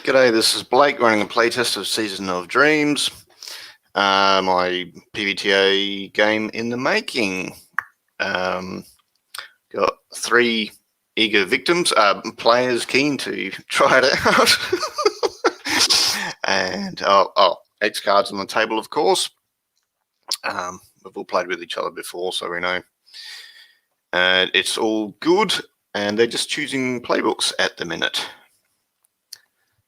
G'day, this is Blake running a playtest of Season of Dreams, my PBTA game in the making. Got 3 eager victims, players keen to try it out. And X cards on the table, of course. We've all played with each other before, so we know. It's all good, and they're just choosing playbooks at the minute.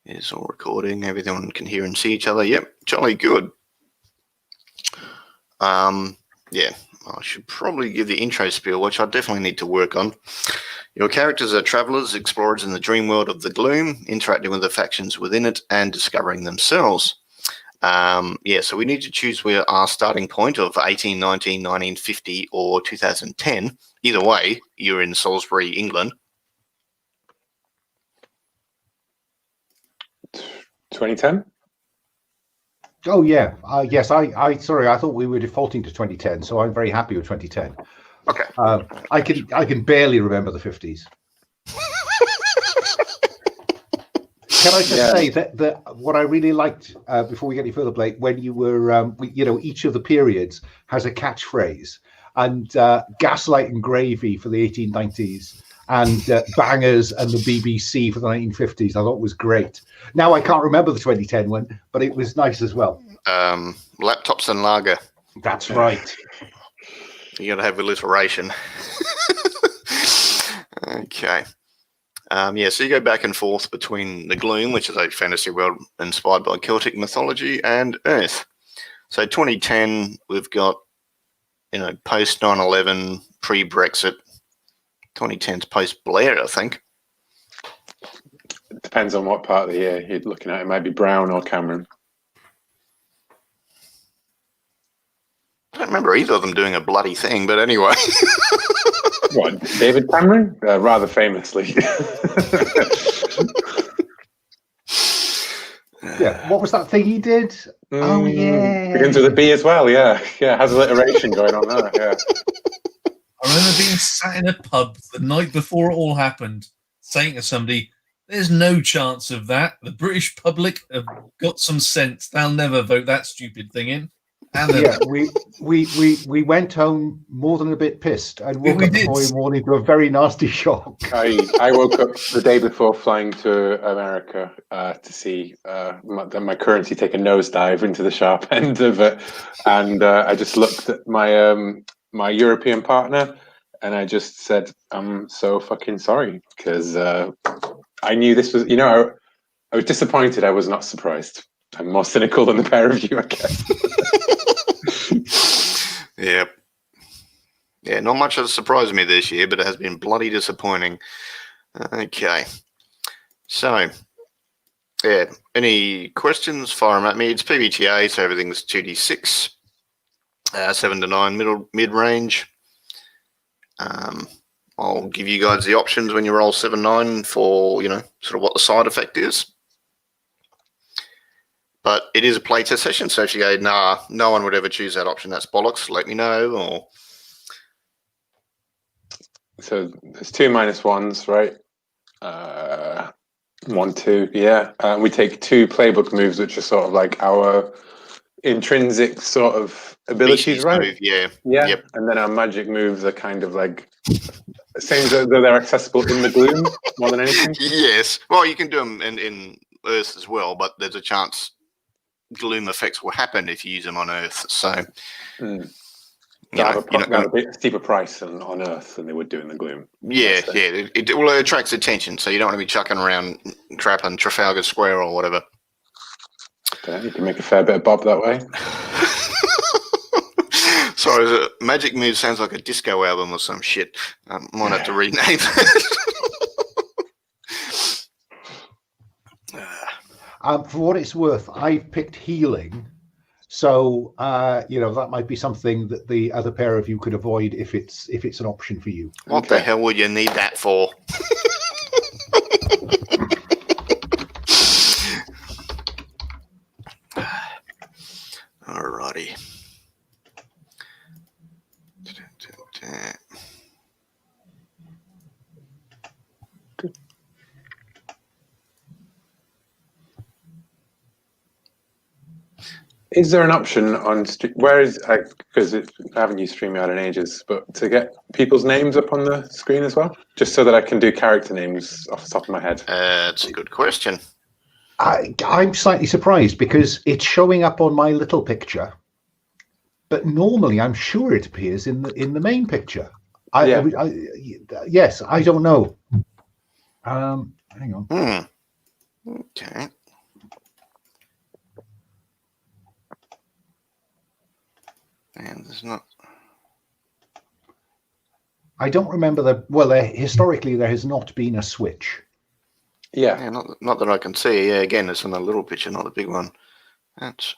It's all recording. Everyone can hear and see each other. Yep, jolly good. Yeah, I should probably give the intro spiel, which I definitely need to work on. Your characters are travelers, explorers in the dream world of the gloom, interacting with the factions within it and discovering themselves. So we need to choose where our starting point of 1819, 1950 or 2010. Either way, you're in Salisbury, England. 2010? Oh yeah, yes. I sorry, I thought we were defaulting to 2010, so I'm very happy with 2010. Okay. I can barely remember the 50s. Can I just say that what I really liked before we get any further, Blake, when you were, each of the periods has a catchphrase, and Gaslight and Gravy for the 1890s, and Bangers and the BBC for the 1950s. I thought was great. Now I can't remember the 2010 one, but it was nice as well. Laptops and lager. That's right. You got to have alliteration. Okay. So you go back and forth between the Gloom, which is a fantasy world inspired by Celtic mythology, and Earth. So 2010, we've got, post 9/11, pre-Brexit. 2010's post-Blair, I think. It depends on what part of the year you're looking at. It might be Brown or Cameron. I don't remember either of them doing a bloody thing, but anyway. What, David Cameron? Rather famously. Yeah. What was that thing he did? Oh, yeah. Begins with a B as well, yeah. Yeah, has alliteration going on there, yeah. I remember being sat in a pub the night before it all happened, saying to somebody, "There's no chance of that. The British public have got some sense. They'll never vote that stupid thing in." And yeah, we went home more than a bit pissed and woke up the following morning to a very nasty shock. I woke up the day before flying to America to see my currency take a nosedive into the sharp end of it, and I just looked at my European partner, and I just said, "I'm so fucking sorry," because I knew this was, I was disappointed. I was not surprised. I'm more cynical than the pair of you, I guess. Yeah, not much has surprised me this year, but it has been bloody disappointing. Okay. So, yeah, any questions? Fire them at me. It's PBTA, so everything's 2d6. 7 to 9 mid-range. I'll give you guys the options when you roll 7-9 for, sort of what the side effect is. But it is a playtest session, so if you go, nah, no one would ever choose that option, that's bollocks, let me know. Or so there's 2 -1s, right? 1, 2, yeah. We take 2 playbook moves, which are sort of like our intrinsic sort of abilities, right? Move, yeah. Yep. And then our magic moves are kind of like same as though they're accessible in the gloom more than anything. Yes. Well, you can do them in Earth as well, but there's a chance gloom effects will happen if you use them on Earth. So, have a bit steeper price on Earth than they would do in the gloom. Yeah. It attracts attention, so you don't want to be chucking around crap on Trafalgar Square or whatever. Okay, you can make a fair bit of bob that way. Sorry, Magic Move sounds like a disco album or some shit. Might have to rename that. For what it's worth, I've picked healing, so that might be something that the other pair of you could avoid if it's an option for you. What the hell would you need that for? Alrighty. Is there an option on where is because I haven't used StreamYard in ages, but to get people's names up on the screen as well, just so that I can do character names off the top of my head? It's a good question. I'm slightly surprised because it's showing up on my little picture, but normally I'm sure it appears in the main picture. Yes, I don't know. Hang on. Okay. And there's not. I don't remember historically there has not been a switch. Yeah, not that I can see. Yeah, again, it's in a little picture, not a big one. That's.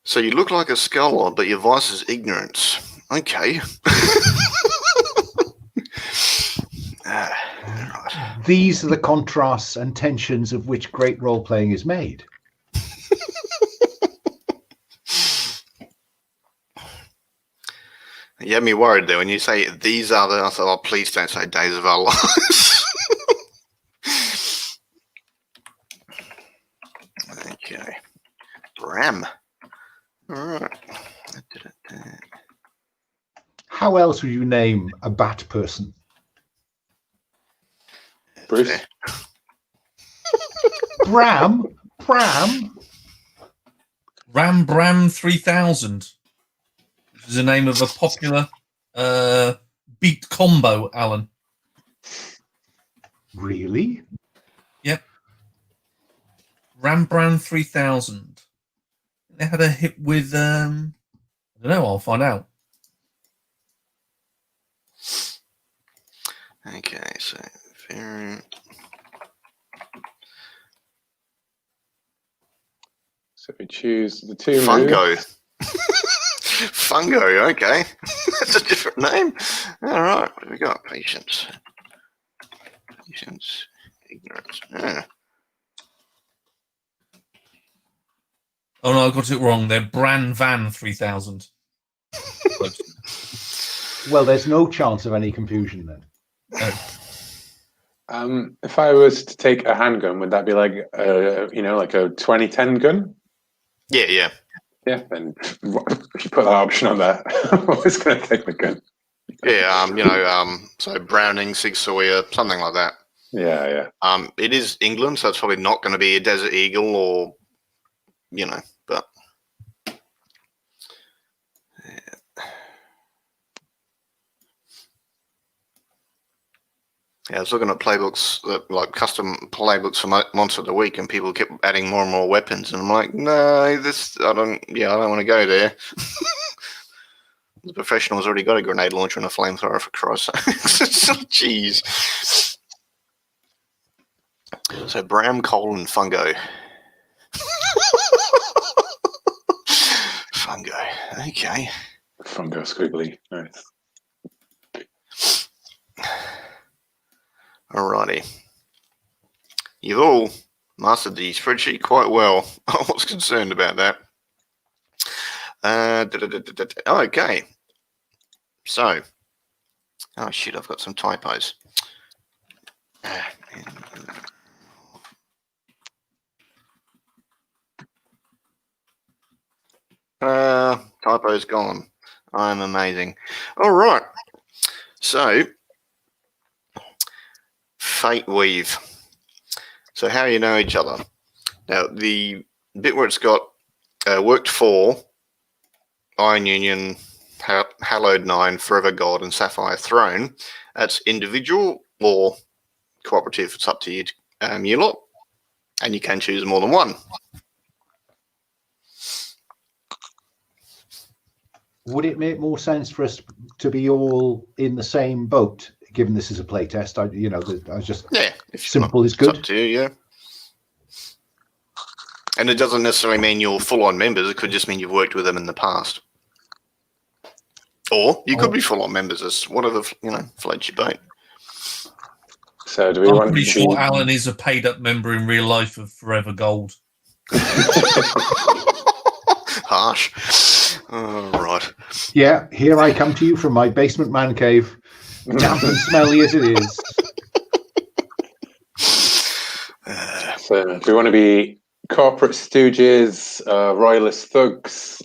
So you look like a scholar, but your vice is ignorance. Okay. Right. These are the contrasts and tensions of which great role-playing is made. You had me worried there when you say these are the. I thought, oh, please don't say days of our lives. Okay. Bram. All right. How else would you name a bat person? Bruce. Bram. Bram 3000. Which is the name of a popular beat combo, Alan. Really? Yep. Bram 3000. They had a hit with I don't know, I'll find out. Okay, so variant. So we choose the two Fungo. moves. Fungo, okay. That's a different name. All right, what have we got? Patience. Ignorance. Yeah. Oh no, I got it wrong. They're Bran Van 3000. Well, there's no chance of any confusion then. If I was to take a handgun, would that be like like a 2010 gun? Yeah. Yeah, then if you put that option on there, I'm always going to take the gun. Yeah, so Browning, Sig Sauer, something like that. Yeah. It is England, so it's probably not going to be a Desert Eagle or, but. Yeah, I was looking at playbooks, like custom playbooks for Monster of the Week, and people kept adding more and more weapons, and I'm like, no, I don't want to go there. The professional's already got a grenade launcher and a flamethrower, for Christ's sake. Jeez. So Bram, Cole, and Fungo. Fungo, okay. Fungo squiggly, nice. Alrighty. You've all mastered the spreadsheet quite well. I was concerned about that. Okay. So, oh shit, I've got some typos. Typo's gone. I'm amazing. All right. So, Fate Weave. So how you know each other. Now, the bit where it's got worked for, Iron Union, Hallowed 9, Forever God, and Sapphire Throne, that's individual or cooperative. It's up to you, you lot, and you can choose more than one. Would it make more sense for us to be all in the same boat, given this is a playtest? I was just simple is good. It's up to you, yeah. And it doesn't necessarily mean you're full-on members. It could just mean you've worked with them in the past. Or you could be full-on members as whatever, floats your boat. So do we I'm want pretty to sure be... Alan is a paid-up member in real life of Forever Gold. Harsh. Oh, right. Yeah, here I come to you from my basement man cave, damp and smelly as it is. So do we want to be corporate stooges, royalist thugs,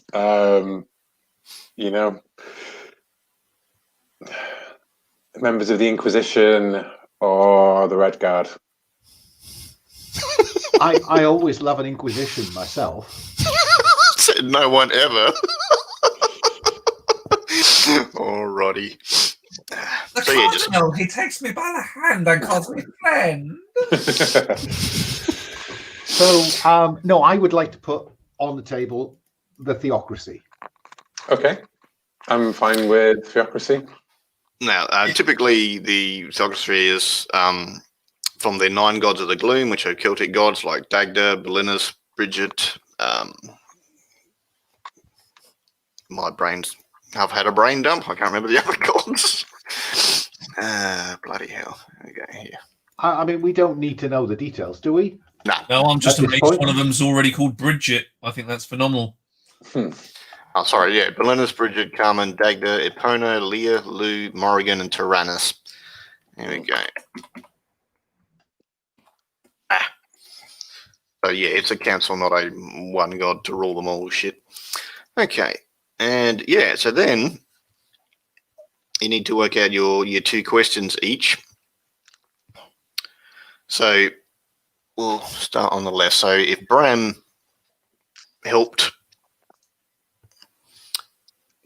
members of the Inquisition, or the Red Guard. I always love an Inquisition myself. Said no one ever. Alrighty. The So, yeah, just cardinal, he takes me by the hand and calls me friend. So, no, I would like to put on the table the theocracy. Okay, I'm fine with theocracy. now, typically the theocracy is from the 9 gods of the gloom, which are Celtic gods like Dagda, Belinus, Bridget. I've had a brain dump. I can't remember the other gods. Bloody hell. Okay, here. I mean, we don't need to know the details, do we? No, I'm just At this amazed point? one of them's already called Bridget. I think that's phenomenal. Oh, sorry, yeah. Belinus, Bridget, Carmen, Dagda, Epona, Leah, Lou, Morrigan, and Tyrannus. There we go. So, yeah, it's a council, not a one god to rule them all. Shit. Okay. And, yeah, so then you need to work out your 2 questions each. So we'll start on the left. So if Bram helped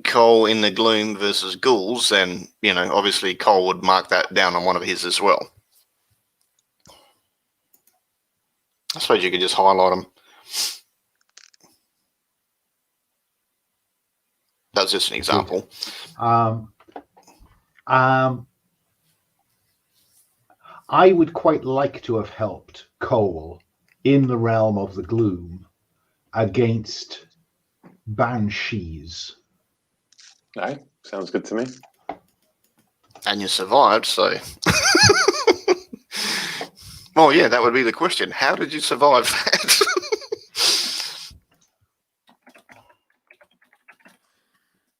Cole in the gloom versus ghouls, then, obviously Cole would mark that down on one of his as well. I suppose you could just highlight them. That's just an example. I would quite like to have helped Cole in the realm of the gloom against banshees. Aye, sounds good to me. And you survived, so... Well, yeah, that would be the question. How did you survive that?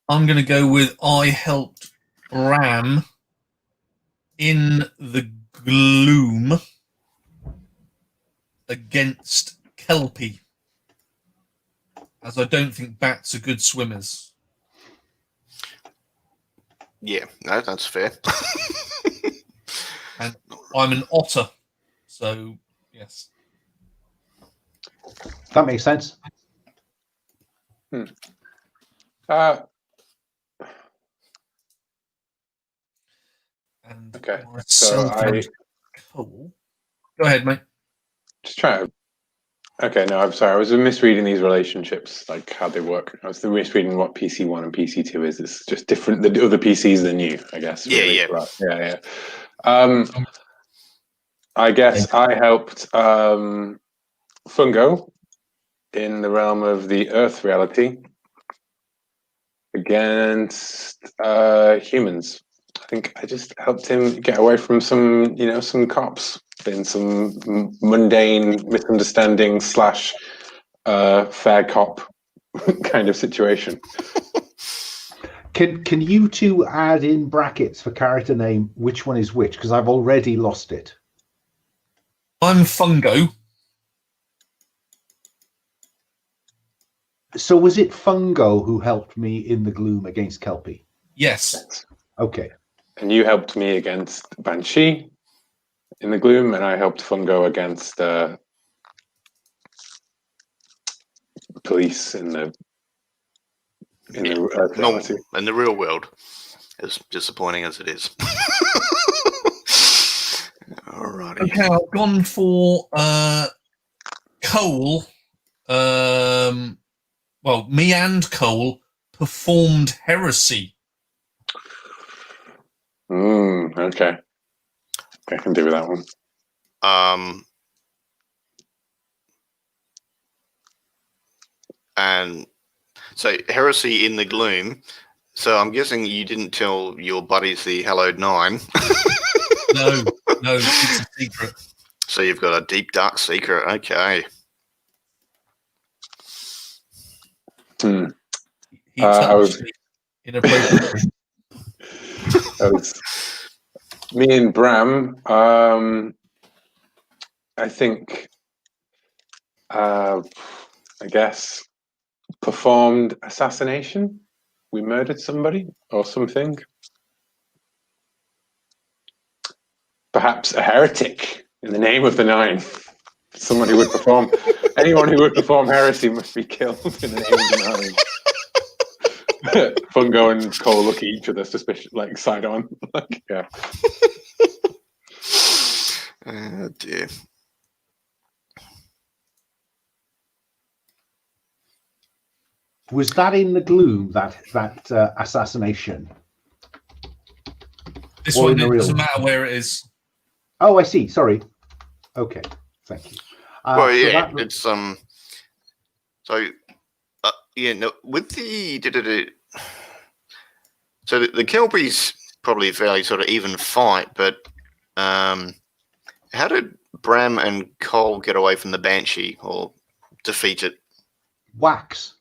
I'm going to go with I helped Bram in the gloom against Kelpie, as I don't think bats are good swimmers. Yeah, no, that's fair. And I'm an otter, so yes. That makes sense. And Okay, you're a so Celtic Cole. Go ahead, mate. just try to... Okay, no, I'm sorry. I was misreading these relationships, like how they work. I was misreading what PC1 and PC2 is. It's just different. The other PCs than you, I guess. Yeah, yeah. Yeah. I guess I helped Fungo in the realm of the Earth reality against humans. I think I just helped him get away from some cops in some mundane misunderstanding / fair cop kind of situation. Can you two add in brackets for character name which one is which? Because I've already lost it. I'm Fungo. So was it Fungo who helped me in the gloom against Kelpie? Yes. Okay. And you helped me against Banshee in the gloom, and I helped Fungo against police in the Earth reality. In the real world, as disappointing as it is. Alrighty. Okay, I've gone for Cole. Well, me and Cole performed heresy. Okay. I can do that one. And so heresy in the gloom. So I'm guessing you didn't tell your buddies the Hallowed Nine. No, it's a secret. So you've got a deep, dark secret. Okay. He touched me inappropriately. Me and Bram, I think I guess performed assassination. We murdered somebody or something. Perhaps a heretic in the name of the Nine. Someone who would perform. Anyone who would perform heresy must be killed in the name of the Nine. Fungo and Cole look at each other suspicious, like side on. Like, yeah. Oh dear. Was that in the gloom, that assassination? This Or one, in the it real doesn't one? matter where it is. Oh, I see. Sorry. Okay, thank you. Well, so yeah, that- it's So, yeah, no, with the so the Kelpies probably a fairly sort of even fight, but how did Bram and Cole get away from the Banshee or defeat it? wax.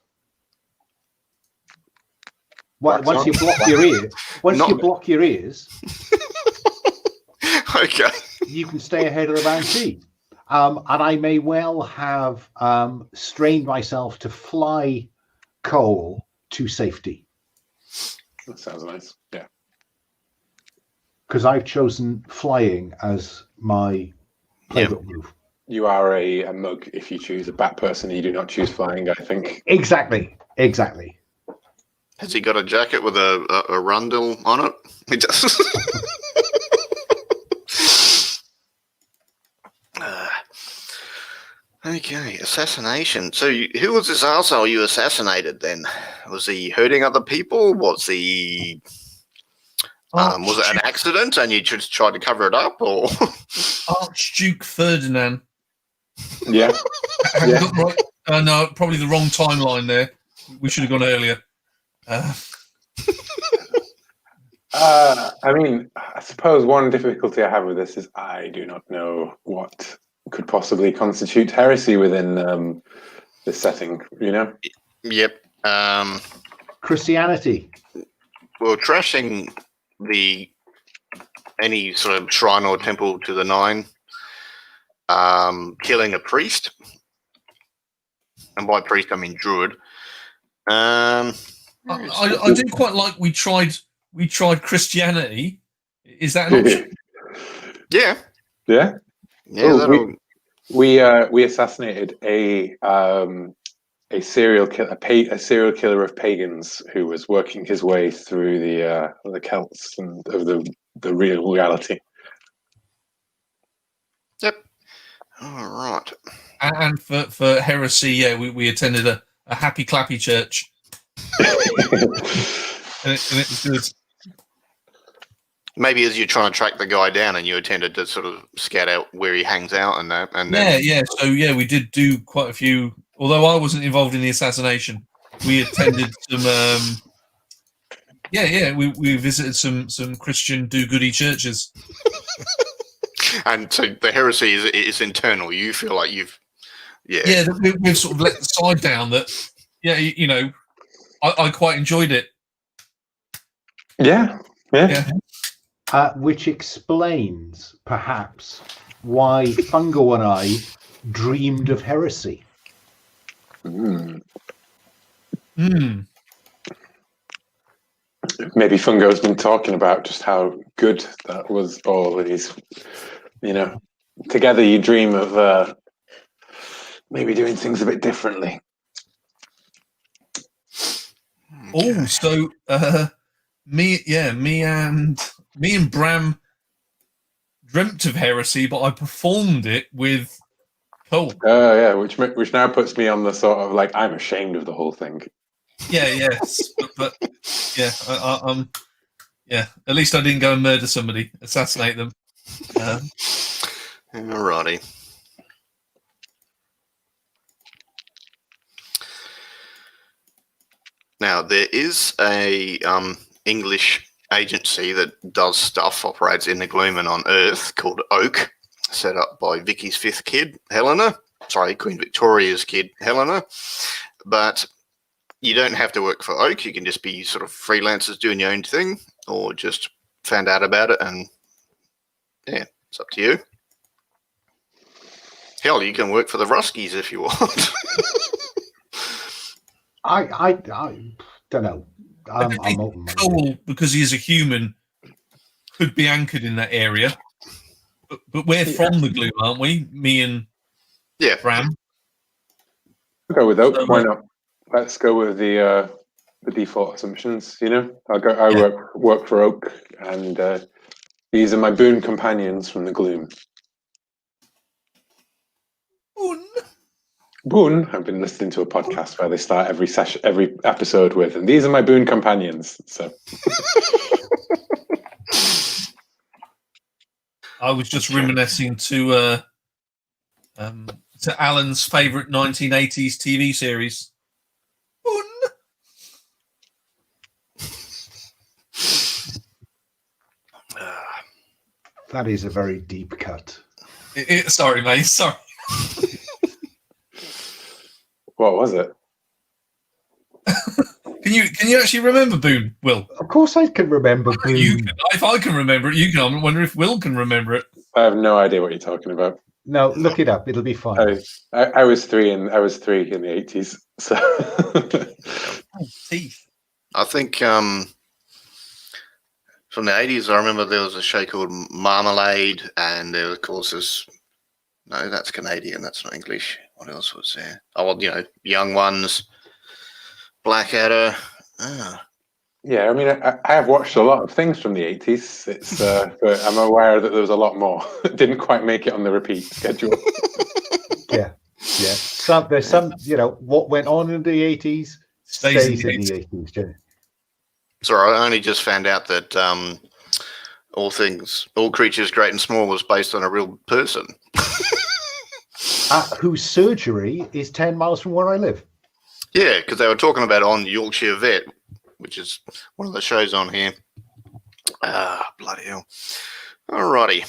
Wax Once on. you block your ear, once Not- you block your ears, Okay. you can stay ahead of the Banshee. And I may well have strained myself to fly Cole to safety That sounds nice. Yeah. because I've chosen flying as my playbook move. You are a mug if you choose a bat person. You do not choose flying, I think. Exactly. Has he got a jacket with a rundle on it? He does. Okay, assassination. So, who was this arsehole you assassinated then? Was he hurting other people? Was he? Was it an accident and you just tried to cover it up, or? Archduke Ferdinand. Yeah. Have Yeah. you got right? No, probably the wrong timeline there. We should have gone earlier. I mean, I suppose one difficulty I have with this is I do not know what could possibly constitute heresy within this setting, you know? Yep. Christianity. Well, trashing any sort of shrine or temple to the Nine, killing a priest, and by priest I mean druid. I do quite like we tried Christianity. Is that an option? Yeah. Yeah. Yeah. Oh, we assassinated a serial killer of pagans who was working his way through the Celts and of the real reality. Yep. All right. And for heresy, yeah, we attended a happy clappy church, and it was good. Maybe as you're trying to track the guy down, and you attended to sort of scout out where he hangs out and that. And then, Yeah. So yeah, we did do quite a few. Although I wasn't involved in the assassination, we attended some. We visited some Christian do-goody churches. And so the heresy is internal. You feel like you've. Yeah, we've sort of let the side down that. Yeah, you know, I quite enjoyed it. Yeah. Which explains, perhaps, why Fungo and I dreamed of heresy. Maybe Fungo's been talking about just how good that was. All of these, together you dream of maybe doing things a bit differently. Oh, so me and Bram dreamt of heresy, but I performed it with Cole. Oh yeah, which now puts me on the sort of like I'm ashamed of the whole thing. Yes, but yeah, yeah. At least I didn't go and murder somebody, assassinate them. Alrighty. Now there is a English agency that does stuff, operates in the gloom and on Earth, called Oak, set up by Vicky's fifth kid, Helena. Sorry, Queen Victoria's kid, Helena. But you don't have to work for Oak. You can just be sort of freelancers doing your own thing, or just found out about it, and yeah, it's up to you. Hell, you can work for the Ruskies if you want. I don't know. I'm It'd be open-minded. Cole, because he is a human, could be anchored in that area. But we're from the Gloom, aren't we? Me and Yeah. Bram. I'll go with Oak. So, Why not? Let's go with the default assumptions. You know, I Yeah. work for Oak, and these are my boon companions from the Gloom. Boon. I've been listening to a podcast where they start every episode with, and these are my boon companions. So I was just reminiscing to Alan's favourite 1980s TV series. That is a very deep cut. Sorry, mate. Sorry. what was it? Can you actually remember Boone, Will? Of course, I can remember Boone. You can. If I can remember it, you can. I wonder if Will can remember it. I have no idea what you're talking about. No, look it up. It'll be fine. I was three in the 80s. So Teeth. I think from the 80s, I remember there was a show called Marmalade, and there was, of course, this. No, that's Canadian. That's not English. What else was there? Oh, well, Young Ones, Blackadder. yeah, I mean, I have watched a lot of things from the 80s. It's but I'm aware that there was a lot more. Didn't quite make it on the repeat schedule. Yeah. There's some, what went on in the 80s stays in the 80s. Yeah. Sorry, I only just found out that All Creatures Great and Small was based on a real person. Whose surgery is 10 miles from where I live. Yeah, because they were talking about it on Yorkshire Vet, which is one of the shows on here. Bloody hell. Alrighty.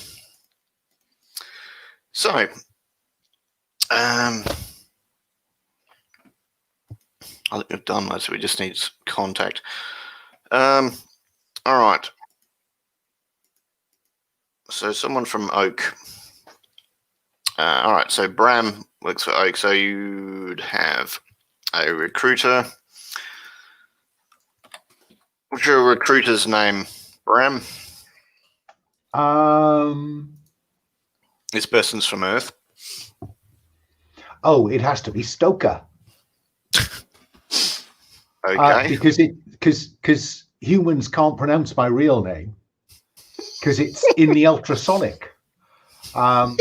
So, I think we've done most. We just need contact. All right. So someone from Oak. All right. So Bram works for Oak. So you'd have a recruiter. What's your recruiter's name, Bram? This person's from Earth. Oh, it has to be Stoker. Okay. Because humans can't pronounce my real name because it's in the ultrasonic. So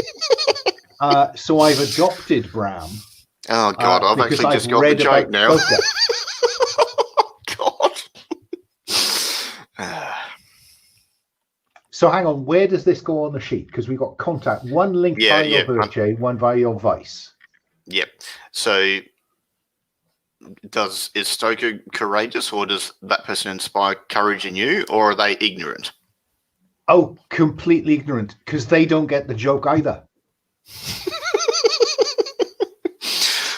I've adopted Bram. Oh God, I've actually just got the joke now. God. So hang on, where does this go on the sheet? Because we've got contact. One linked via your birthday, one via your vice. Yep. So is Stoker courageous, or does that person inspire courage in you, or are they ignorant? Oh, completely ignorant, because they don't get the joke either.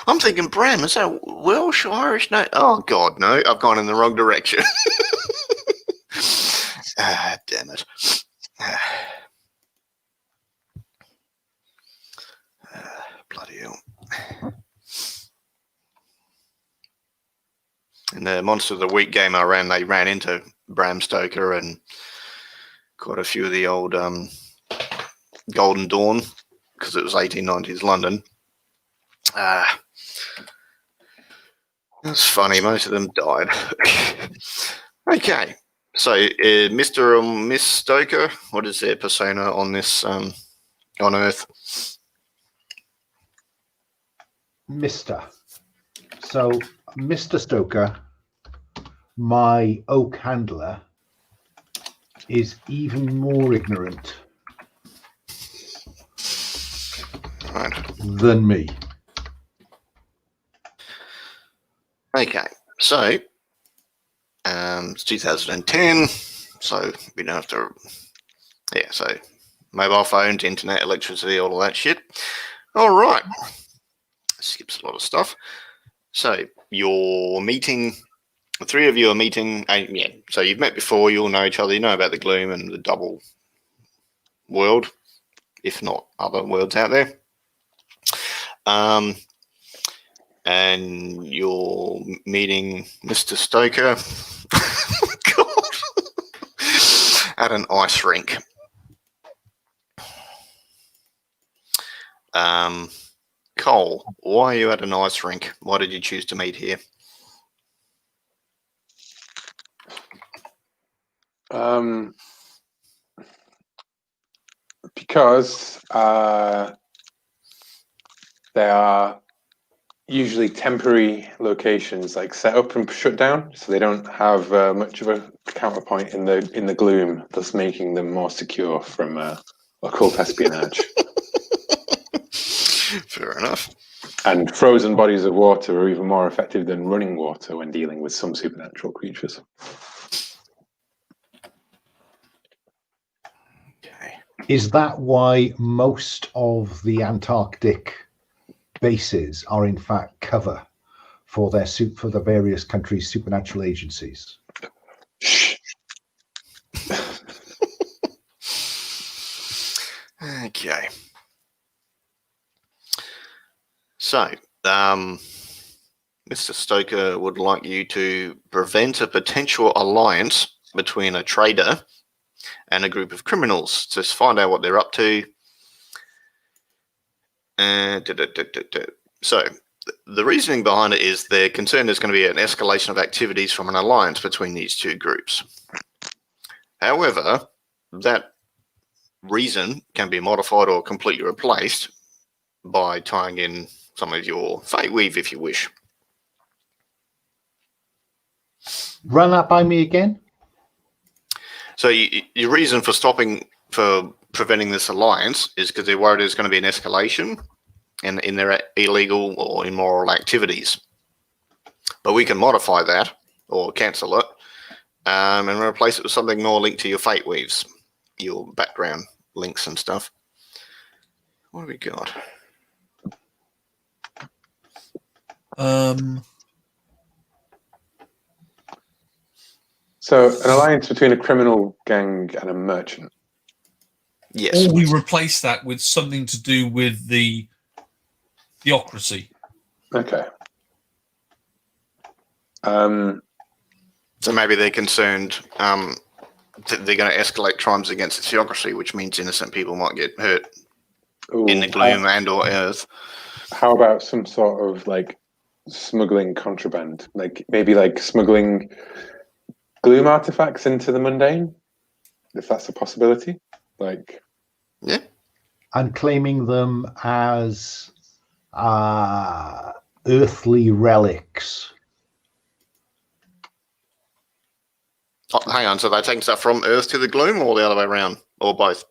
I'm thinking, Bram, is that Welsh or Irish? No. Oh God, no! I've gone in the wrong direction. Damn it. Bloody hell. In the Monster of the Week game I ran, they ran into Bram Stoker and quite a few of the old Golden Dawn, because it was 1890s London. That's funny. Most of them died. Okay. So, Mr. or Miss Stoker, what is their persona on this on Earth? Mr. So, Mr. Stoker, my Oak handler, is even more ignorant than me. Okay. So, it's 2010, so we don't have to. Yeah, so mobile phones, internet, electricity, all of that shit. All right. Skips a lot of stuff. So you're meeting, the three of you are meeting. Yeah, so you've met before, you all know each other, you know about the Gloom and the double world, if not other worlds out there. And you're meeting Mr. Stoker God. At an ice rink. Cole, why are you at an ice rink? Why did you choose to meet here? Because they are usually temporary locations, like set up and shut down, so they don't have much of a counterpoint in the gloom, thus making them more secure from occult espionage. Fair enough. And frozen bodies of water are even more effective than running water when dealing with some supernatural creatures. Okay. Is that why most of the Antarctic bases are in fact cover for the various countries' supernatural agencies? Shh. Okay. So, Mr. Stoker would like you to prevent a potential alliance between a trader and a group of criminals. Just find out what they're up to. So, the reasoning behind it is they're concerned there's going to be an escalation of activities from an alliance between these two groups. However, that reason can be modified or completely replaced by tying in some of your fate weave if you wish. Run that by me again. So your reason for preventing this alliance is because they're worried there's going to be an escalation in their illegal or immoral activities. But we can modify that or cancel it and replace it with something more linked to your fate weaves, your background links and stuff. What have we got? So an alliance between a criminal gang and a merchant. Yes. Or we replace that with something to do with the theocracy. Okay. So maybe they're concerned they're going to escalate crimes against the theocracy, which means innocent people might get hurt in the gloom and or earth. How about some sort of like smuggling contraband, like maybe like smuggling gloom artifacts into the mundane, if that's a possibility? Like, yeah, and claiming them as earthly relics. Oh, hang on, so they're taking stuff from Earth to the gloom, or the other way around, or both?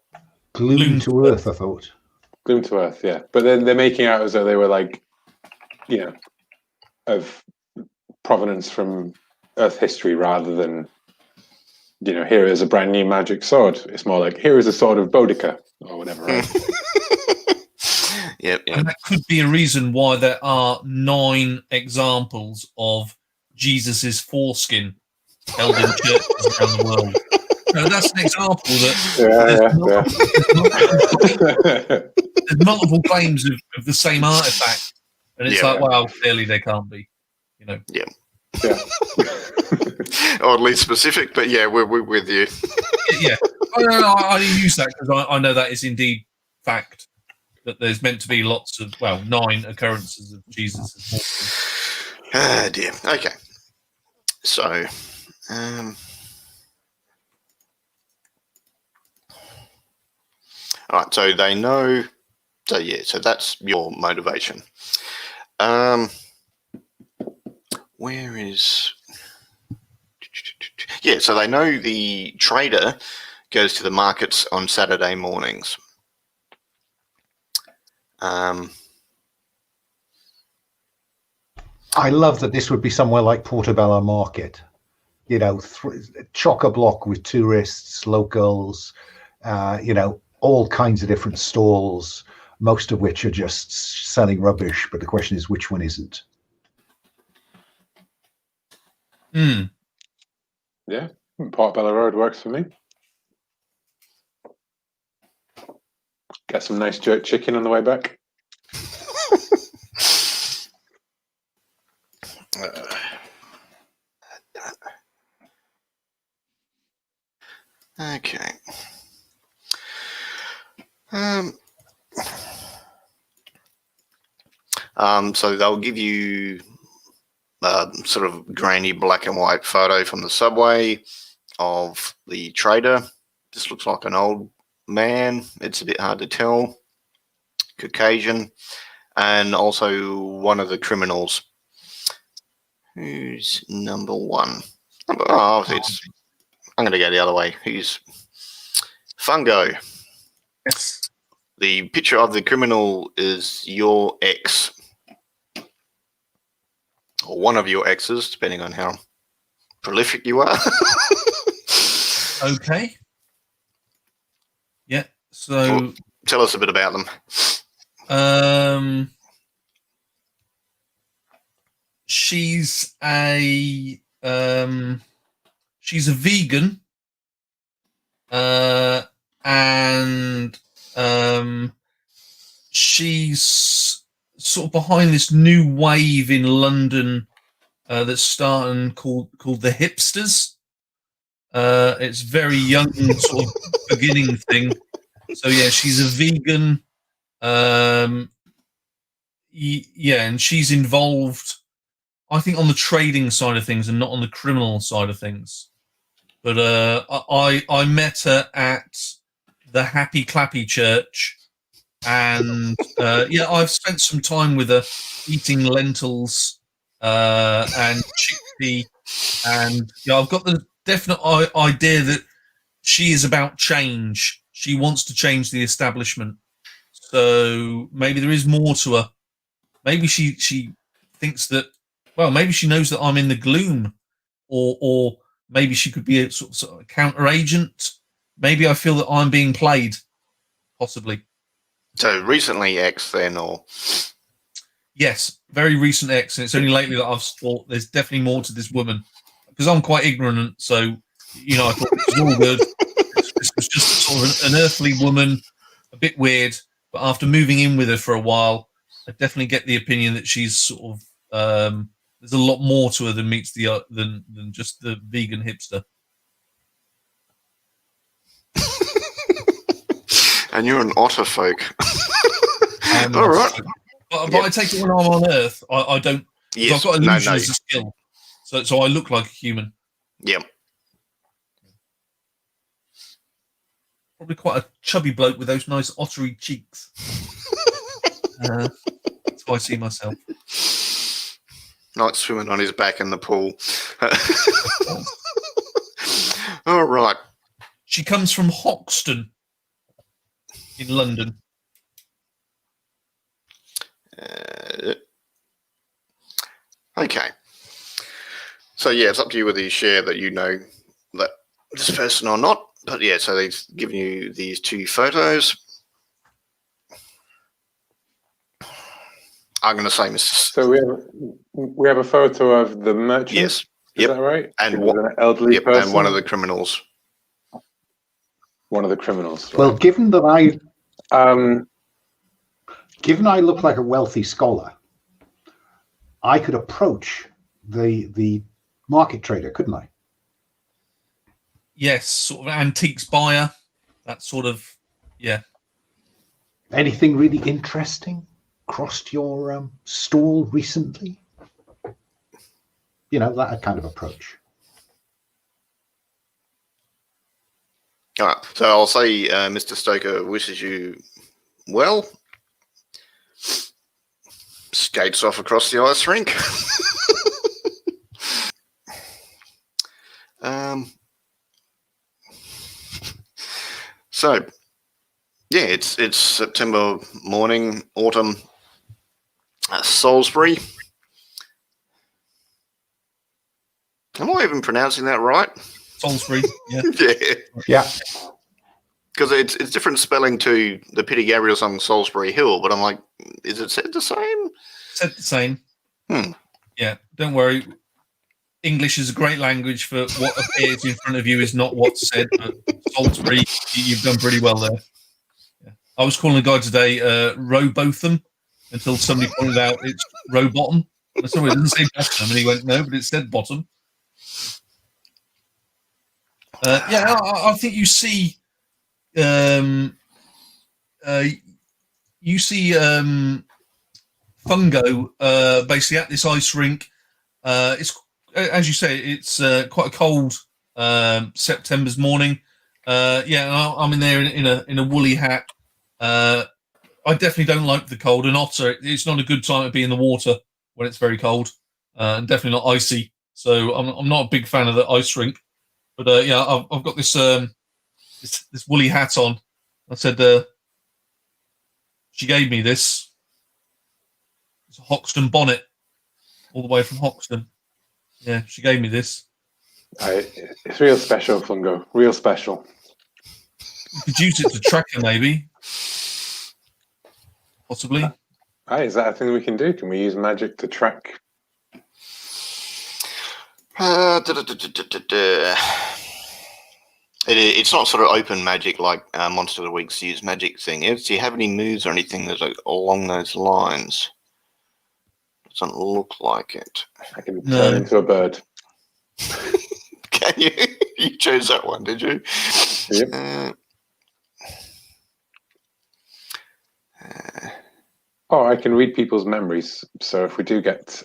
Gloom to Earth, I thought. Gloom to Earth, yeah. But then they're making out as though they were like, you know, of provenance from Earth history rather than, you know, here is a brand new magic sword. It's more like, here is a sword of Boudica or whatever, right? Yep. And that could be a reason why there are 9 examples of Jesus's foreskin held in churches around the world. No, that's an example that there's multiple claims of the same artifact, and it's like, well, clearly they can't be, you know. Yeah. Oddly specific, but yeah, we're with you. Yeah, I use that because I know that is indeed fact. That there's meant to be lots of 9 occurrences of Jesus' foreskin. Ah, dear. Okay. So, all right. So they know. So yeah. So that's your motivation. Where is? Yeah. So they know the trader goes to the markets on Saturday mornings. I love that this would be somewhere like Portobello Market, you know, chock-a-block with tourists, locals, you know, all kinds of different stalls, most of which are just selling rubbish. But the question is, which one isn't? Yeah, Portobello Road works for me. Get some nice jerk chicken on the way back. So they'll give you a sort of grainy black and white photo from the subway of the trader. This looks like an old man. It's a bit hard to tell. Caucasian. And also one of the criminals. Who's number one? I'm going to go the other way. Who's Fungo? Yes. The picture of the criminal is your ex. Or one of your exes, depending on how prolific you are. Okay. Yeah. So Well, tell us a bit about them. She's a vegan, and she's sort of behind this new wave in London that's starting called the hipsters. It's very young, sort of beginning thing. So yeah, she's a vegan. Yeah, and she's involved, I think, on the trading side of things and not on the criminal side of things. But I met her at the Happy Clappy Church, and yeah, I've spent some time with her eating lentils and chickpea, and yeah, I've got the definite idea that she is about change. She wants to change the establishment. So maybe there is more to her. Maybe she thinks that, well, maybe she knows that I'm in the gloom, or maybe she could be a sort of counter agent. Maybe I feel that I'm being played, possibly. So recently ex then, or? Yes, very recent ex. And it's only lately that I've thought there's definitely more to this woman, because I'm quite ignorant. So, you know, I thought it was all good. This was just sort of an earthly woman, a bit weird. But after moving in with her for a while, I definitely get the opinion that she's sort of there's a lot more to her than meets the than just the vegan hipster. And you're an otter folk. All right. But I take it when I'm on Earth, I don't. Yes. I've got illusion as a skill, so I look like a human. Yep. Probably quite a chubby bloke with those nice ottery cheeks. That's how I see myself. Not swimming on his back in the pool. All right. She comes from Hoxton in London. Okay. So yeah, it's up to you whether you share that you know that this person or not. But yeah, so they've given you these two photos. I'm going to say, Mr. So we have a photo of the merchant. Yes. Is that right? And an elderly person. And one of the criminals. One of the criminals. Right. Well, given that I look like a wealthy scholar, I could approach the market trader, couldn't I? Yes, sort of antiques buyer. That sort of, yeah. Anything really interesting crossed your stall recently? You know, that kind of approach. All right. So I'll say Mr. Stoker wishes you well. Skates off across the ice rink. So, yeah, it's September morning, autumn, Salisbury. Am I even pronouncing that right? Salisbury, yeah. Yeah. Because it's different spelling to the Peter Gabriel song Salisbury Hill, but I'm like, is it said the same? Said the same. Yeah, don't worry. English is a great language for what appears in front of you is not what's said. But Salisbury, you've done pretty well there. Yeah. I was calling a guy today Rowbotham until somebody pointed out it's Rowbottom. I said, well, it didn't say bottom, and he went, no, but it said bottom. Yeah, I think you see you see Fungo basically at this ice rink. It's, as you say, it's quite a cold September's morning. I'm in there in a woolly hat. I definitely don't like the cold, and Otter, it's not a good time to be in the water when it's very cold, and definitely not icy. So I'm not a big fan of the ice rink. But I've got this this woolly hat on. I said she gave me this. It's a Hoxton bonnet, all the way from Hoxton. Yeah, she gave me this. It's real special, Fungo. Real special. You could use it to track her, maybe. Possibly. Is that a thing we can do? Can we use magic to track? It's not sort of open magic like Monster of the Week's use magic thing. Do you have any moves or anything that's like along those lines? Doesn't look like it. I can turn into a bird. Can you? You chose that one, did you? Yep. I can read people's memories. So if we do get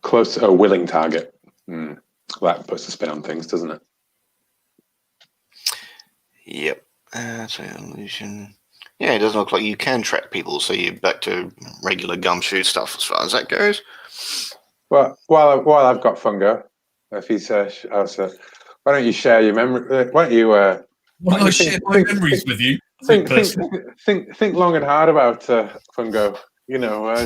close to a willing target, that puts a spin on things, doesn't it? Yep. So illusion. Yeah, it doesn't look like you can track people, so you're back to regular gumshoe stuff as far as that goes. Well, while I've got Fungo, if he says, why don't you share your memory? Why don't you? Why don't I share my memories with you? Think long and hard about Fungo. Why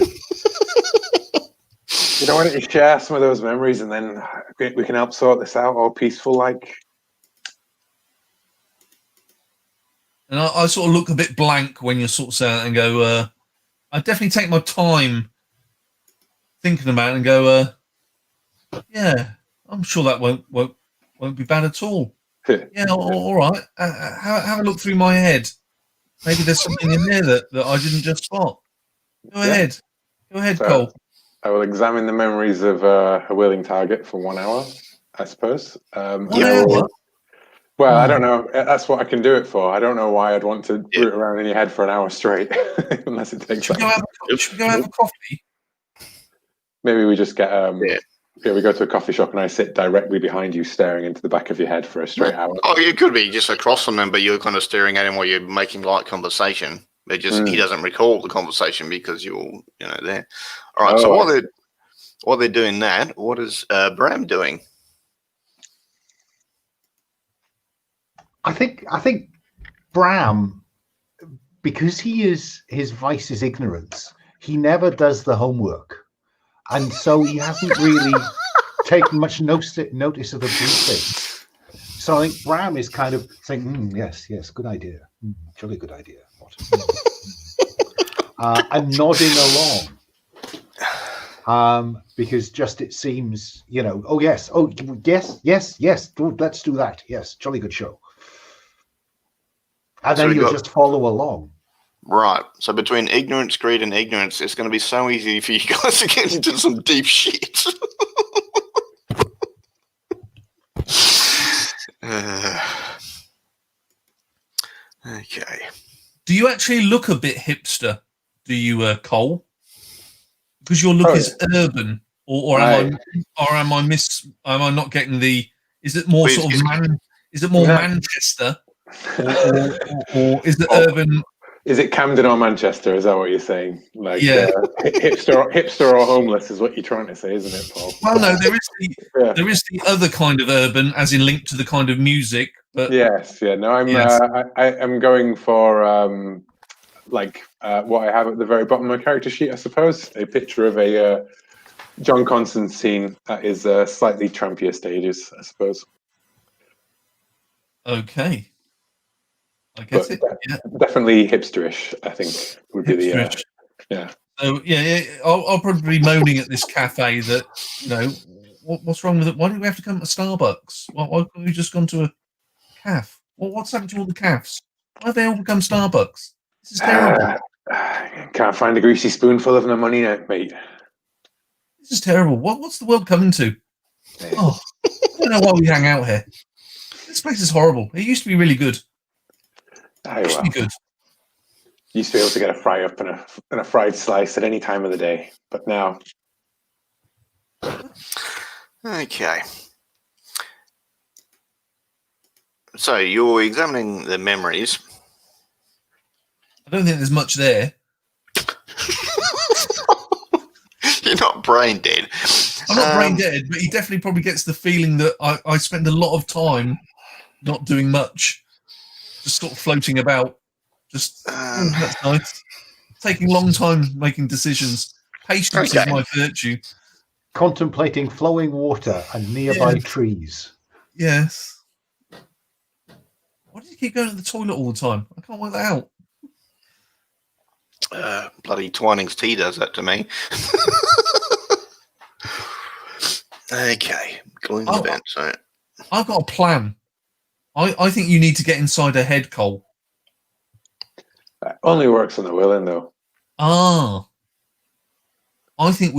don't you share some of those memories, and then we can help sort this out, all peaceful like. And I sort of look a bit blank when you sort of say that and go, I definitely take my time thinking about it and go, yeah, I'm sure that won't be bad at all. Yeah, all right. Have a look through my head. Maybe there's something in there that I didn't just spot. Go ahead, Cole. I will examine the memories of a willing target for 1 hour, I suppose. 1 hour? Well, I don't know. That's what I can do it for. I don't know why I'd want to root around in your head for an hour straight, unless it takes. Should we go have a coffee? Maybe we just get. We go to a coffee shop and I sit directly behind you, staring into the back of your head for a straight hour. Oh, it could be just across from them, but you're kind of staring at him while you're making light conversation. But he doesn't recall the conversation because you're there. All right. So while they're doing that, what is Bram doing? I think Bram, because his vice is ignorance, he never does the homework, and so he hasn't really taken much notice of the briefing. So I think Bram is kind of saying, yes, good idea, jolly good idea, and nodding along. Because just it seems, yes, let's do that. Yes, jolly good show. And then you'll just follow along. Right. So between ignorance, greed, and ignorance, it's going to be so easy for you guys to get into some deep shit. Okay. Do you actually look a bit hipster? Do you, Cole? Because your look is urban, or am I not getting the? Is it more sort of Is it more Manchester? Or is it urban? Is it Camden or Manchester? Is that what you're saying? Like, hipster or homeless is what you're trying to say, isn't it, Paul? Well, no, there is the other kind of urban, as in linked to the kind of music. But yes, no, I'm going for what I have at the very bottom of my character sheet, I suppose, a picture of a John Constantine at his slightly trampier stages, I suppose. Okay. I guess definitely hipsterish, I think, would be the So I'll probably be moaning at this cafe that what's wrong with it? Why do we have to come to Starbucks? Why can't we just gone to a caf? What's happened to all the cafes? Why have they all become Starbucks? This is terrible. Can't find a greasy spoonful of no money now, mate. This is terrible. What's the world coming to? Oh, I don't know why we hang out here. This place is horrible. It used to be really good. It used to be good. Used to be able to get a fry up and a fried slice at any time of the day, but now. Okay. So you're examining the memories. I don't think there's much there. You're not brain dead. I'm not brain dead, but he definitely probably gets the feeling that I spend a lot of time not doing much, just sort of floating about. Just that's nice. Taking a long time making decisions. Patience is my virtue. Contemplating flowing water and nearby trees. Yes. Why does he keep going to the toilet all the time? I can't work that out. Bloody Twining's tea does that to me. Okay, going to bed. So I've got a plan. I think you need to get inside her head, Cole. That only works on the willing, though. I think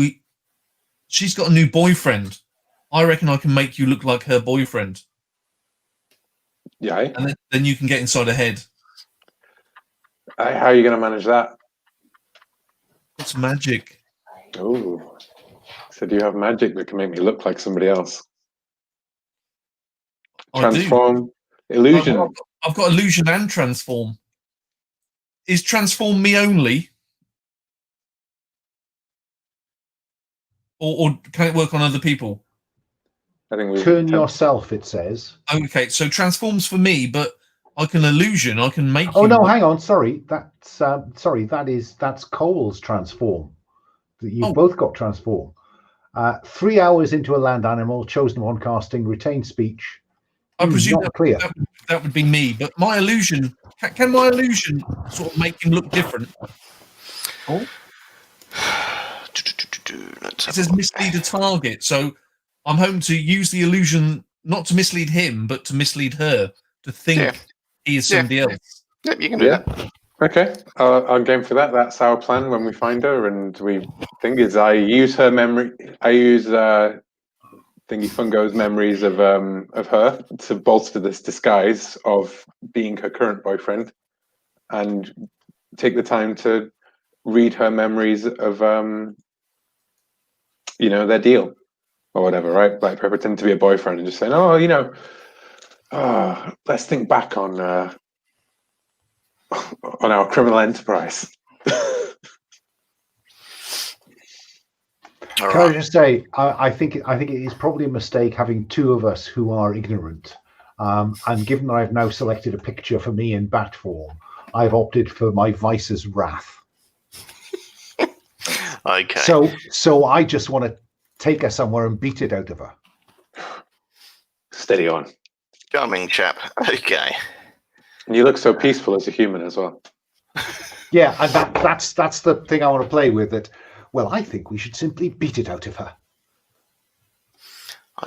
she's got a new boyfriend. I reckon I can make you look like her boyfriend. Yeah. And then you can get inside her head. How are you going to manage that? It's magic. Oh. So do you have magic that can make me look like somebody else? Transform, illusion. I've got illusion and transform. Is transform me only? Or can it work on other people? I think Turn yourself, it says. Okay, so transforms for me, but I can illusion. I can make. Oh no, hang on. Sorry, that's that's Cole's transform. You've both got transform. 3 hours into a land animal, chosen upon casting, retained speech. I presume not clear. That would be me, but my illusion can my illusion sort of make him look different? Oh. It says mislead a target, so I'm hoping to use the illusion not to mislead him, but to mislead her to think he is somebody else. Yep, you can do that. Okay, I'm game for that. That's our plan when we find her, and we think is I use her memory. I use Thingy Fungo's memories of her to bolster this disguise of being her current boyfriend, and take the time to read her memories of their deal or whatever, right? Like pretend to be a boyfriend and just saying, let's think back on our criminal enterprise. Can I just say, I think it is probably a mistake having two of us who are ignorant. And given that I've now selected a picture for me in bat form, I've opted for my vice's wrath. Okay. So I just want to take her somewhere and beat it out of her. Steady on. Charming chap. Okay. And you look so peaceful as a human as well. Yeah, and that's the thing I want to play with. That. Well, I think we should simply beat it out of her.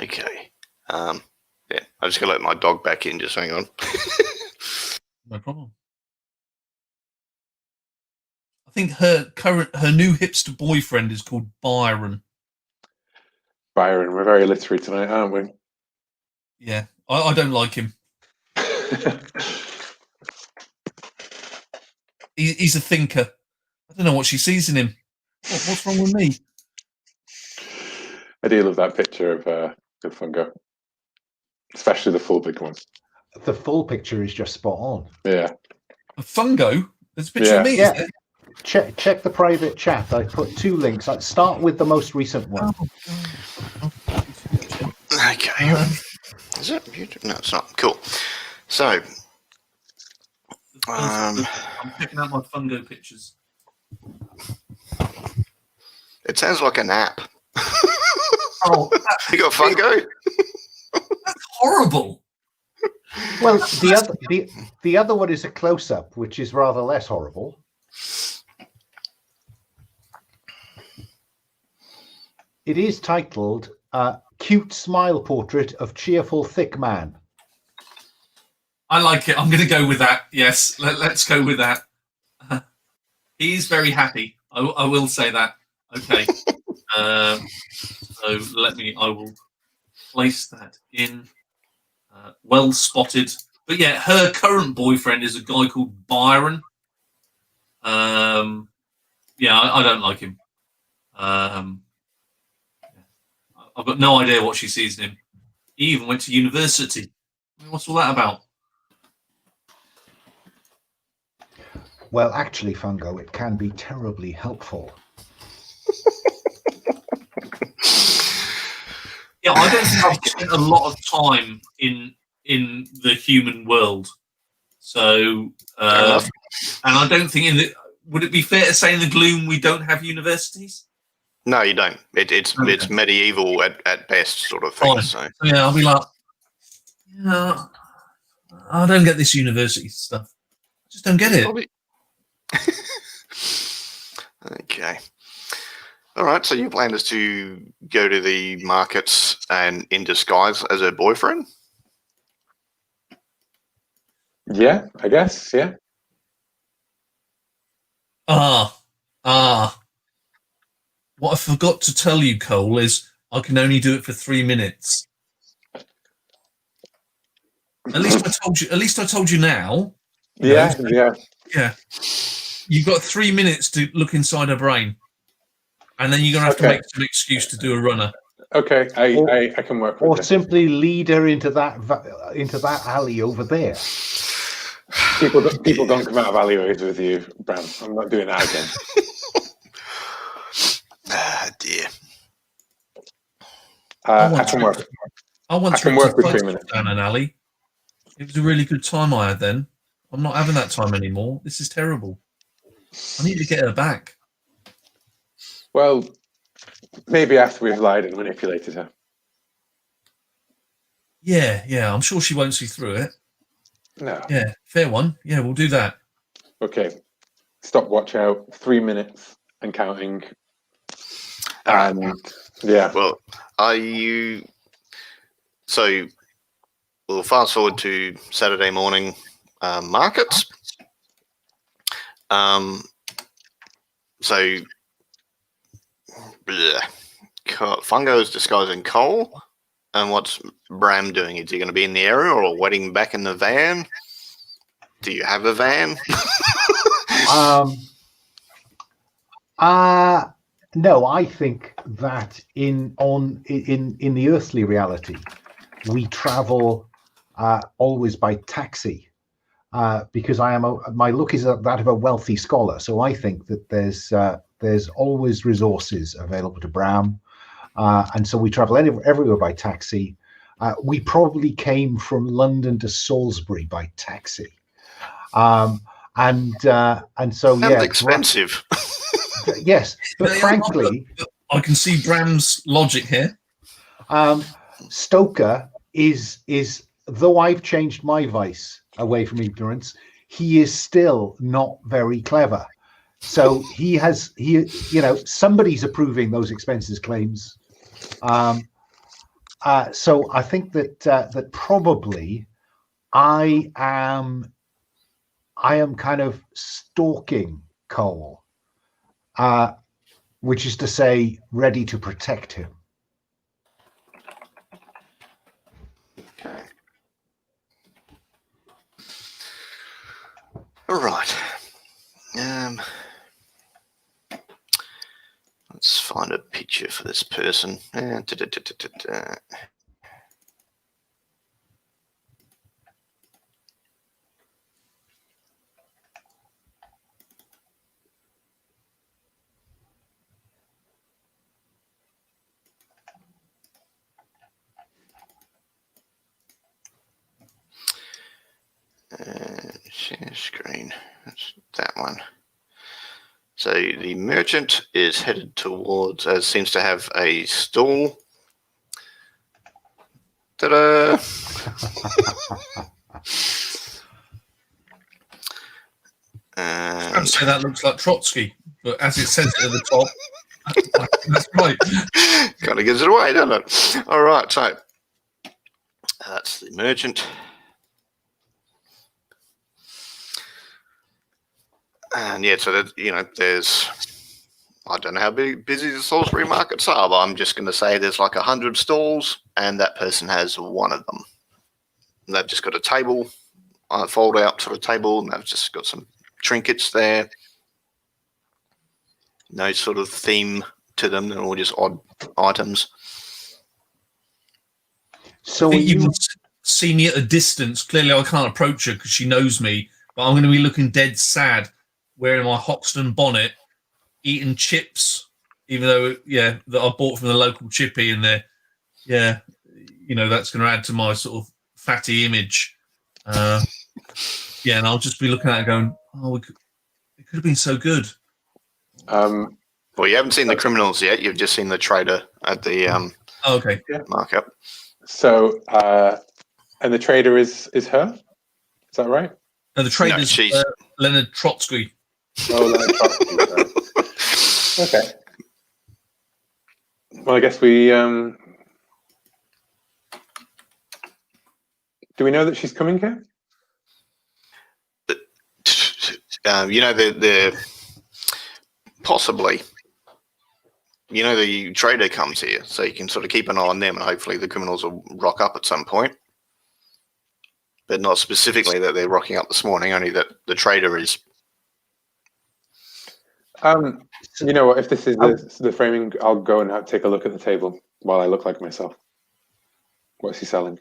Okay. I'm just gonna let my dog back in. Just hang on. No problem. I think her new hipster boyfriend is called Byron. Byron, we're very literary tonight, aren't we? Yeah, I don't like him. He's a thinker. I don't know what she sees in him. What's wrong with me? I do love that picture of Fungo, especially the full big one. The full picture is just spot on. Yeah. A Fungo? There's a picture of me. Yeah. Is there? Check the private chat. I put 2 links. I'd start with the most recent one. Okay. Is it YouTube? No, it's not. Cool. So, I'm checking out my Fungo pictures. it sounds like an app. Oh, You got Fungo? that's horrible. Well, the other one is a close-up, which is rather less horrible. It is titled Cute Smile Portrait of Cheerful Thick Man. I like it. I'm going to go with that. Yes, let's go with that. He is very happy. I will say that. Okay. So I will place that in. Well spotted. But yeah, her current boyfriend is a guy called Byron. Yeah, I don't like him. I've got no idea what she sees in him. He even went to university. What's all that about? Well, actually, Fungo, it can be terribly helpful. Yeah, I don't think I've spent a lot of time in the human world. So, and I don't think would it be fair to say in the Gloom we don't have universities? No, you don't. It's medieval at best, sort of thing. Fine. So Yeah, I'll be like, yeah, I don't get this university stuff. I just don't get it. Okay. All right. So your plan is to go to the markets and in disguise as her boyfriend? Yeah, I guess. Yeah. What I forgot to tell you, Cole, is I can only do it for 3 minutes. At least I told you. At least I told you now. Yeah. Yeah. You've got 3 minutes to look inside her brain, and then you're gonna have to make some excuse to do a runner. Okay, I can work with or this. simply lead her into that alley over there. People don't come out of alleyways with you, Bram. I'm not doing that again. Ah, dear. I can work. I once can work with 3 minutes down an alley. It was a really good time I had then. I'm not having that time anymore. This is terrible. I need to get her back. Well, maybe after we've lied and manipulated her. Yeah. I'm sure she won't see through it. No. Yeah, fair one. Yeah, we'll do that. Okay. Stopwatch out. 3 minutes and counting. And yeah. Well, are you? So we'll fast forward to Saturday morning markets. So Fungo is disguising Cole. And what's Bram doing? Is he going to be in the area or waiting back in the van? Do you have a van? No, I think that in the earthly reality, we travel always by taxi because my look is that of a wealthy scholar. So I think that there's always resources available to Bram. And so we travel everywhere by taxi. We probably came from London to Salisbury by taxi. And so Sounds expensive. Yes, but frankly, I can see Bram's logic here. Stoker is though I've changed my vice away from ignorance, he is still not very clever. So he somebody's approving those expenses claims. So I think that probably I am kind of stalking Cole, which is to say, ready to protect him. Okay. All right. Let's find a picture for this person. Share screen. That's that one. So the merchant is headed towards, seems to have a stall. Ta-da! I'd say that looks like Trotsky, but as it says at the top, that's right. Kind of gives it away, doesn't it? All right, so that's the merchant. And yeah, so that, there's, I don't know how busy the Salisbury markets are, but I'm just going to say there's like 100 stalls, and that person has one of them. And they've just got a table, a fold-out sort of table, and they've just got some trinkets there, No sort of theme to them. They're all just odd items. So I think you you can see me at a distance. Clearly, I can't approach her because she knows me. But I'm going to be looking dead sad, wearing my Hoxton bonnet, eating chips, even though that I bought from the local chippy, and that's going to add to my sort of fatty image. And I'll just be looking at her going, "Oh, it could have been so good." Well, you haven't seen the criminals yet. You've just seen the trader at the Okay. markup. So, and the trader is her? Is that right? And the trader's she's- Leonard Trotsky. Oh, Leonard Trotsky, right. Okay. Well, I guess we... do we know that she's coming here? They're possibly. The trader comes here, so you can sort of keep an eye on them, and hopefully the criminals will rock up at some point. But not specifically that they're rocking up this morning, only that the trader is. You know what? If this is the framing, I'll go and take a look at the table while I look like myself. What's he selling?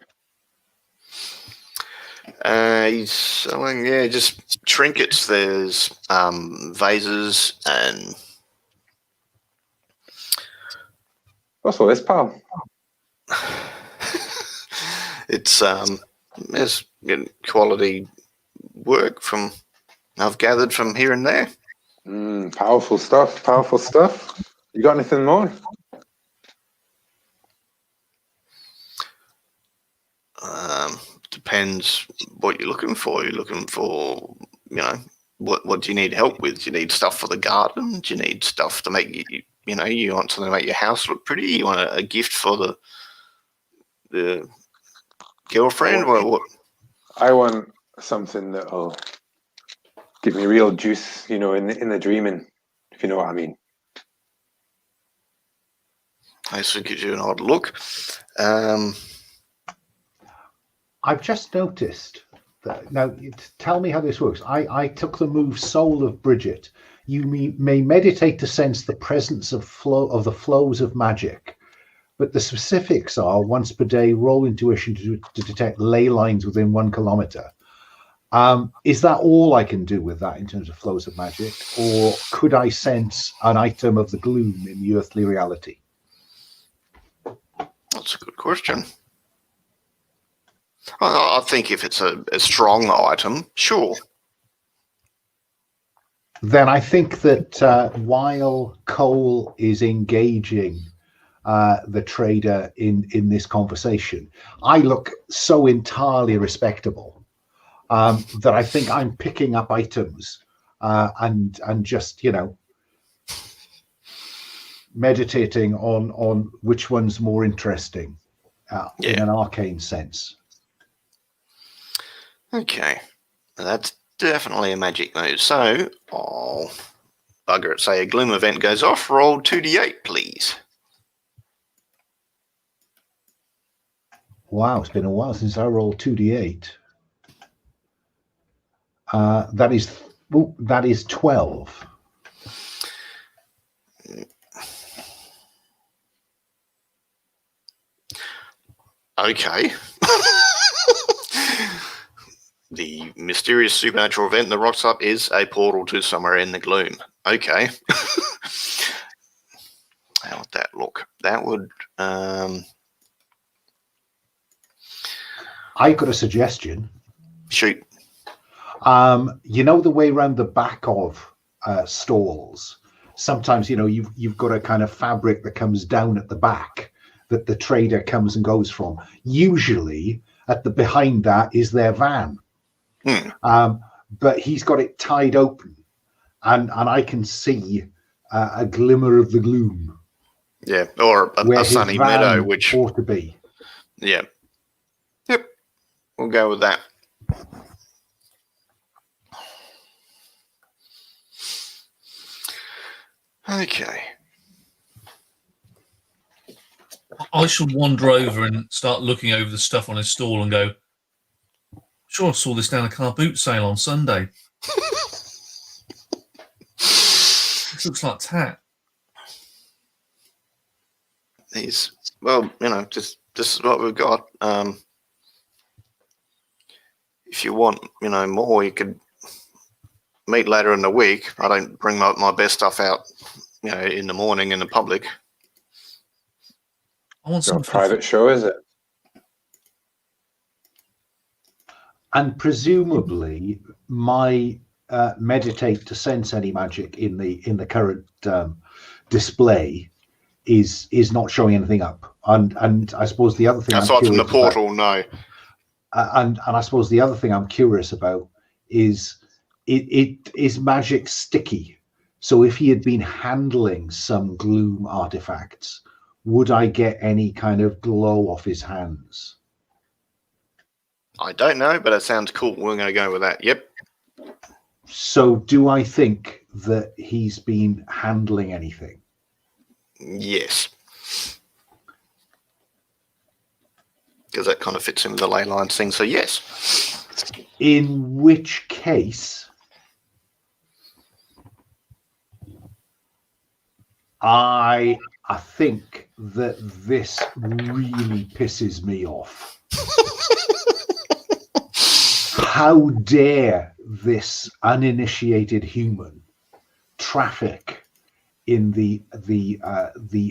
He's selling, just trinkets. There's vases and. What's all this, pal? It's there's quality work from I've gathered from here and there. Powerful stuff. Powerful stuff. You got anything more? Depends what you're looking for. You're looking for, what do you need help with? Do you need stuff for the garden? Do you need stuff to make you want something to make your house look pretty? You want a gift for the girlfriend? What? I want something that'll give me real juice, in the dreaming, if you know what I mean. I just gives you an odd look. I've just noticed that now. Tell me how this works. I took the move Soul of Bridget. You may meditate to sense the presence of the flows of magic, but the specifics are once per day roll intuition to detect ley lines within 1 kilometer. Is that all I can do with that in terms of flows of magic, or could I sense an item of the gloom in the earthly reality? That's a good question. I think if it's a strong item, sure. Then I think that while Cole is engaging the trader in this conversation, I look so entirely respectable that I think I'm picking up items and just meditating on which one's more interesting in an arcane sense. Okay, that's definitely a magic move. So I'll bugger it. Say a gloom event goes off. Roll 2d8, please. Wow, it's been a while since I rolled 2d8. That is 12. Okay. The mysterious supernatural event that rocks up is a portal to somewhere in the gloom. Okay. How would that look? That would... I got a suggestion. Shoot. The way around the back of stalls, sometimes, you've got a kind of fabric that comes down at the back that the trader comes and goes from. Usually behind that is their van. But he's got it tied open, and I can see a glimmer of the gloom. Yeah, or a sunny meadow, which ought to be. Yeah. Yep. We'll go with that. Okay. I shall wander over and start looking over the stuff on his stall and go, sure, I saw this down a car boot sale on Sunday. just looks like tat. He's well, just this is what we've got. If you want, more, you could meet later in the week. I don't bring my best stuff out, in the morning in the public. I want It's some a private show, is it? And presumably, my meditate to sense any magic in the current display is not showing anything up. And I suppose the other thing aside from the portal, no. And I suppose the other thing I'm curious about is it is magic sticky. So if he had been handling some gloom artifacts, would I get any kind of glow off his hands? I don't know, but it sounds cool. We're going to go with that. Yep. So do I think that he's been handling anything? Yes. Because that kind of fits in with the ley lines thing. So yes. In which case, I think that this really pisses me off. How dare this uninitiated human traffic in the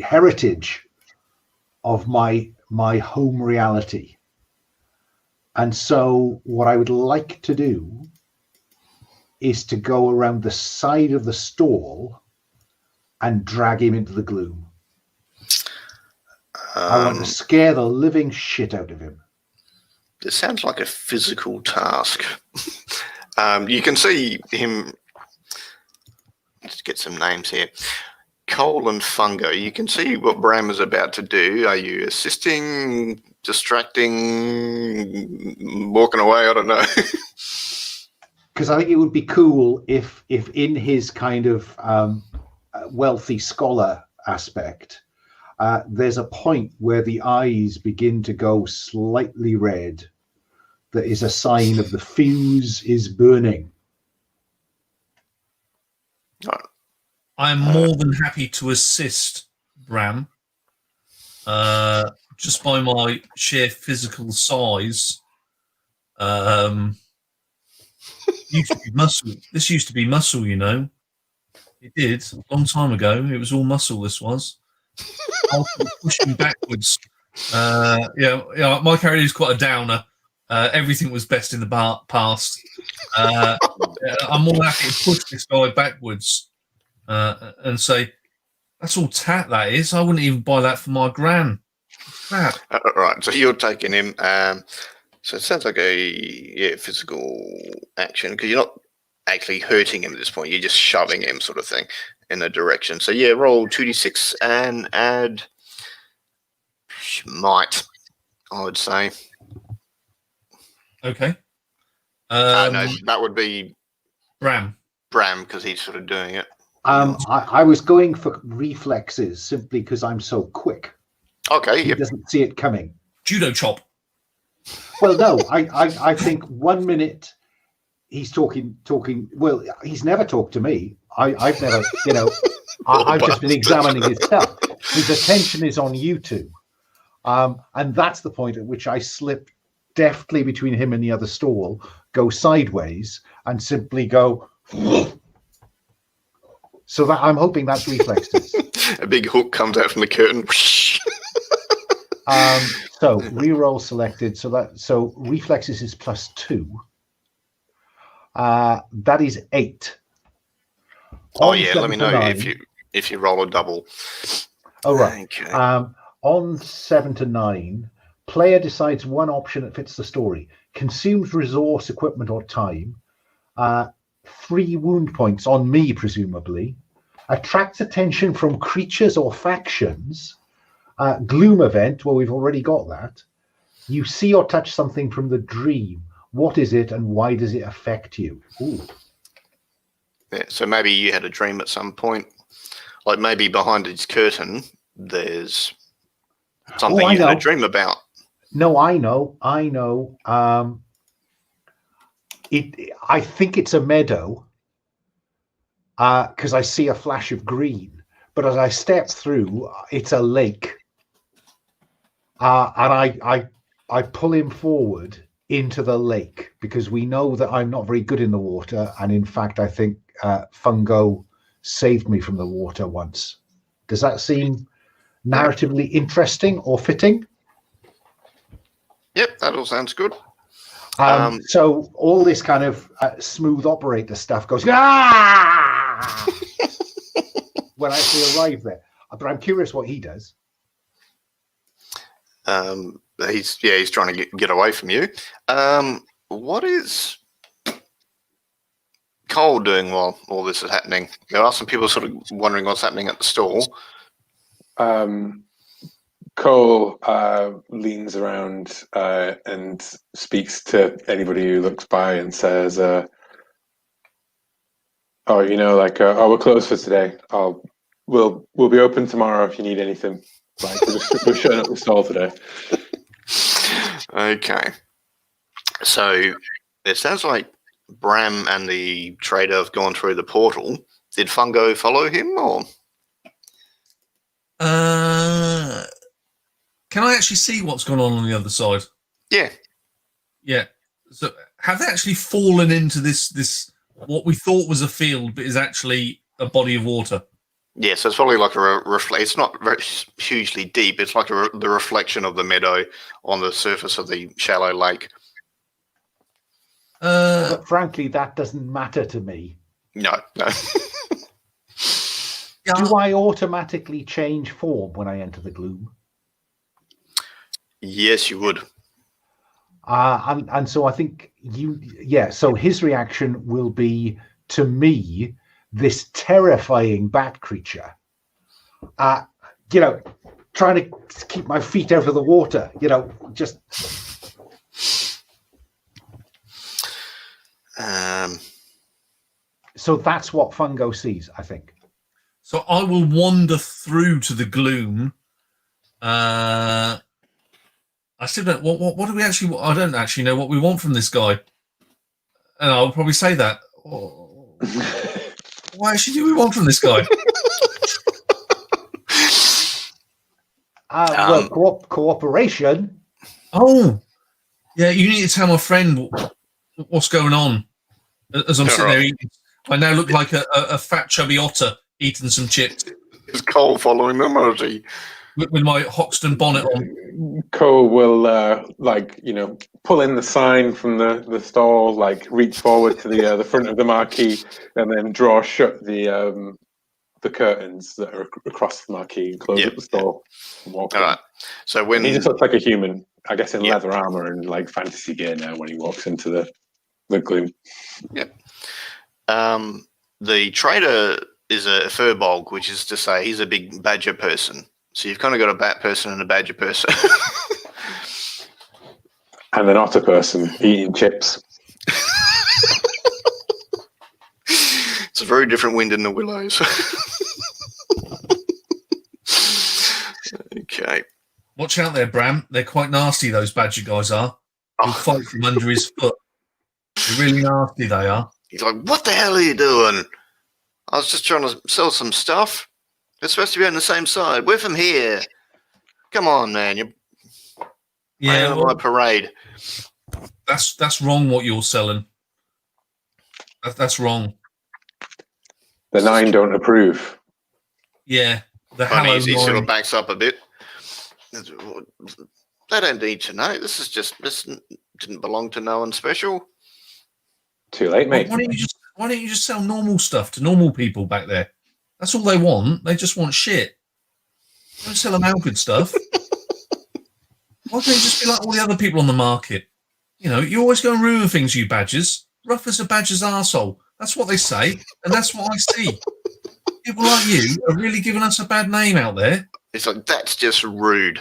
heritage of my home reality? And so what I would like to do is to go around the side of the stall and drag him into the gloom. I want to scare the living shit out of him. This sounds like a physical task. You can see him. Let's get some names here. Cole and Fungo. You can see what Bram is about to do. Are you assisting, distracting, walking away? I don't know. Because I think it would be cool if in his kind of wealthy scholar aspect, there's a point where the eyes begin to go slightly red. That is a sign of the fuse is burning. I am more than happy to assist Bram. Just by my sheer physical size. Used to be muscle. This used to be muscle, It did a long time ago. It was all muscle. This was. I'll push him backwards. My character is quite a downer. Everything was best in the past. I'm more happy to push this guy backwards and say, "That's all tat. That is. I wouldn't even buy that for my gran." Tat. Right. So you're taking him. So it sounds like a physical action because you're not actually hurting him at this point. You're just shoving him, sort of thing, in a direction. So yeah, roll 2d6 and add might, I would say. Okay. No, that would be Bram, because he's sort of doing it. I was going for reflexes simply because I'm so quick. Okay. He doesn't see it coming. Judo chop. Well, no, I think 1 minute he's talking. Well, he's never talked to me. I've never, I've just been examining his stuff. His attention is on you two. And that's the point at which I slip deftly between him and the other stall, go sideways, and simply go. So that I'm hoping that's reflexes. A big hook comes out from the curtain. So reroll selected. So reflexes is +2. That is 8. Oh yeah, let me know if you roll a double. Oh right. Okay. On 7 to 9, player decides one option that fits the story. Consumes resource, equipment, or time. 3 wound points on me, presumably. Attracts attention from creatures or factions. Gloom event, well, we've already got that. You see or touch something from the dream. What is it and why does it affect you? Ooh. Yeah, so maybe you had a dream at some point. Like maybe behind his curtain, there's something you had a dream about. No, I know. I think it's a meadow. because I see a flash of green. But as I step through, it's a lake. And I pull him forward into the lake because we know that I'm not very good in the water. And in fact, I think Fungo saved me from the water once. Does that seem narratively interesting or fitting? Yep, that all sounds good. So all this kind of smooth operator stuff goes when I actually arrive there. But I'm curious what he does. He's trying to get away from you. What is Cole doing while all this is happening? There are some people sort of wondering what's happening at the store. Cole leans around and speaks to anybody who looks by and says, we're closed for today. We'll be open tomorrow if you need anything. Like we're shutting up the stall today. Okay. So it sounds like Bram and the trader have gone through the portal. Did Fungo follow him, or? Can I actually see what's gone on the other side? Yeah. Yeah. So have they actually fallen into this what we thought was a field, but is actually a body of water? Yeah, so it's probably like it's not very hugely deep. It's like the reflection of the meadow on the surface of the shallow lake. But frankly, that doesn't matter to me. No. Do I automatically change form when I enter the gloom? Yes, you would. And so I think so his reaction will be, to me, this terrifying bat creature, trying to keep my feet out of the water, just. So that's what Fungo sees, I think. So I will wander through to the gloom. I still don't. What do we actually? I don't actually know what we want from this guy, and I'll probably say that. What actually do we want from this guy? Cooperation. Oh, yeah. You need to tell my friend what's going on. As I'm sitting there eating, I now look like a fat, chubby otter eating some chips. Is Cole following them, or is he? With my Hoxton bonnet on. Cole will, pull in the sign from the stall, reach forward to the front of the marquee, and then draw shut the curtains that are across the marquee and close up the stall. And walk All in. right. So when he just looks like a human, I guess, in leather armor and fantasy gear now when he walks into the gloom. Yep. The trader is a furbolg, which is to say he's a big badger person. So you've kind of got a bat person and a badger person. And an otter person eating chips. It's a very different wind in the willows. Okay. Watch out there, Bram. They're quite nasty, those badger guys are. They'll fight from under his foot. They're really nasty, they are. He's like, what the hell are you doing? I was just trying to sell some stuff. They're supposed to be on the same side. We're from here. Come on, man. You're on my parade. That's wrong what you're selling. That's wrong. The nine don't approve. Yeah. The He sort of backs up a bit. They don't need to know. This didn't belong to no one special. Too late, mate. Why don't you just sell normal stuff to normal people back there? That's all they want. They just want shit. Don't sell them out good stuff. Why can't you just be like all the other people on the market? You always go and ruin things, you badgers. Rough as a badger's arsehole. That's what they say, and that's what I see. People like you are really giving us a bad name out there. It's like, that's just rude.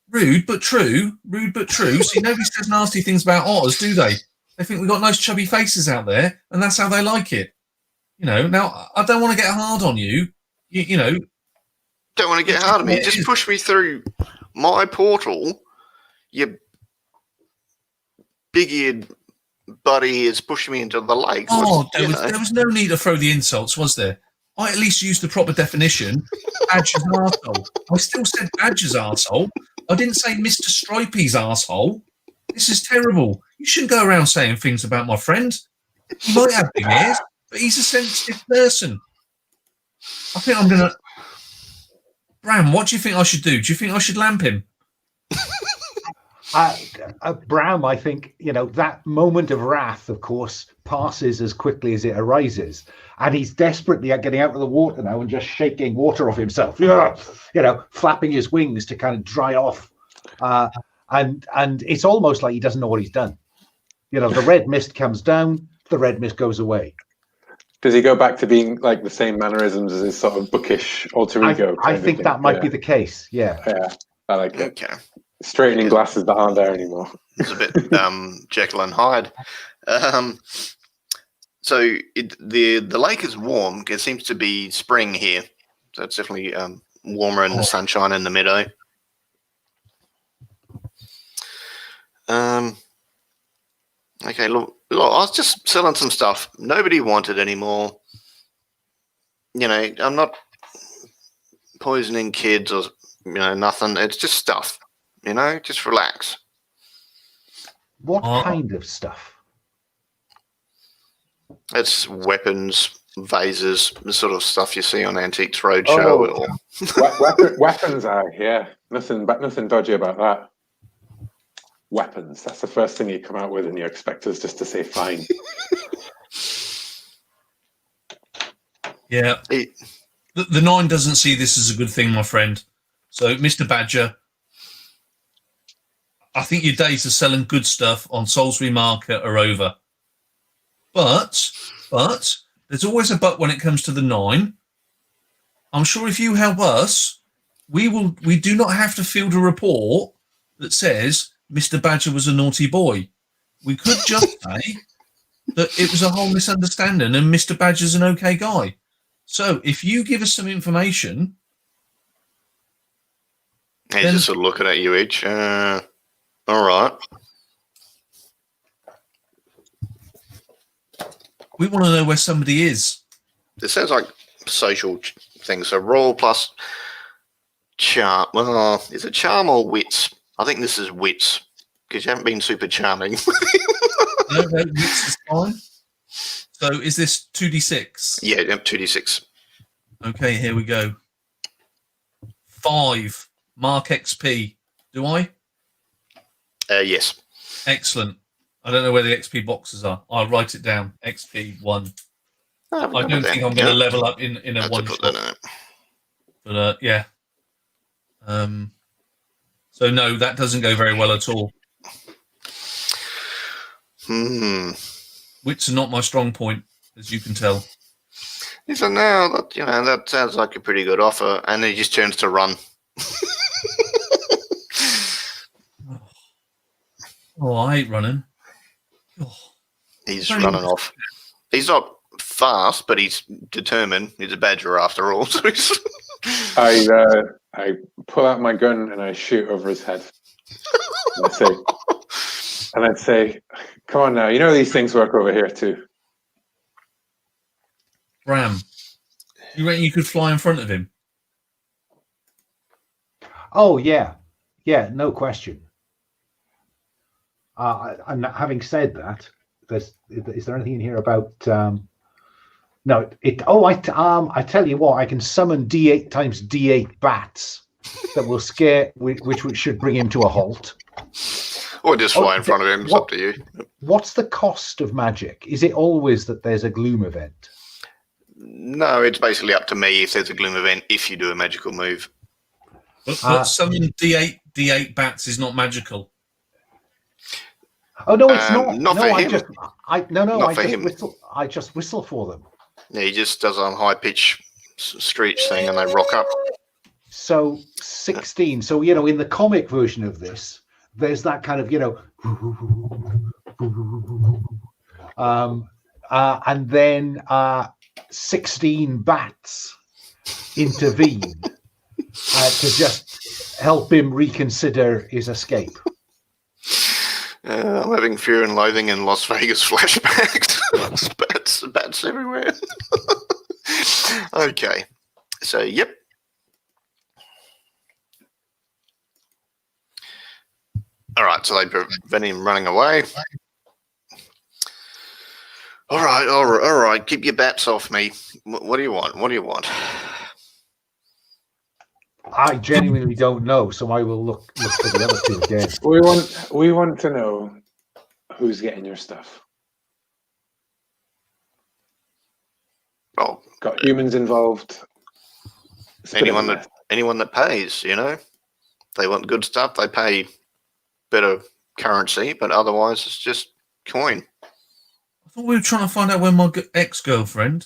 Rude but true. Rude but true. See, nobody says nasty things about otters, do they? They think we've got nice chubby faces out there, and that's how they like it. Now, I don't want to get hard on you. Don't want to get hard on me. Just push me through my portal, you big-eared buddy is pushing me into the lake. Oh, there was no need to throw the insults, was there? I at least used the proper definition. Badger's arsehole. I still said Badger's arsehole. I didn't say Mr. Stripey's arsehole. This is terrible. You shouldn't go around saying things about my friend. He might have big ears, but he's a sensitive person. I think I'm going to... Bram, what do you think I should do? Do you think I should lamp him? Bram, I think, that moment of wrath, of course, passes as quickly as it arises. And he's desperately getting out of the water now and just shaking water off himself, flapping his wings to kind of dry off. And it's almost like he doesn't know what he's done. The red mist comes down, the red mist goes away. Does he go back to being like the same mannerisms as his sort of bookish alter ego? I think that might be the case. Yeah. Yeah, I like it. Okay. Straightening glasses that aren't there anymore. It's a bit Jekyll and Hyde. So the lake is warm. It seems to be spring here. So it's definitely warmer and the sunshine in the meadow. Okay, look, I was just selling some stuff. Nobody wanted anymore. I'm not poisoning kids or nothing. It's just stuff. Just relax. What kind of stuff? It's weapons, vases, the sort of stuff you see on Antiques Roadshow. Weapons, yeah. Nothing dodgy about that. Weapons. That's the first thing you come out with, and you expect us just to say fine. Yeah. The 9 doesn't see this as a good thing, my friend. So, Mr. Badger, I think your days of selling good stuff on Salisbury Market are over. But there's always a but when it comes to the 9. I'm sure if you help us, we do not have to field a report that says Mr. Badger was a naughty boy. We could just say that it was a whole misunderstanding and Mr. Badger's an okay guy. So if you give us some information... He's just sort of looking at you each. All right. We want to know where somebody is. It sounds like social things. So royal plus charm. Well, is it charm or wits? I think this is wits because you haven't been super charming. No, wits is fine. So is this 2d6? Yeah, 2d6. Okay, here we go. 5. Mark XP. Do I? Yes. Excellent. I don't know where the XP boxes are. I'll write it down. XP 1. I don't think I'm going to level up in a one shot. But yeah. So no, that doesn't go very well at all. Wits are not my strong point, as you can tell. So now that sounds like a pretty good offer, and he just turns to run. Oh, I hate running. Oh, he's running off. He's not fast, but he's determined. He's a badger after all. So I pull out my gun and I shoot over his head. And I'd say, come on now, these things work over here too. Bram, you reckon you could fly in front of him? Oh, yeah. Yeah, no question. And having said that, is there anything in here about... No, I tell you what, I can summon D8 times D8 bats that will scare, which should bring him to a halt. Or just fly in front of him. It's up to you. What's the cost of magic? Is it always that there's a gloom event? No, it's basically up to me if there's a gloom event if you do a magical move. But summoning D8 bats is not magical. Oh no, it's not. Not for him. I just whistle for them. Yeah, he just does a high pitch screech thing, and they rock up. So 16. So in the comic version of this, there's that kind of and then 16 bats intervene to just help him reconsider his escape. I'm having fear and loathing in Las Vegas flashbacks. bats everywhere. Okay, so yep. All right, so they prevent him running away. All right. Keep your bats off me. What do you want? What do you want? I genuinely don't know, so I will look for the other two again. We want to know who's getting your stuff. Well, Got humans involved. anyone that pays, they want good stuff. They pay better currency, but otherwise it's just coin. I thought we were trying to find out where my ex-girlfriend,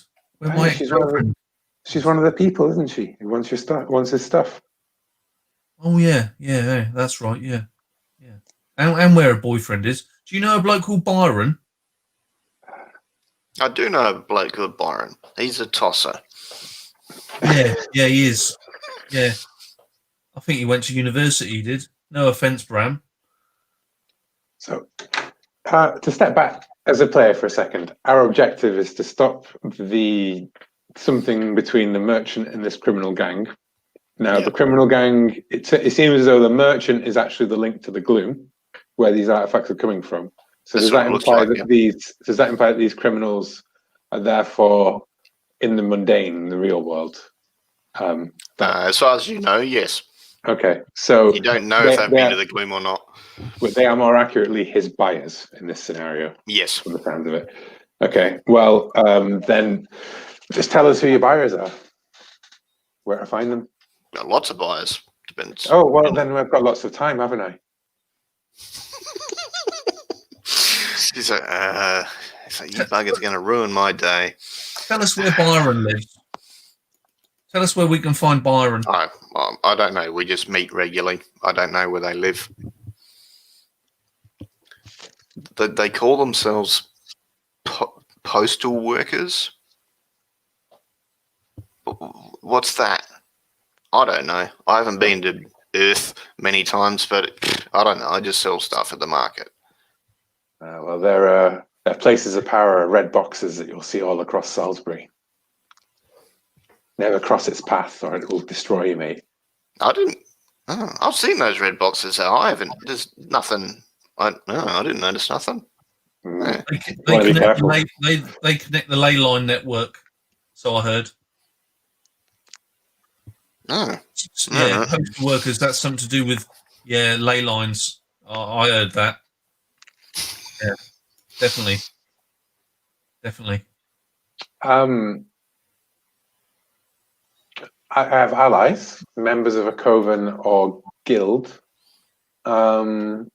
she's one of the people, isn't she? Who wants your stuff? Wants his stuff. Oh yeah, that's right, yeah. And where her boyfriend is. Do you know a bloke called Byron? I do know a bloke called Byron. He's a tosser. Yeah, he is. Yeah. I think he went to university, he did. No offence, Bram. So, to step back as a player for a second, our objective is to stop something between the merchant and this criminal gang. Now, the criminal gang, it seems as though the merchant is actually the link to the gloom, where these artifacts are coming from. So does that imply that these criminals are therefore in the mundane, the real world? As far as you know, yes. Okay, so you don't know if they've been to the gloom or not. But they are more accurately his buyers in this scenario. Yes. From the sound of it. Okay, well, then just tell us who your buyers are. Where to find them. Got lots of buyers. Depends. Oh, well, then we've got lots of time, haven't I? He's like, you bugger's going to ruin my day. Tell us where Byron lives. Tell us where we can find Byron. I don't know. We just meet regularly. I don't know where they live. They call themselves postal workers. What's that? I don't know. I haven't been to Earth many times, but I don't know. I just sell stuff at the market. Well, they're places of power, red boxes that you'll see all across Salisbury. Never cross its path, or it will destroy you, mate. I've seen those red boxes. So I haven't. There's nothing. I didn't notice nothing. Mm. They connect the ley line network. So I heard. Oh. Yeah, postal workers. That's something to do with ley lines. I heard that. Yeah, definitely. I have allies, members of a coven or guild. Not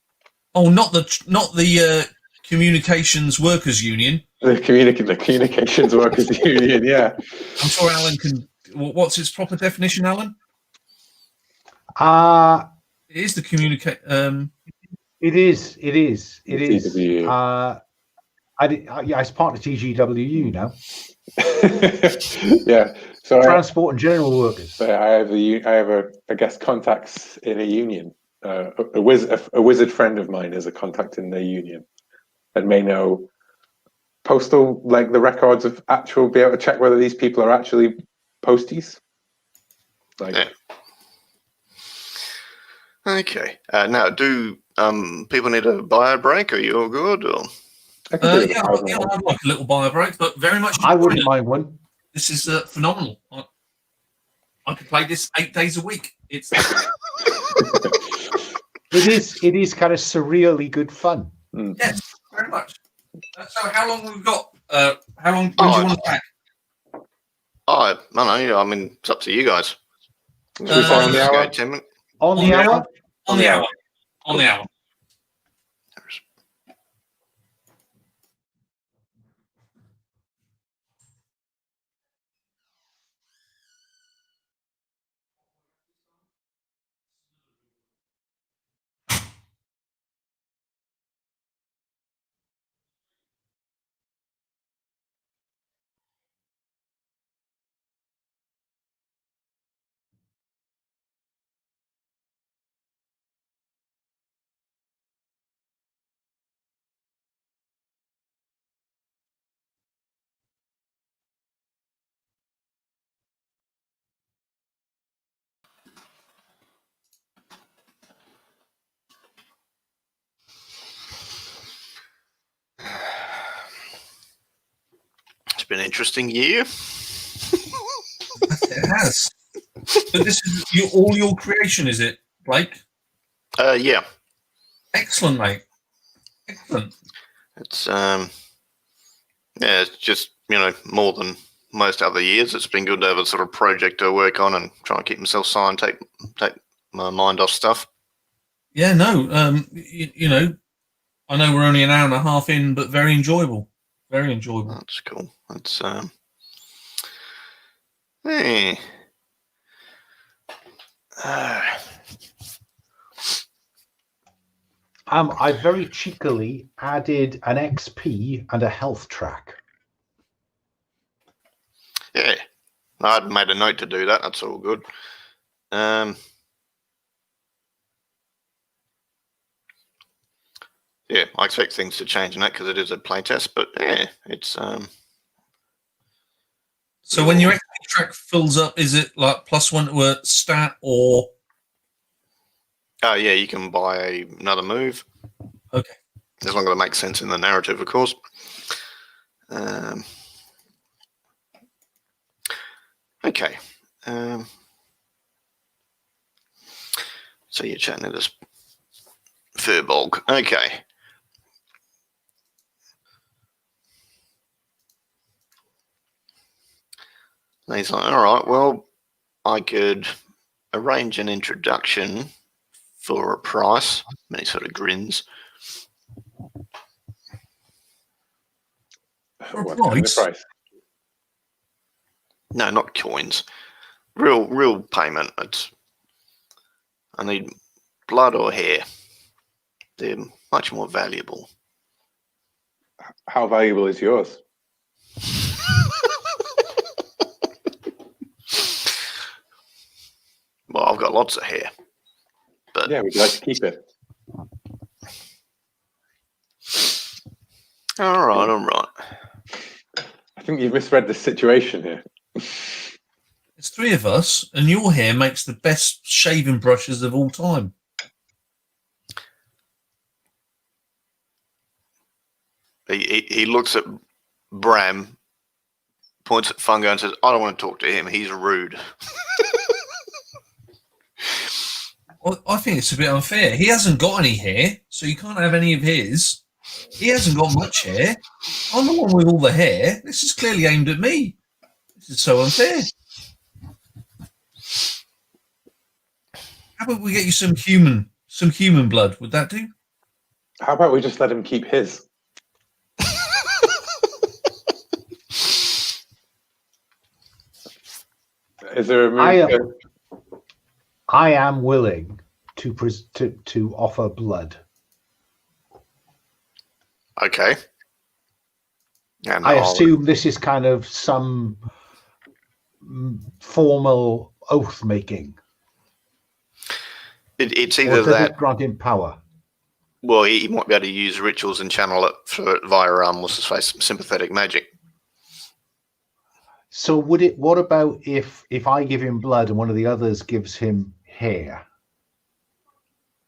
the Communications Workers Union. The Communications Workers Union, yeah. I'm sure Alan can. What's its proper definition, Alan? It is the communicate. It is. It's part of TGWU now. Yeah. So Transport and General Workers. So I have guess contacts in a union. A wizard friend of mine is a contact in the union and may know postal, like the records of actual, be able to check whether these people are actually posties. Okay. Now, do people need a bio break? Are you all good? Or? I'd like a little bio break, but very much. I wouldn't mind one. This is phenomenal. I could play this 8 days a week. It's it is kind of surreally good fun. Yes, very much. So how long have we got? How long do you want to pack? I don't know. I mean, it's up to you guys. On the hour? 10 minutes. On the hour? On the hour. been an interesting year. It has. But this is all your creation, is it, Blake? Yeah. Excellent, mate. Excellent. It's it's just, more than most other years. It's been good to have a sort of project to work on and try and keep myself silent, take my mind off stuff. Yeah, no. I know we're only an hour and a half in, but very enjoyable. Very enjoyable. That's cool. That's hey. I very cheekily added an XP and a health track. Yeah, I'd made a note to do that. That's all good. Yeah, I expect things to change in that because it is a playtest, but yeah, it's So when your XP track fills up, is it like +1 to a stat or? Oh yeah, you can buy another move. Okay. As long as it makes sense in the narrative, of course. Okay. So you're chatting to this Furbolg. Okay. And he's like, all right, well, I could arrange an introduction for a price. And he sort of grins. For a What kind of price? No, not coins. Real payment. I need blood or hair. They're much more valuable. How valuable is yours? Well, I've got lots of hair. But Yeah, would you like to keep it? All right. I think you've misread the situation here. It's 3 of us, and your hair makes the best shaving brushes of all time. He looks at Bram, points at Fungo and says, I don't want to talk to him. He's rude. Well, I think it's a bit unfair. He hasn't got any hair, so you can't have any of his. He hasn't got much hair. I'm the one with all the hair. This is clearly aimed at me. This is so unfair. How about we get you some human blood? Would that do? How about we just let him keep his? Is there a move? I am willing to offer blood. Okay. And I assume this is kind of some formal oath making. It's either that. Grant him power. Well, he might be able to use rituals and channel it via what's his face, sympathetic magic. So what about if I give him blood and one of the others gives him hair?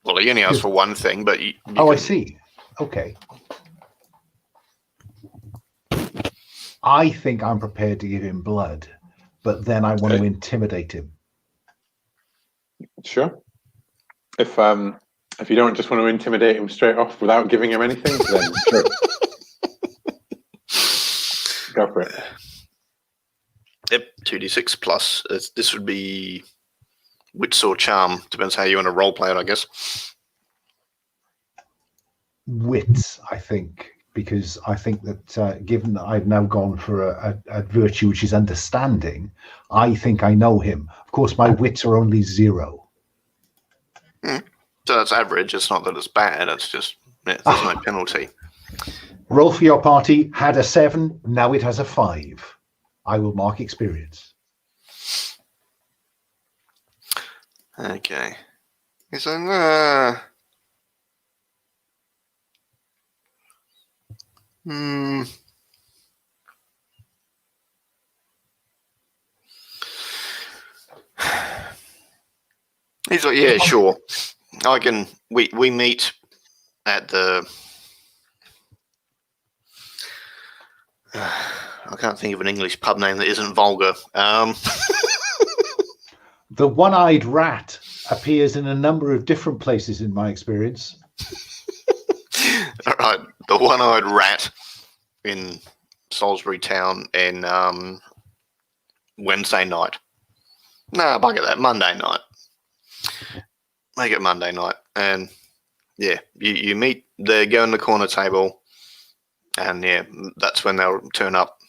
Well, he only asks for one thing, but you I see. Okay. I think I'm prepared to give him blood, but then I want to intimidate him. Sure. If you don't just want to intimidate him straight off without giving him anything, then sure. Go for it. Yep, 2d6 plus. This would be wits or charm. Depends how you want to role play it, I guess. Wits, I think, because I think that given that I've now gone for a virtue which is understanding, I think I know him. Of course, my wits are only 0. So that's average. It's not that it's bad. It's just there's no penalty. Roll for your party had a 7. Now it has a 5. I will mark experience. Okay. He's like, He's like, yeah, sure. I can. We meet at the. I can't think of an English pub name that isn't vulgar. The one-eyed rat appears in a number of different places in my experience. All right, the one-eyed rat in Salisbury Town in Wednesday night. Nah, bugger that. Monday night. Make it Monday night, and yeah, you meet. They go in the corner table, and yeah, that's when they'll turn up.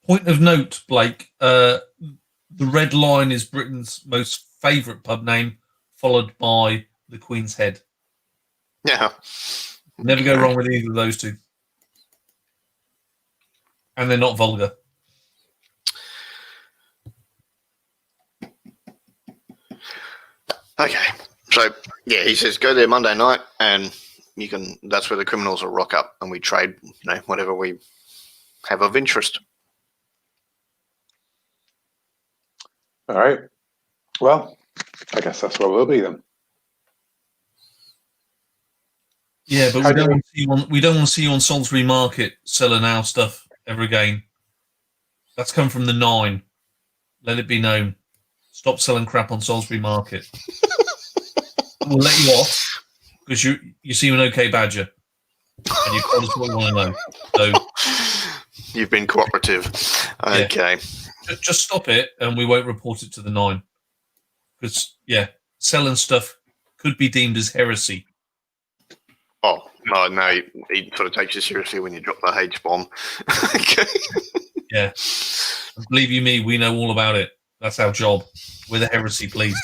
Point of note, Blake. The Red Lion is Britain's most favourite pub name, followed by the Queen's Head. Yeah, Never go wrong with either of those two. And they're not vulgar. Okay, so yeah, he says go there Monday night, and you can. That's where the criminals will rock up, and we trade, whatever we have of interest. All right. Well, I guess that's where we'll be then. Yeah, but we don't want to see you on Salisbury Market selling our stuff ever again. That's come from the 9. Let it be known. Stop selling crap on Salisbury Market. We'll let you off because you seem an okay badger, and you've told us what we want to know. So you've been cooperative. Okay. Yeah. Just stop it, and we won't report it to the 9. Because selling stuff could be deemed as heresy. Oh no, he sort of takes you seriously when you drop the H bomb. Okay. Yeah. And believe you me, we know all about it. That's our job. We're the heresy police.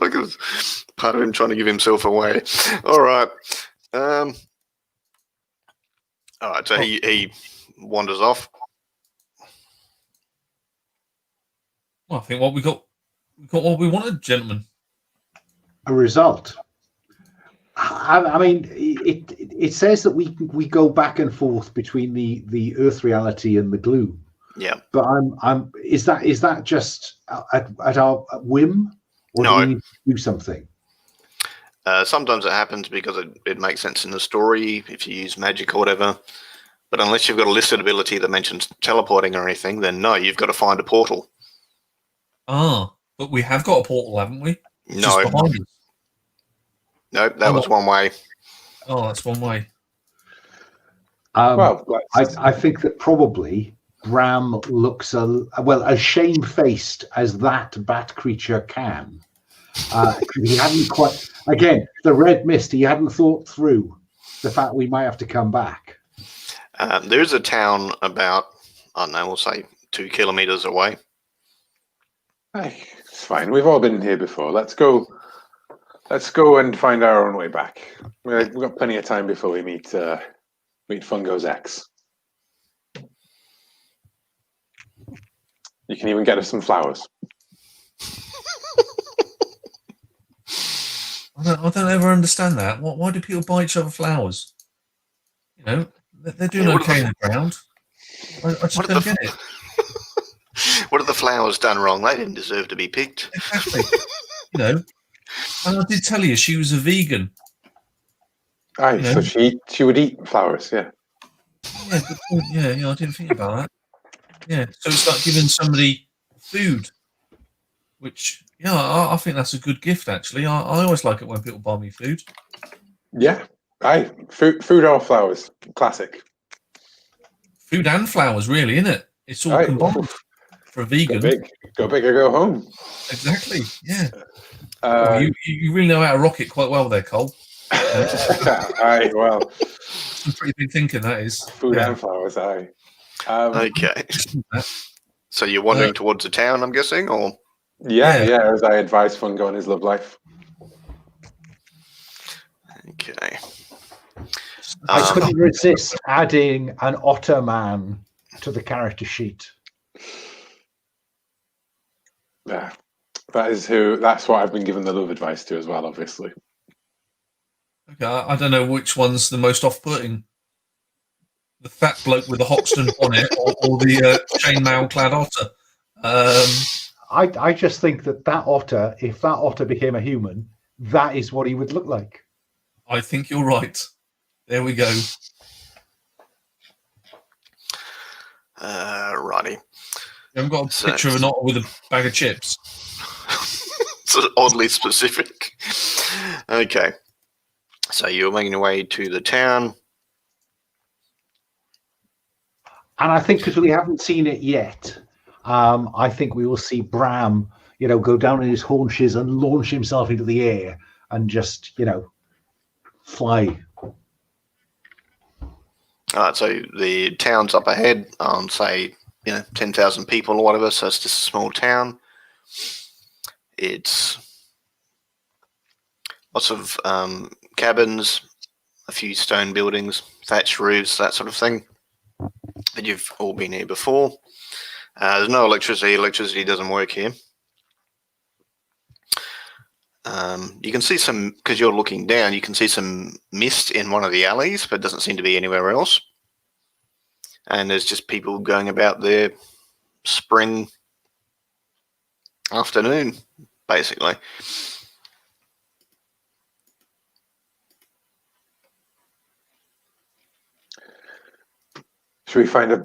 Look at part of him trying to give himself away. All right. All right. So he wanders off. Well, I think we got what we wanted, gentlemen. A result. I mean, it says that we go back and forth between the Earth reality and the gloom. Yeah. But is that just at our whim, or do we need to do something? Sometimes it happens because it makes sense in the story if you use magic or whatever. But unless you've got a listed ability that mentions teleporting or anything, then no, you've got to find a portal. Ah, but we have got a portal, haven't we? No. Just behind us. No, that was one way. Oh, that's one way. I think that probably Bram looks as shamefaced as that bat creature can. He hadn't quite, again, the red mist, he hadn't thought through the fact we might have to come back. There's a town about, I don't know, we'll say 2 kilometers away. Hey, it's fine. We've all been here before. Let's go and find our own way back. We've got plenty of time before we meet Fungo's ex. You can even get us some flowers. I don't ever understand that. Why do people buy each other flowers? They're doing okay in the ground. I just don't get it. What have the flowers done wrong? They didn't deserve to be picked. Exactly. And I did tell you she was a vegan. Aye, so she would eat flowers, yeah. Yeah, good point. Yeah, I didn't think about that. Yeah, so it's like giving somebody food, which I think that's a good gift. Actually, I always like it when people buy me food. Yeah, aye, food or flowers, classic. Food and flowers, really, isn't it? It's all combined for a vegan. Go big or go home. Exactly. Yeah. You really know how to rock it quite well there, Cole. Aye, well, some pretty big thinking that is. Food and flowers, aye. Okay. So you're wandering towards the town, I'm guessing, or? Yeah, as I advise Fungo on his love life. Okay. I couldn't resist adding an otter man to the character sheet. Yeah, that's what I've been given the love advice to as well, obviously. Okay, I don't know which one's the most off-putting. The fat bloke with the Hoxton bonnet or the chainmail-clad otter. I just think that otter, if that otter became a human, that is what he would look like. I think you're right. There we go. Righty. You haven't got a So picture of an otter with a bag of chips. it's oddly specific. Okay. So you're making your way to the town. And I think because we haven't seen it yet, I think we will see Bram, go down on his haunches and launch himself into the air and just, fly. All right, so the town's up ahead, say, 10,000 people or whatever, so it's just a small town. It's lots of cabins, a few stone buildings, thatched roofs, that sort of thing. But you've all been here before. There's no electricity. Electricity doesn't work here. You can see some, because you're looking down, you can see some mist in one of the alleys, but it doesn't seem to be anywhere else. And there's just people going about their spring afternoon, basically. Should we find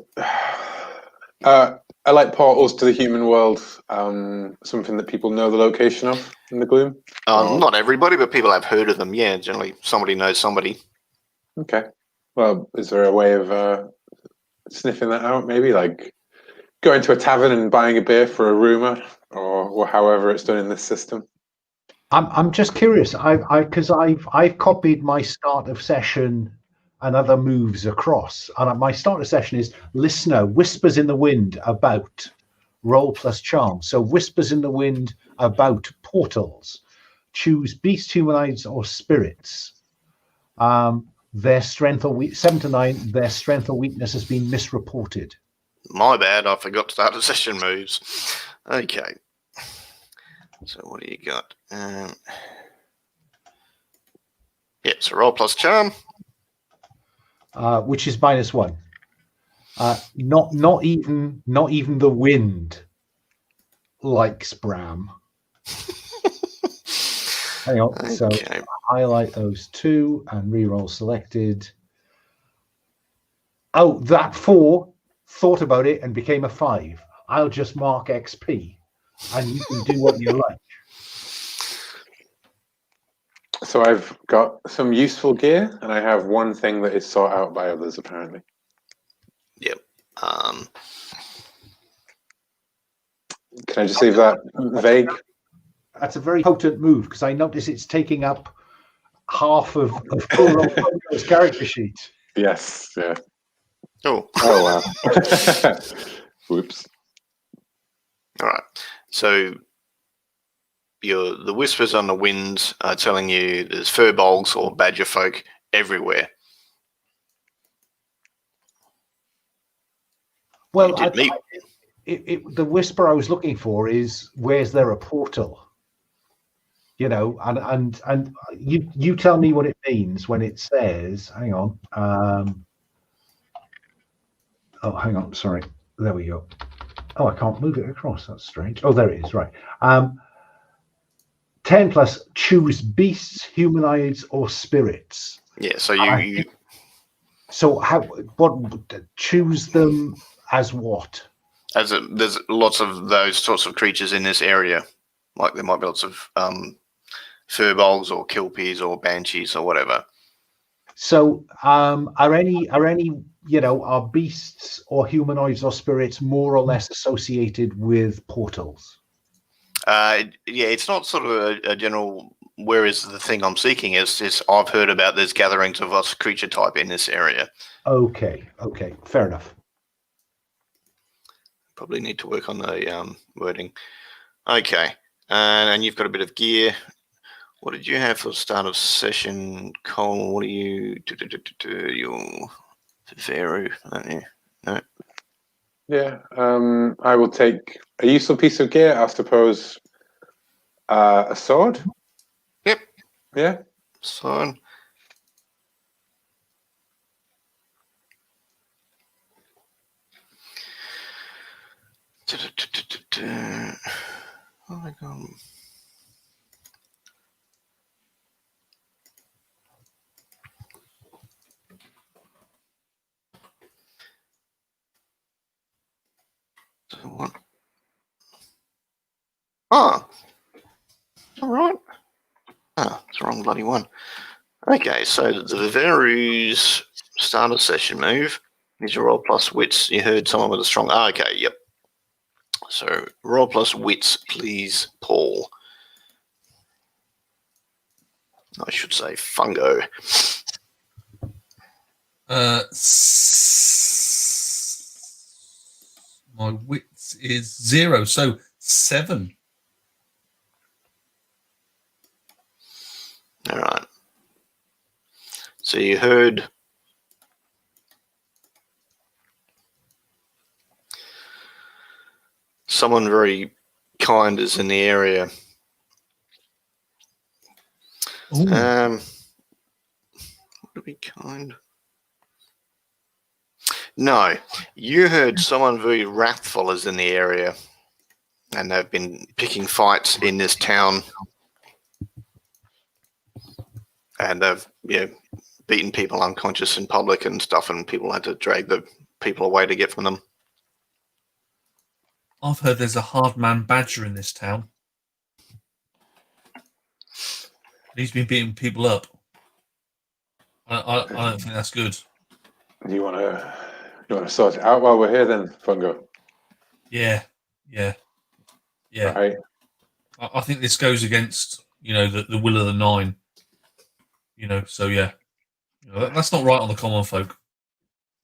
I like portals to the human world. Something that people know the location of in the gloom. Not everybody, but people have heard of them. Yeah, generally somebody knows somebody. Okay. Well, is there a way of sniffing that out? Maybe like going to a tavern and buying a beer for a rumor, or however it's done in this system. I'm just curious. Because I've copied my start of session and other moves across, and my start of session is listener whispers in the wind about roll plus charm. So whispers in the wind about portals. Choose beast, humanoids, or spirits. Their strength or 7 to 9. Their strength or weakness has been misreported. My bad, I forgot to start the session moves. Okay. So what do you got? So roll plus charm. Which is -1. Not even the wind likes Bram. Hang on. Okay. So highlight those two and reroll selected. Oh, that 4 thought about it and became a 5. I'll just mark XP, and you can do what you like. So I've got some useful gear, and I have one thing that is sought out by others, apparently. Yep. Can I just leave that vague? That's a very potent move, because I notice it's taking up half of Roleplaying's character sheet. Yes, yeah. Oh wow. Whoops. All right. So the whispers on the wind are telling you there's furbolgs or badger folk everywhere. Well, the whisper I was looking for is, where's there a portal? And you tell me what it means when it says, hang on. Oh, hang on, sorry. There we go. Oh, I can't move it across. That's strange. Oh, there it is. Right. 10 plus, choose beasts, humanoids, or spirits. Yeah. So So choose them as what? There's lots of those sorts of creatures in this area. Like there might be lots of furbolgs or kilpies or banshees or whatever. So are beasts or humanoids or spirits more or less associated with portals? It's not sort of a general where is the thing I'm seeking. It's I've heard about there's gatherings of us creature type in this area. Okay, fair enough. Probably need to work on the wording. Okay, and you've got a bit of gear. What did you have for the start of session, Cole? What do you do? Your Veru, don't you? No. Yeah, I will take a useful piece of gear. I suppose a sword. Yep. Yeah. Sword. Oh my god. what? Oh, all right. Oh, it's the wrong bloody one. Okay, so the Veru's starter session move is your roll plus wits. You heard someone with a strong. Oh, okay, yep. So roll plus wits, please, Paul. I should say fungo. My wits is 0, so 7. All right. So you heard someone very kind is in the area. Would it be kind? No, you heard someone very wrathful is in the area, and they've been picking fights in this town, and they've beaten people unconscious in public and stuff, and people had to drag the people away to get from them. I've heard there's a hard man badger in this town. He's been beating people up. I don't think that's good. You want to sort it out while we're here, then, Fungo? Yeah. Right. I think this goes against the will of the 9. So yeah, that's not right on the common folk.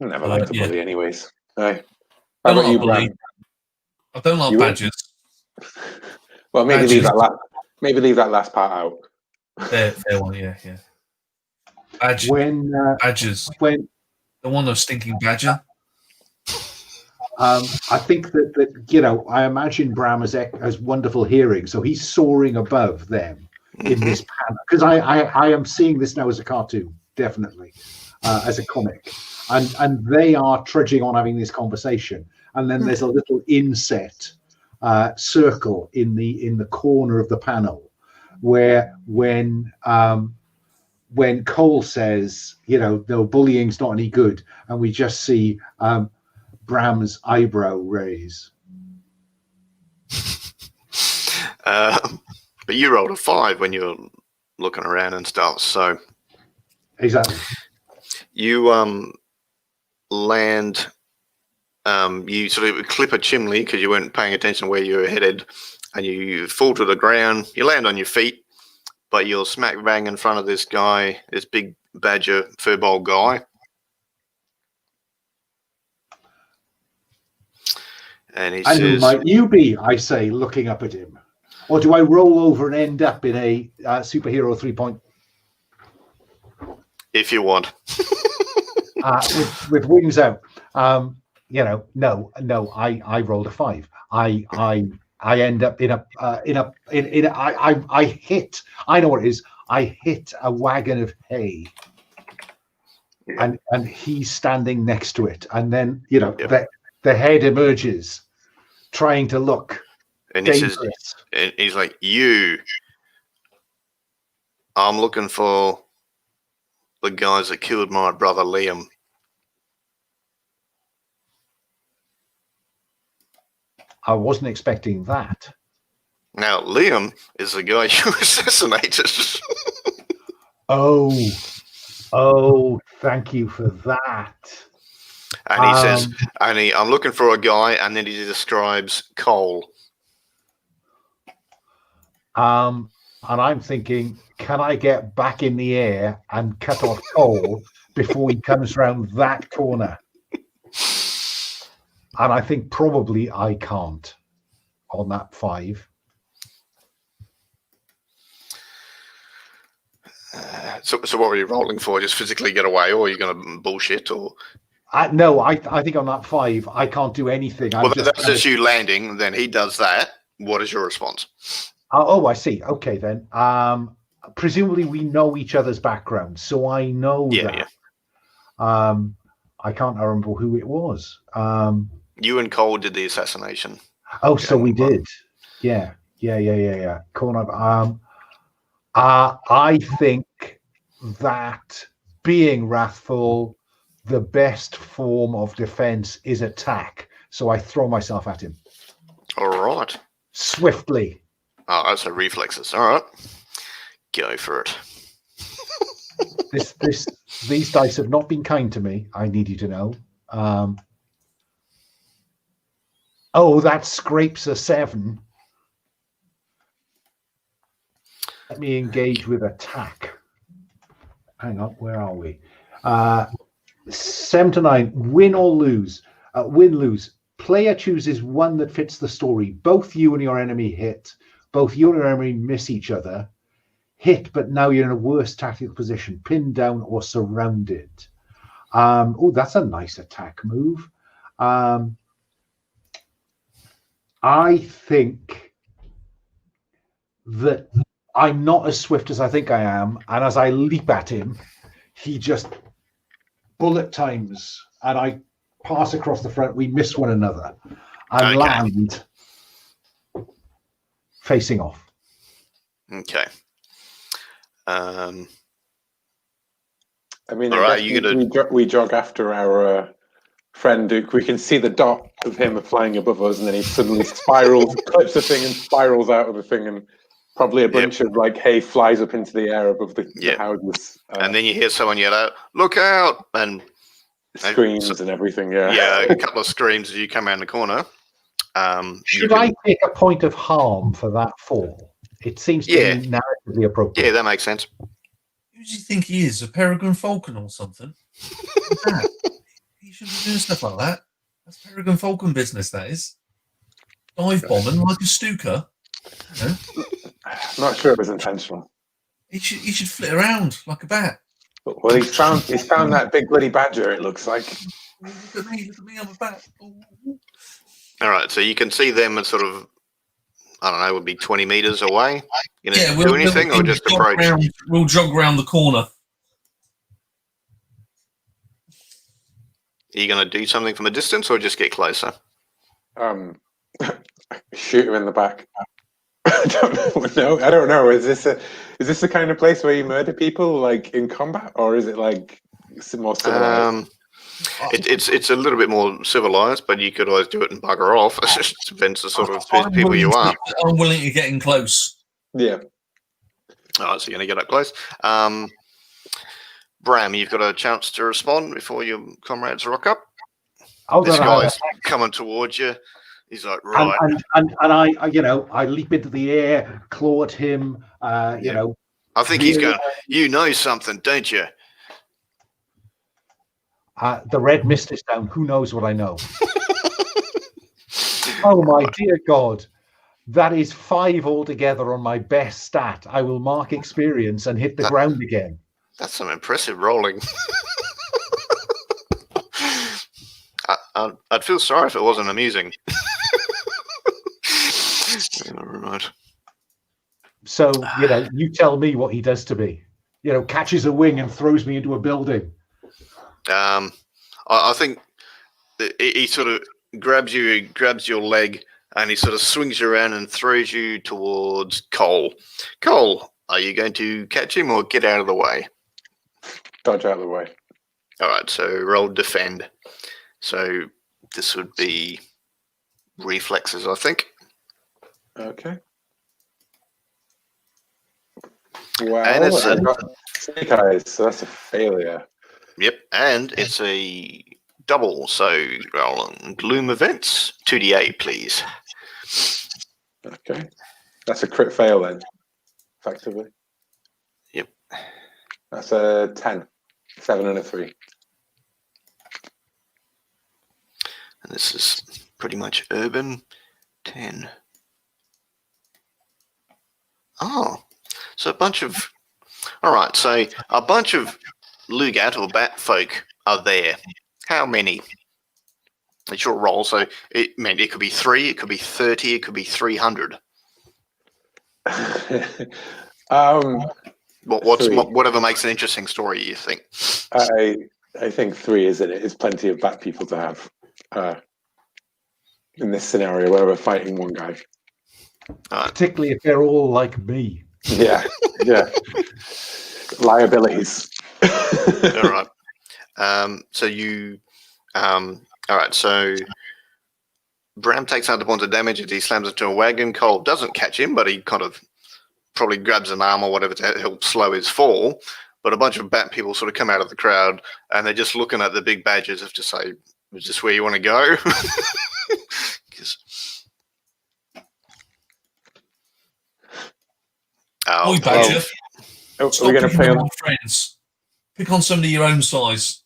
I never liked the bully, anyways. Hey, I how don't about you, like Bram? bully. I don't like You badgers. Well, maybe Badgers. leave that last part out. Fair one, yeah. Badger. Badgers. When Don't want no stinking badger. I think that I imagine Bram has wonderful hearing, so he's soaring above them in this panel, because I am seeing this now as a cartoon, definitely, as a comic, and they are trudging on having this conversation, and then there's a little inset circle in the corner of the panel where when Cole says, no, bullying's not any good, and we just see Bram's eyebrow raise. But you rolled a 5 when you were looking around and stuff, so Exactly. you land. You sort of clip a chimney because you weren't paying attention where you were headed, and you fall to the ground. You land on your feet, but you're smack bang in front of this guy, this big badger furbolg guy. And he And who says, might you be, I say, looking up at him? Or do I roll over and end up in a superhero 3-point if you want. with wings out? No, I rolled a 5. I end up in a I hit. I know what it is. I hit a wagon of hay, and he's standing next to it, and then the head emerges, trying to look And he dangerous. says, and he's like, I'm looking for the guys that killed my brother Liam. I wasn't expecting that. Now, Liam is the guy you assassinated. Oh, thank you for that. And he says, I'm looking for a guy, and then he describes Cole. And I'm thinking, can I get back in the air and cut off Cole before he comes round that corner? And I think probably I can't on that 5. So what were you rolling for? Just physically get away, or are you going to bullshit? Or No, I think on that 5, I can't do anything. well, that's just you landing. Then he does that. What is your response? I see. Okay, then. Presumably we know each other's backgrounds, so I know that. Yeah. I can't remember who it was. You and Cole did the assassination. Oh, so we did. Yeah. Corner. I think that being wrathful, the best form of defense is attack. So I throw myself at him. swiftly. Oh, so reflexes. All right. Go for it. These dice have not been kind to me. I need you to know. Oh, that scrapes a 7. Let me engage with attack. Hang on, where are we? 7 to 9. Win or lose. Win, lose. Player chooses one that fits the story. Both you and your enemy hit. Both you and your enemy miss each other. Hit, but now you're in a worse tactical position, pinned down or surrounded. Oh, that's a nice attack move. I think that I'm not as swift as I think I am, and as I leap at him, he just bullet times, and I pass across the front. We miss one another, and land facing off. Okay. I mean, All right, we jog after our friend Duke. We can see the dot of him flying above us, and then he suddenly spirals, clips the thing, and spirals out of the thing, and probably a bunch of like hay flies up into the air above the houses. And then you hear someone yell out, "Look out!" and screams and everything. Yeah, a couple of screams as you come around the corner. Should I take a point of harm for that fall? It seems to be narratively appropriate. Yeah, that makes sense. Who does he think he is? A peregrine falcon or something? He shouldn't be doing stuff like that. That's peregrine falcon business, that is. Dive bombing like a Stuka. You know? I'm not sure it was intentional. He should flit around like a bat. Well, he's found that big bloody badger, it looks like. Look at me, I'm a bat. Ooh. All right, so you can see them at sort of, I don't know, would be 20 meters away. You know, do anything or just approach? We'll jog around the corner. Are you going to do something from a distance or just get closer? Shoot him in the back. I don't know. Is this the kind of place where you murder people like in combat, or is it like more civilized? It's a little bit more civilized, but you could always do it and bugger off. It just depends the sort of people you are. I'm willing to get in close. Yeah. All right, so you're going to get up close. Bram, you've got a chance to respond before your comrades rock up. This guy's coming towards you. He's like, right. And I leap into the air, claw at him, you know. I think he's going, you know something, don't you? The red mist is down. Who knows what I know? Oh, my dear God. That is 5 altogether on my best stat. I will mark experience and hit the ground again. That's some impressive rolling. I'd feel sorry if it wasn't amusing. Right. So, you tell me what he does to me. Catches a wing and throws me into a building. I think he sort of grabs your leg, and he sort of swings you around and throws you towards Cole. Cole, are you going to catch him or get out of the way? Dodge out of the way. All right, so roll defend. So this would be reflexes, I think. Okay. Wow. And it's snake eyes, so that's a failure. Yep, and it's a double. So roll on gloom events. 2d8, please. Okay. That's a crit fail then, effectively. Yep. That's a 10. 7 and a 3. And this is pretty much urban. 10. Oh, so a bunch of... All right, so a bunch of Lugat or bat folk are there. How many? It's your roll, so it could be 3, it could be 30, it could be 300. Whatever makes an interesting story, you think? I think 3 is plenty of bat people to have in this scenario where we're fighting one guy. Particularly if they're all like me. Yeah. Liabilities. All right. So you, all right. So Bram takes 100 points of damage as he slams into a wagon. Cole doesn't catch him, but he kind of probably grabs an arm or whatever to help slow his fall. But a bunch of bat people sort of come out of the crowd, and they're just looking at the big badges as to say, "Is this where you want to go?" Oi, badger! Are Stop we going to picking play on on? my friends. Pick on somebody your own size.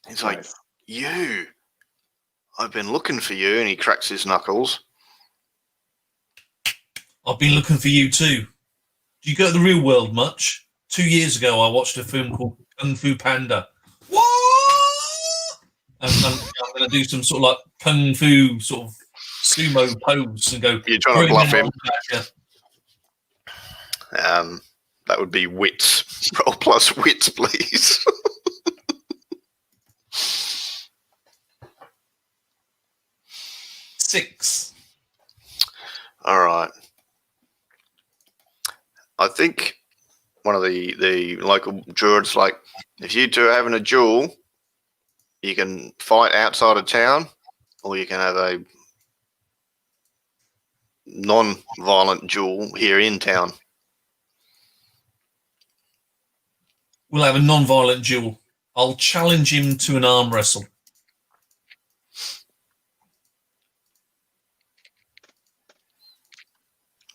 He's like, "You, I've been looking for you," and he cracks his knuckles. I've been looking for you too. Do you go to the real world much? 2 years ago, I watched a film called Kung Fu Panda. What? I'm going to do some sort of like Kung Fu sort of sumo pose and go. You're trying to bluff him. Badger. That would be wits. Roll plus wits, please. Six. All right. I think one of the local druids like, if you two are having a duel, you can fight outside of town, or you can have a non-violent duel here in town. We'll have a non-violent duel. I'll challenge him to an arm wrestle.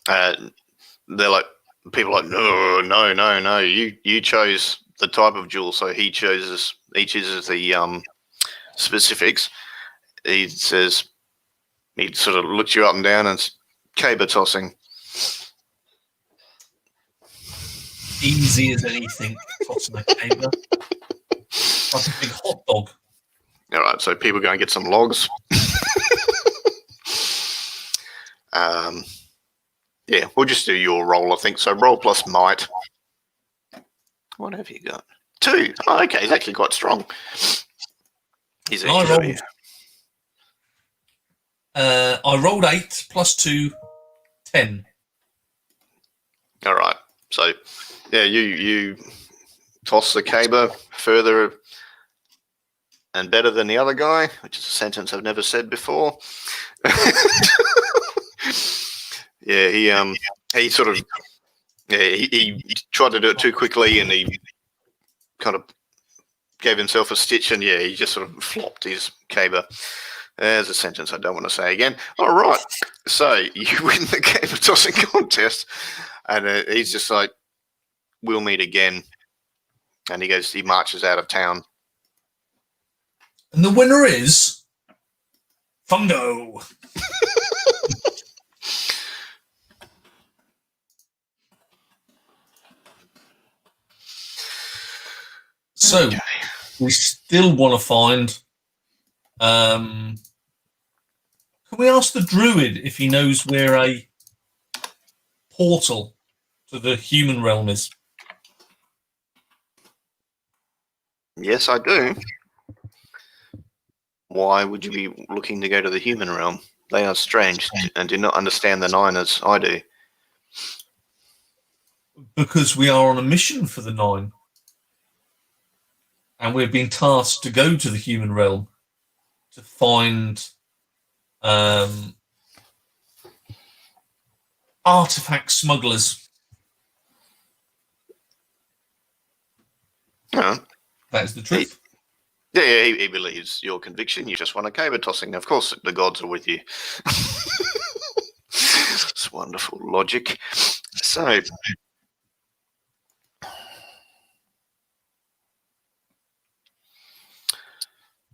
They're like, people are like, no. You chose the type of duel, so he chooses the specifics. He says, he sort of looks you up and down and caber tossing. Easy as anything. Tossing a caber. Like a big hot dog. All right, so people go and get some logs. Yeah, we'll just do your roll, I think. So roll plus might. What have you got? 2. Oh, okay, he's actually quite strong. I rolled 8 plus 2, 10. All right. So, yeah, you toss the caber further and better than the other guy, which is a sentence I've never said before. Yeah, he sort of, yeah, he tried to do it too quickly, and he kind of gave himself a stitch, and yeah, he just sort of flopped his caber. There's a sentence I don't want to say again. All right, so you win the caber tossing contest, and he's just like, "We'll meet again," and he marches out of town. And the winner is Fungo. So, we still want to find... can we ask the druid if he knows where a portal to the human realm is? Yes, I do. Why would you be looking to go to the human realm? They are strange and do not understand the Nine as I do. Because we are on a mission for the Nine. And we're being tasked to go to the human realm to find artifact smugglers. Yeah. That is the truth. Yeah, he believes your conviction. You just want a caber tossing. Of course, the gods are with you. It's wonderful logic. So,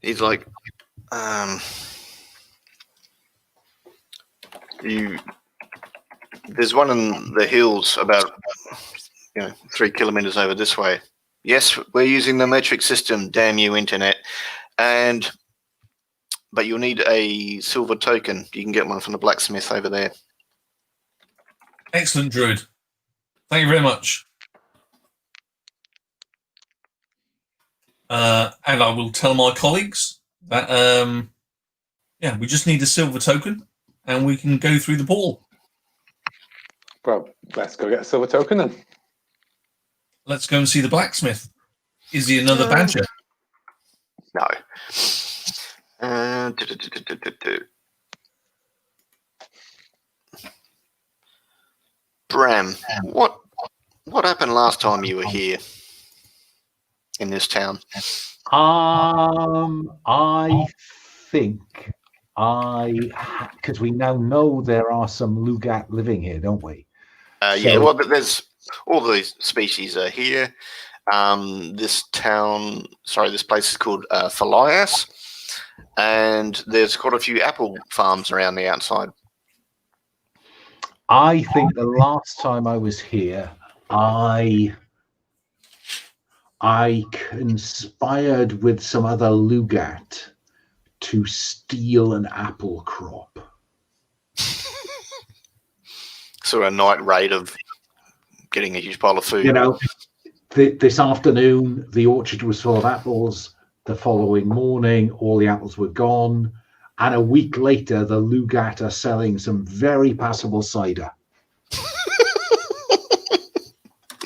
he's like, there's one in the hills about 3 kilometers over this way. Yes, we're using the metric system, damn you, internet. But you'll need a silver token. You can get one from the blacksmith over there. Excellent, Druid. Thank you very much. And I will tell my colleagues that, we just need a silver token and we can go through the portal. Well, let's go get a silver token then. Let's go and see the blacksmith. Is he another badger? No. Bram, what happened last time you were here in this town? I think because we now know there are some Lugat living here, don't we? Yeah, well, there's all these species are here. This place is called Phalias, and there's quite a few apple farms around the outside. I think the last time I was here, I conspired with some other Lugat to steal an apple crop. So a night raid of getting a huge pile of food. You know, this afternoon, the orchard was full of apples. The following morning, all the apples were gone. And a week later, the Lugat are selling some very passable cider.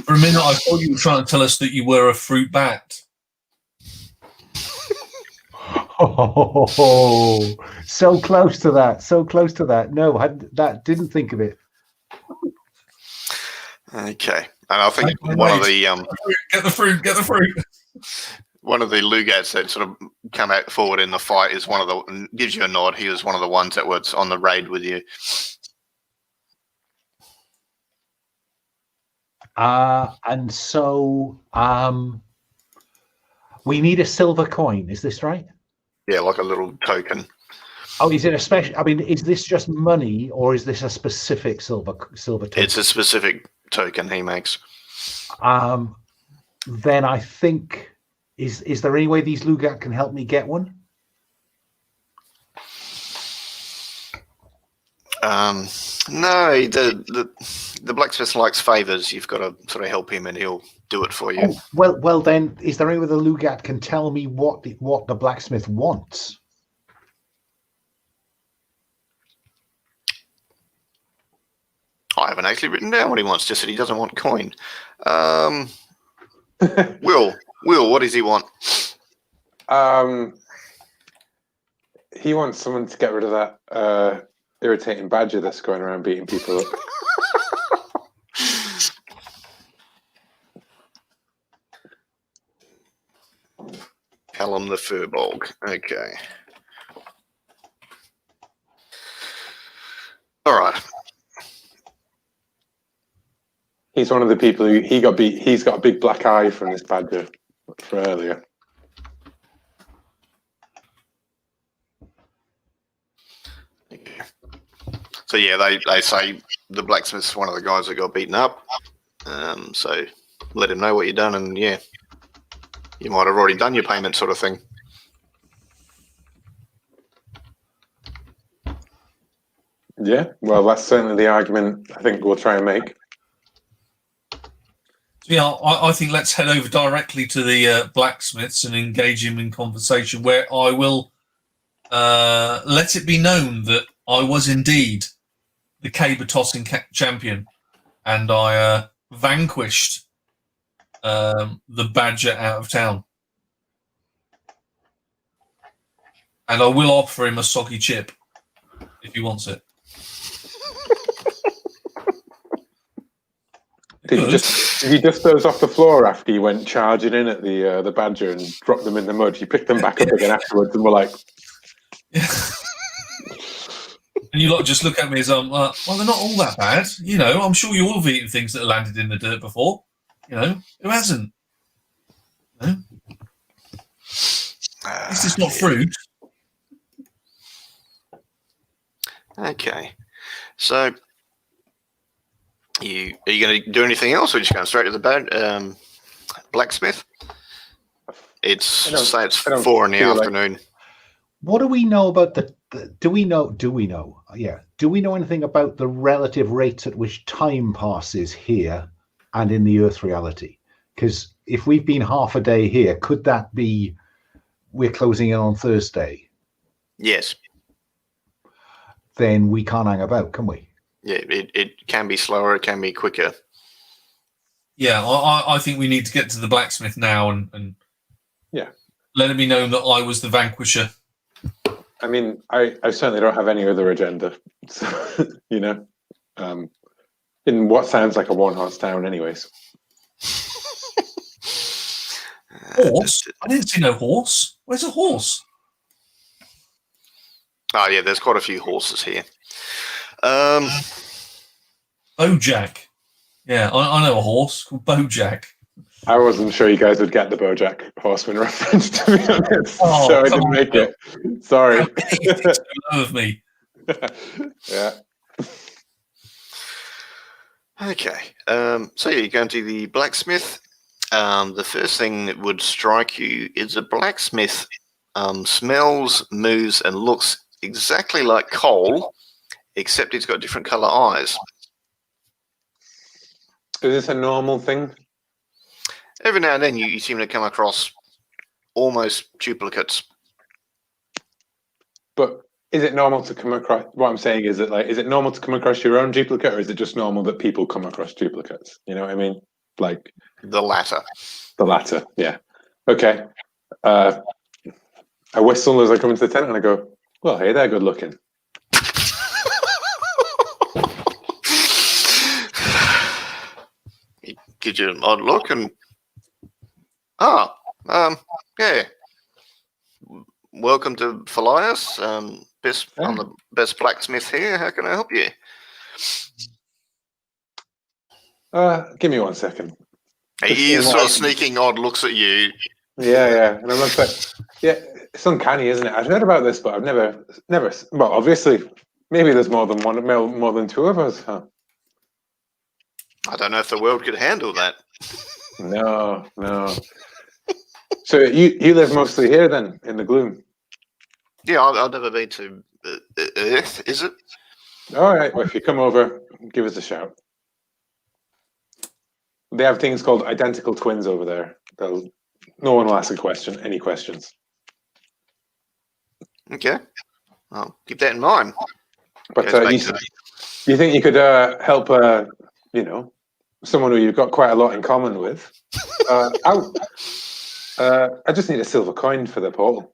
For a minute, I thought you were trying to tell us that you were a fruit bat. Oh, so close to that. So close to that. No, didn't think of it. Okay. And I think one of the get the fruit. one of the Lugats that sort of come out forward in the fight is one of the gives you a nod. He was one of the ones that was on the raid with you. And so we need a silver coin. Is this right? Yeah, like a little token. Oh, is it a special? I mean, is this just money, or is this a specific silver token? It's a specific token he makes. Then I think is there any way these Lugat can help me get one? No, the blacksmith likes favors. You've got to sort of help him, and he'll do it for you. Oh, well, then, is there any way the Lugat can tell me what the blacksmith wants? I haven't actually written down what he wants. Just that he doesn't want coin. Will, what does he want? He wants someone to get rid of that irritating badger that's going around beating people up. Callum the Furbolg. Okay. All right. He's one of the people who he's got a big black eye from this badger for earlier. Okay. So yeah, they say the blacksmith's one of the guys that got beaten up. So let him know what you've done, and yeah, you might have already done your payment, sort of thing. Yeah, well, that's certainly the argument I think we'll try and make. Yeah, I think let's head over directly to the blacksmiths and engage him in conversation, where I will let it be known that I was indeed the caber tossing champion, and I vanquished the badger out of town. And I will offer him a soggy chip if he wants it. Did you dust those off the floor after you went charging in at the badger and dropped them in the mud? You picked them back up again afterwards and were like... Yeah. And you lot just look at me as I'm like, well, they're not all that bad. You know, I'm sure you all have eaten things that landed in the dirt before. You know, who hasn't? You know? At least it's not fruit. Okay. So... are you going to do anything else, or just going straight to the blacksmith? It's 4 in the afternoon. What do we know about do we know anything about the relative rates at which time passes here and in the Earth reality? Because if we've been half a day here, could that be we're closing in on Thursday? Yes. Then we can't hang about, can we? Yeah, it can be slower, it can be quicker. Yeah, I think we need to get to the blacksmith now and yeah, let it be known that I was the vanquisher. I mean, I certainly don't have any other agenda. So, you know, in what sounds like a one-horse town, anyways. Horse? I didn't see no horse. Where's a horse? Oh yeah, there's quite a few horses here. Bojack. Yeah, I know a horse called Bojack. I wasn't sure you guys would get the BoJack Horseman reference, to be honest. Oh, so I come didn't on, make Bill. it. Sorry. How dare you think so low of me? Yeah. Okay. So you're going to the blacksmith. The first thing that would strike you is a blacksmith smells, moves, and looks exactly like coal, except he's got different color eyes. Is this a normal thing? Every now and then you seem to come across almost duplicates. But is it normal to come across? What I'm saying is that, like, is it normal to come across your own duplicate, or is it just normal that people come across duplicates? You know what I mean? Like The latter. the latter. Yeah. Okay. I whistle as I come into the tent and I go, "Well, hey, they're good looking." He gives you an odd look and yeah. Welcome to Philias. I'm the best blacksmith here. How can I help you? Give me 1 second. He is sort of sneaking odd looks at you. Yeah. And I'm like, yeah, it's uncanny, isn't it? I've heard about this, but I've never. Well, obviously, maybe there's more than one, more than two of us, huh? I don't know if the world could handle that. No. So you live mostly here then, in the gloom? Yeah, I've never been to Earth, is it? All right. Well, if you come over, give us a shout. They have things called identical twins over there. No one will ask any questions. Okay. I'll keep that in mind. But Goes back to- you think you could help, someone who you've got quite a lot in common with? I just need a silver coin for the portal.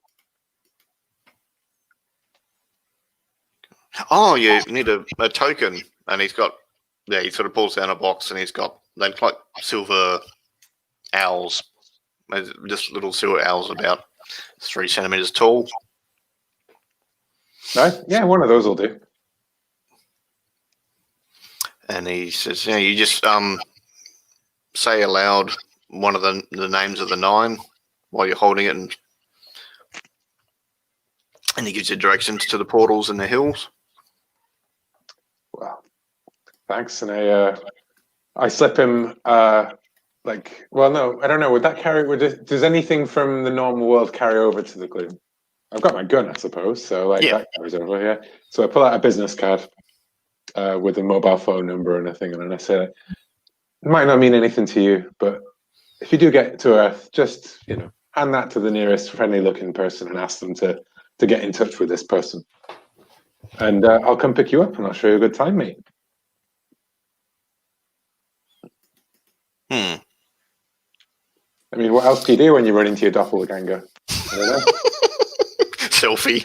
Oh, you need a token, and he sort of pulls down a box, and they look like silver owls, just little silver owls about 3 centimeters tall. Right? Yeah, one of those will do. And he says, "Yeah, you just say aloud one of the names of the 9 while you're holding it, and he gives you directions to the portals in the hills." Well, thanks. And I slip him no, I don't know. Would that does anything from the normal world carry over to the gloom? I've got my gun, I suppose. So that carries over, yeah. So I pull out a business card with a mobile phone number and a thing, and I say, "It might not mean anything to you, but if you do get to Earth, just hand that to the nearest friendly-looking person and ask them to get in touch with this person, and I'll come pick you up and I'll show you a good time, mate." I mean, what else do you do when you run into your doppelganger? I don't know. Selfie.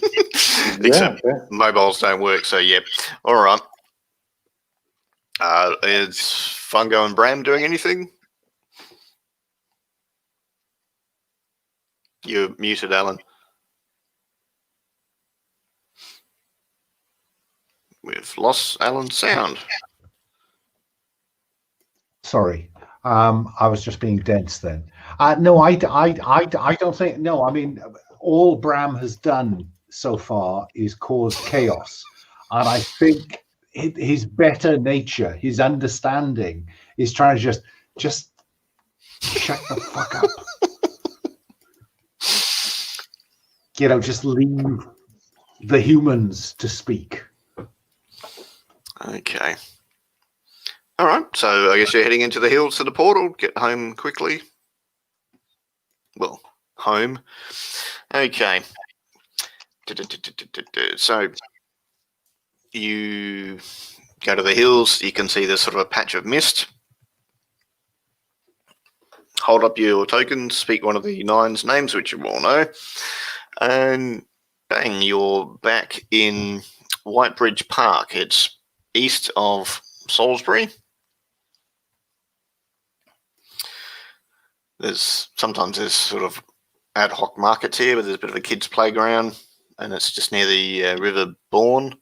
Except mobiles don't work, so yeah. All right. Is Fungo and Bram doing anything? You're muted, Alan. We've lost Alan's sound. Sorry, I was just being dense then. No, I don't think. No, I mean, all Bram has done so far is cause chaos, and I think his better nature, his understanding, is trying to just shut the fuck up. Just leave the humans to speak. Okay. All right. So I guess you're heading into the hills to the portal. Get home quickly. Well, home. Okay. So you go to the hills. You can see there's sort of a patch of mist. Hold up your tokens. Speak one of the 9's names, which you all know. And bang, you're back in Whitebridge Park. It's east of Salisbury. Sometimes there's sort of ad hoc markets here, but there's a bit of a kids' playground, and it's just near the River Bourne.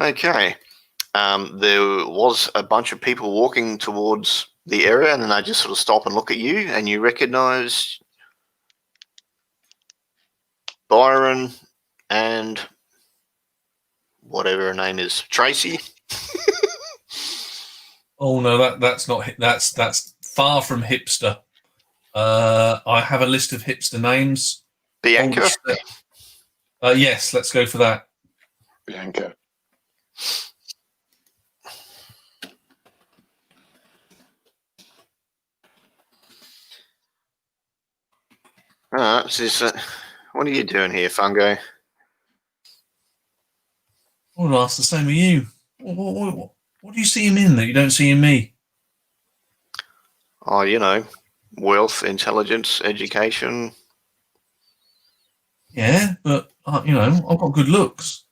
Okay. There was a bunch of people walking towards the area, and then they just sort of stop and look at you, and you recognise Byron and whatever her name is, Tracy. Oh no, that's far from hipster. I have a list of hipster names. Bianca. Yes, let's go for that. Bianca. What are you doing here, Fungo? I would ask the same of you. What do you see him in that you don't see in me? Oh, wealth, intelligence, education. Yeah, but I've got good looks.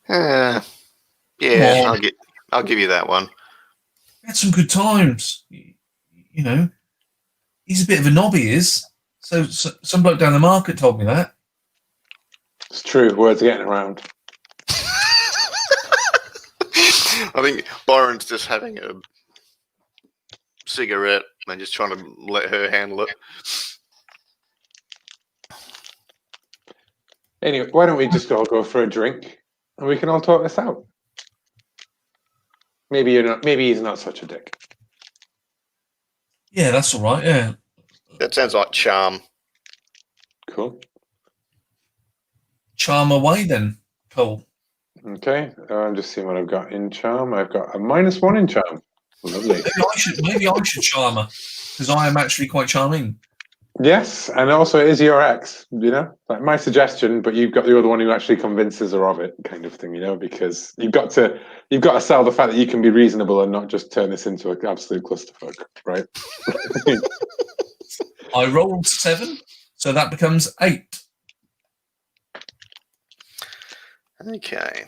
Yeah, I'll give you that one. We had some good times. He's a bit of a knob, he is. So some bloke down the market told me that. It's true. Words are getting around. I think Byron's just having a cigarette and just trying to let her handle it. Anyway, why don't we just all go for a drink and we can all talk this out? Maybe he's not such a dick. Yeah, that's all right. Yeah, That sounds like charm. Cool. Charm away then, Cole. Okay, I'm just seeing what I've got in charm. I've got a -1 in charm. Lovely. Maybe I should charm her because I am actually quite charming. Yes, and also it is your ex, like my suggestion, but you're the one who actually convinces her of it, kind of thing, because you've got to sell the fact that you can be reasonable and not just turn this into an absolute clusterfuck, right? I rolled 7, so that becomes 8. Okay.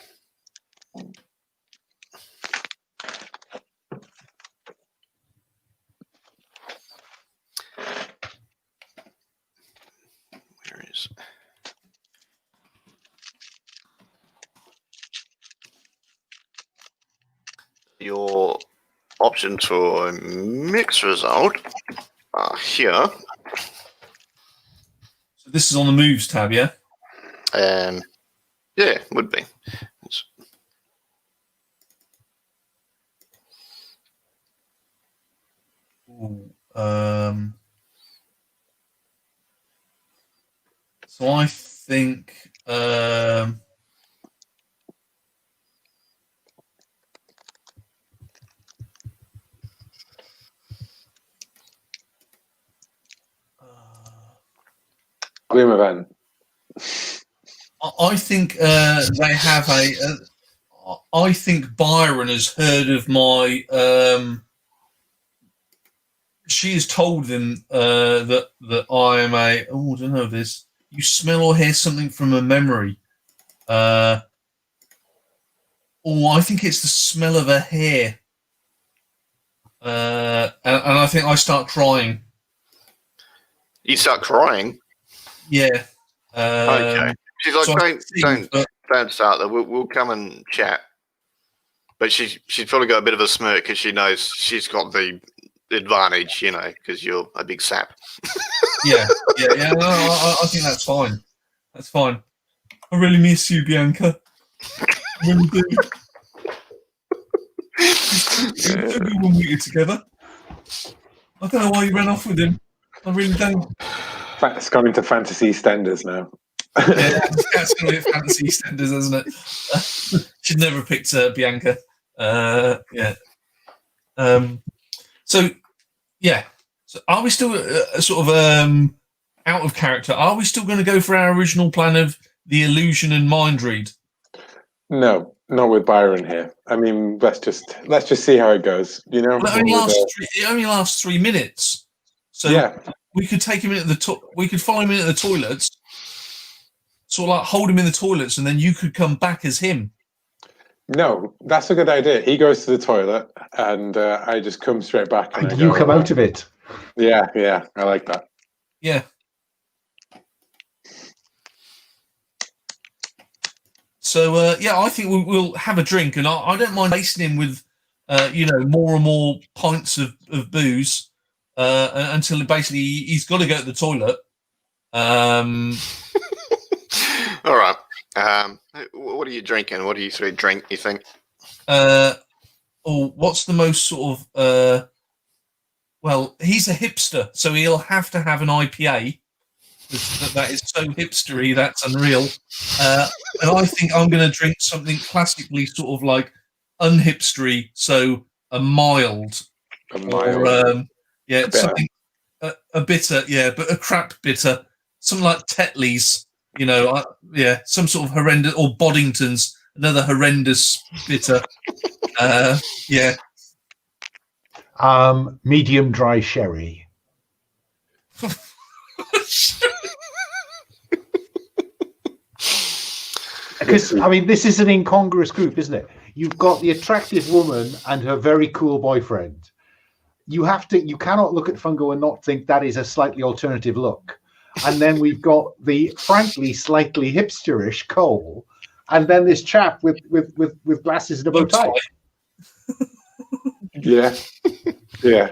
Where is your options for a mixed result are here. So this is on the moves tab, yeah? Yeah, would be. So I think Gloom event. I think they have I think Byron has heard of my. She has told him that I am a. Oh, I don't know this. You smell or hear something from a memory. I think it's the smell of her hair. And I think I start crying. You start crying? Yeah. Okay. She's like, so don't start there. We'll come and chat. But she's probably got a bit of a smirk because she knows she's got the advantage, because you're a big sap. Yeah. No, I think that's fine. That's fine. I really miss you, Bianca. I really do. It's good when we get together. I don't know why you ran off with him. I really don't. It's gone into fantasy EastEnders now. Yeah, that's going to be fantasy EastEnders, isn't it? She'd never picked Bianca. Yeah. So are we still sort of out of character? Are we still going to go for our original plan of the illusion and mind read? No, not with Byron here. I mean, let's just see how it goes. Well, it only lasts 3 minutes. So yeah, we could take him in at the we could follow him in at the toilets, sort of like hold him in the toilets, and then you could come back as him. No, that's a good idea. He goes to the toilet, and I just come straight back. And you come out of it. Yeah, I like that. Yeah. So yeah, I think we'll have a drink, and I don't mind lacing him with, more and more pints of booze until basically he's got to go to the toilet. All right. What are you drinking? What do you three drink, you think? What's the most sort of... well, he's a hipster, so he'll have to have an IPA. That is so hipstery, that's unreal. And I think I'm going to drink something classically sort of like unhipstery, so a mild. A mild. Or, something... A bitter, yeah, but a crap bitter. Something like Tetley's. Some sort of horrendous, or Boddington's, another horrendous bitter. Yeah. Medium dry sherry. Because I mean, this is an incongruous group, isn't it? You've got the attractive woman and her very cool boyfriend. You cannot look at Fungo and not think that is a slightly alternative look. And then we've got the frankly slightly hipsterish Cole, and then this chap with glasses and a bow tie. Yeah. You're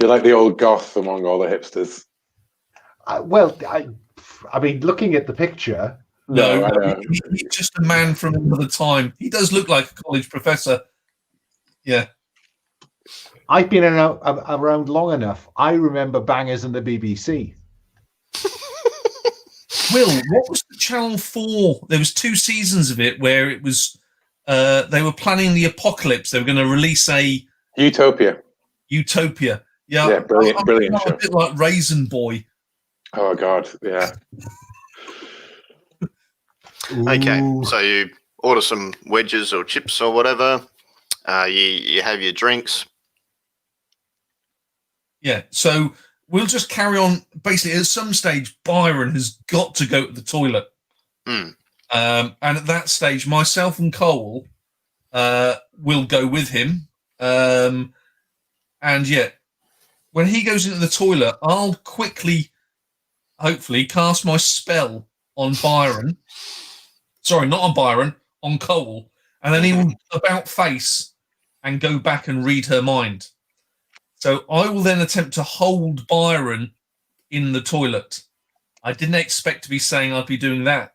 like the old goth among all the hipsters. I mean, looking at the picture. No, he's just a man from another time. He does look like a college professor. Yeah. I've been around long enough. I remember Bangers and the BBC. Will, what was the Channel 4? There was 2 seasons of it where it was they were planning the apocalypse. They were going to release a Utopia. Yeah, brilliant show. A bit like Raisin Boy. Oh God, yeah. Okay, so you order some wedges or chips or whatever. You have your drinks. Yeah, so we'll just carry on. Basically, at some stage, Byron has got to go to the toilet. And at that stage, myself and Cole will go with him. And yeah, when he goes into the toilet, I'll quickly, hopefully, cast my spell on Byron. Sorry, not on Byron, on Cole. And then he will about face and go back and read her mind. So I will then attempt to hold Byron in the toilet. I didn't expect to be saying I'd be doing that.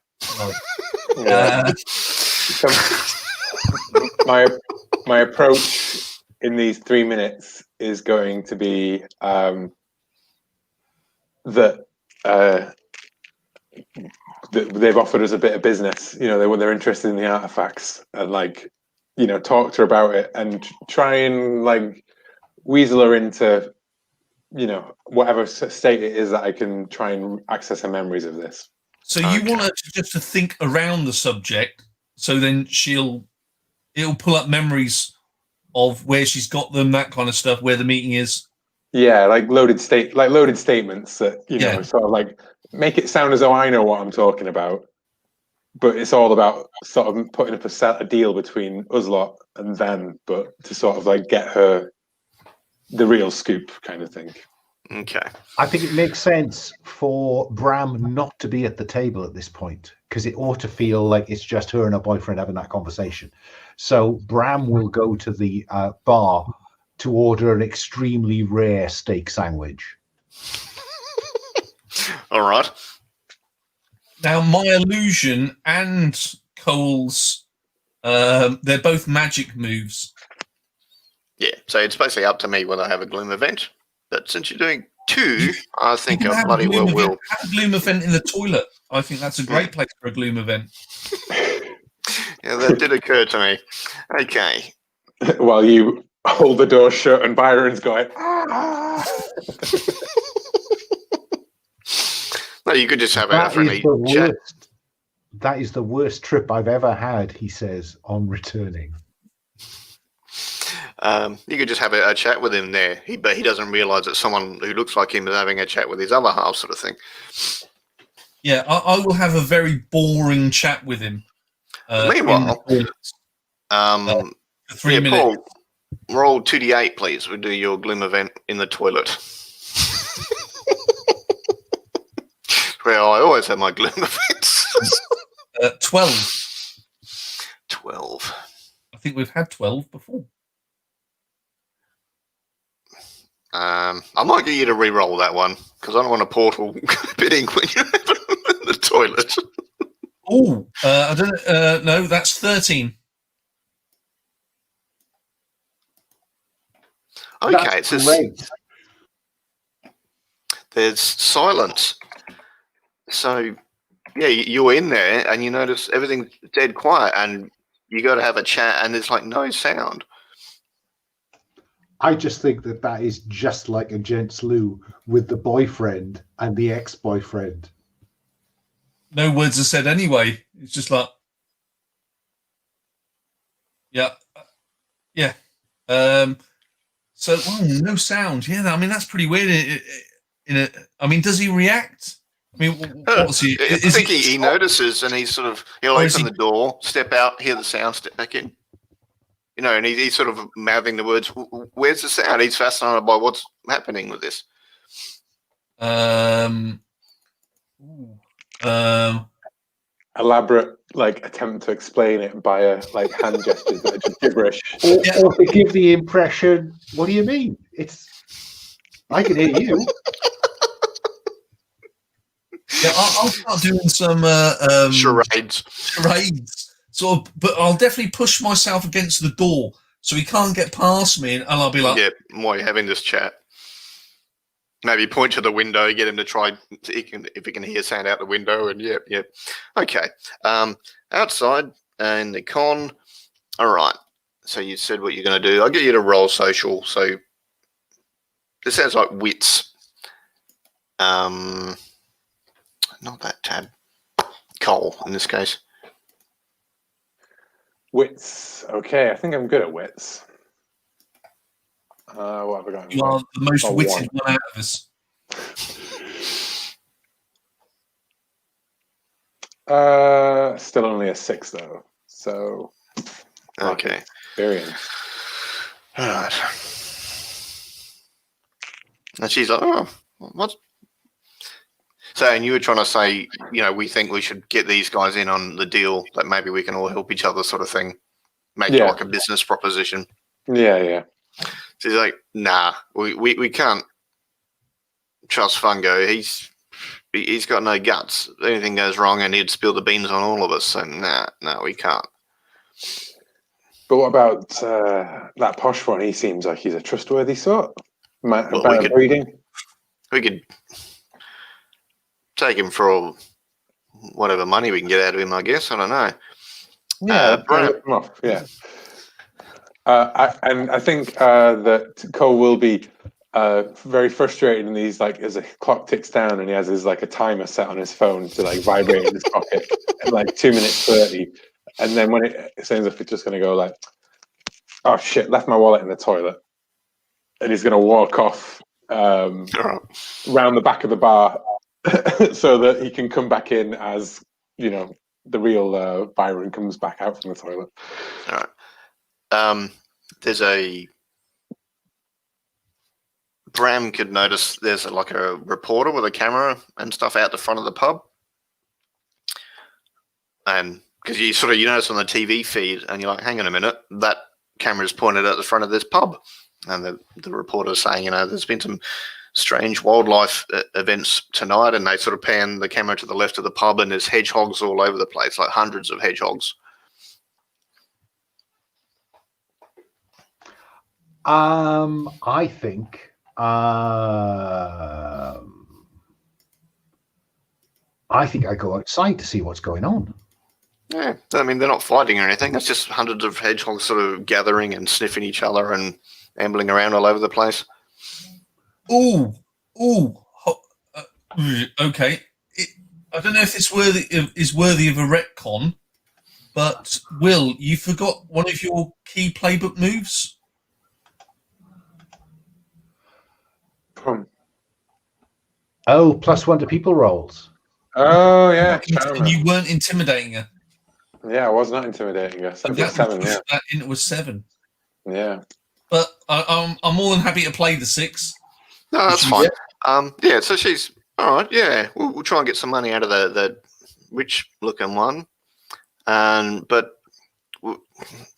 My approach in these 3 minutes is going to be that they've offered us a bit of business. They're interested in the artifacts, and talk to her about it and try and weasel her into whatever state it is that I can try and access her memories of this. So you want her just to think around the subject, so then it'll pull up memories of where she's got them, that kind of stuff, where the meeting is. Yeah, loaded statements that sort of make it sound as though I know what I'm talking about, but it's all about sort of putting up a deal between us lot and them, but to sort of get her the real scoop kind of thing. Okay. I think it makes sense for Bram not to be at the table at this point, because it ought to feel like it's just her and her boyfriend having that conversation. So Bram will go to the bar to order an extremely rare steak sandwich. All right. Now, my illusion and Cole's, they're both magic moves. Yeah, so it's basically up to me whether I have a gloom event. But since you're doing 2, I think I bloody well will. Have a gloom event in the toilet. I think that's a great place for a gloom event. Yeah, that did occur to me. Okay. While you hold the door shut and Byron's going, ah! No, you could just have a friendly chat. That is the worst trip I've ever had, he says, on returning. You could just have a chat with him there, but he doesn't realise that someone who looks like him is having a chat with his other half, sort of thing. Yeah, I will have a very boring chat with him. Meanwhile, for 3 minutes. Paul, roll 2d8, please. We'll do your gloom event in the toilet. Well, I always have my gloom events. 12. 12. I think we've had 12 before. I might get you to re-roll that one because I don't want a portal bidding when you're in the toilet. Oh, I don't. No, that's 13. Okay, That's it's great. There's silence. So, yeah, you're in there and you notice everything's dead quiet, and you got to have a chat, and there's like no sound. I just think that is just like a gents loo with the boyfriend and the ex-boyfriend. No words are said anyway. It's just like, yeah. So, no sound. Yeah, I mean that's pretty weird. I mean, does he react? I mean, what's he? I think he notices, and he'll open the door, step out, hear the sound, step back in. You know, and he's sort of mouthing the words, "Where's the sound?" He's fascinated by what's happening with this. Elaborate, attempt to explain it by hand gestures that are just gibberish. Or to give the impression, what do you mean? I can hear you. Yeah, I'll start doing some Charades. Sort of, but I'll definitely push myself against the door so he can't get past me, and I'll be like, "Yeah, while you're having this chat, maybe point to the window, get him to try if he can hear sound out the window." And yep. Okay. Outside in the con. All right. So you said what you're going to do. I'll get you to roll social. So this sounds like wits. Not that tab. Cole in this case. Wits. Okay, I think I'm good at wits. What have I got? you are the most witted one out of us. Still only a 6 though. So Okay. experience. All right. And she's like, "Oh, what?" So, and you were trying to say, we think we should get these guys in on the deal, that maybe we can all help each other, sort of thing. Make it like a business proposition. Yeah. She's like, "Nah, we can't trust Fungo. He's got no guts. If anything goes wrong, and he'd spill the beans on all of us. So, nah, we can't." But what about that posh one? He seems like he's a trustworthy sort. Breeding. We could take him for all, whatever money we can get out of him, I guess. I don't know. Yeah, Brent. off. Yeah. I think that Cole will be very frustrated in these, as a clock ticks down and he has his a timer set on his phone to vibrate in his pocket at 2 minutes 30, and then when it sounds like it's just going to go oh shit, left my wallet in the toilet, and he's going to walk off round the back of the bar so that he can come back in as the real Byron comes back out from the toilet. All right. There's Bram could notice there's a reporter with a camera and stuff out the front of the pub, and because you notice on the TV feed, and you're like, hang on a minute, that camera's pointed at the front of this pub, and the reporter's saying, there's been some strange wildlife events tonight, and they sort of pan the camera to the left of the pub, and there's hedgehogs all over the place, hundreds of hedgehogs. I think I go outside to see what's going on. Yeah, I mean, they're not fighting or anything. It's just hundreds of hedgehogs sort of gathering and sniffing each other and ambling around all over the place. Okay. I don't know if it's worthy of a retcon, but Will, you forgot one of your key playbook moves. Oh, +1 to people rolls. Oh yeah, And you weren't intimidating her. Yeah, I was not intimidating her. So That 7, was yeah. that in it was 7. Yeah. But I'm more than happy to play the 6. No, that's fine. Yeah, so she's all right. Yeah, we'll try and get some money out of the rich-looking one, but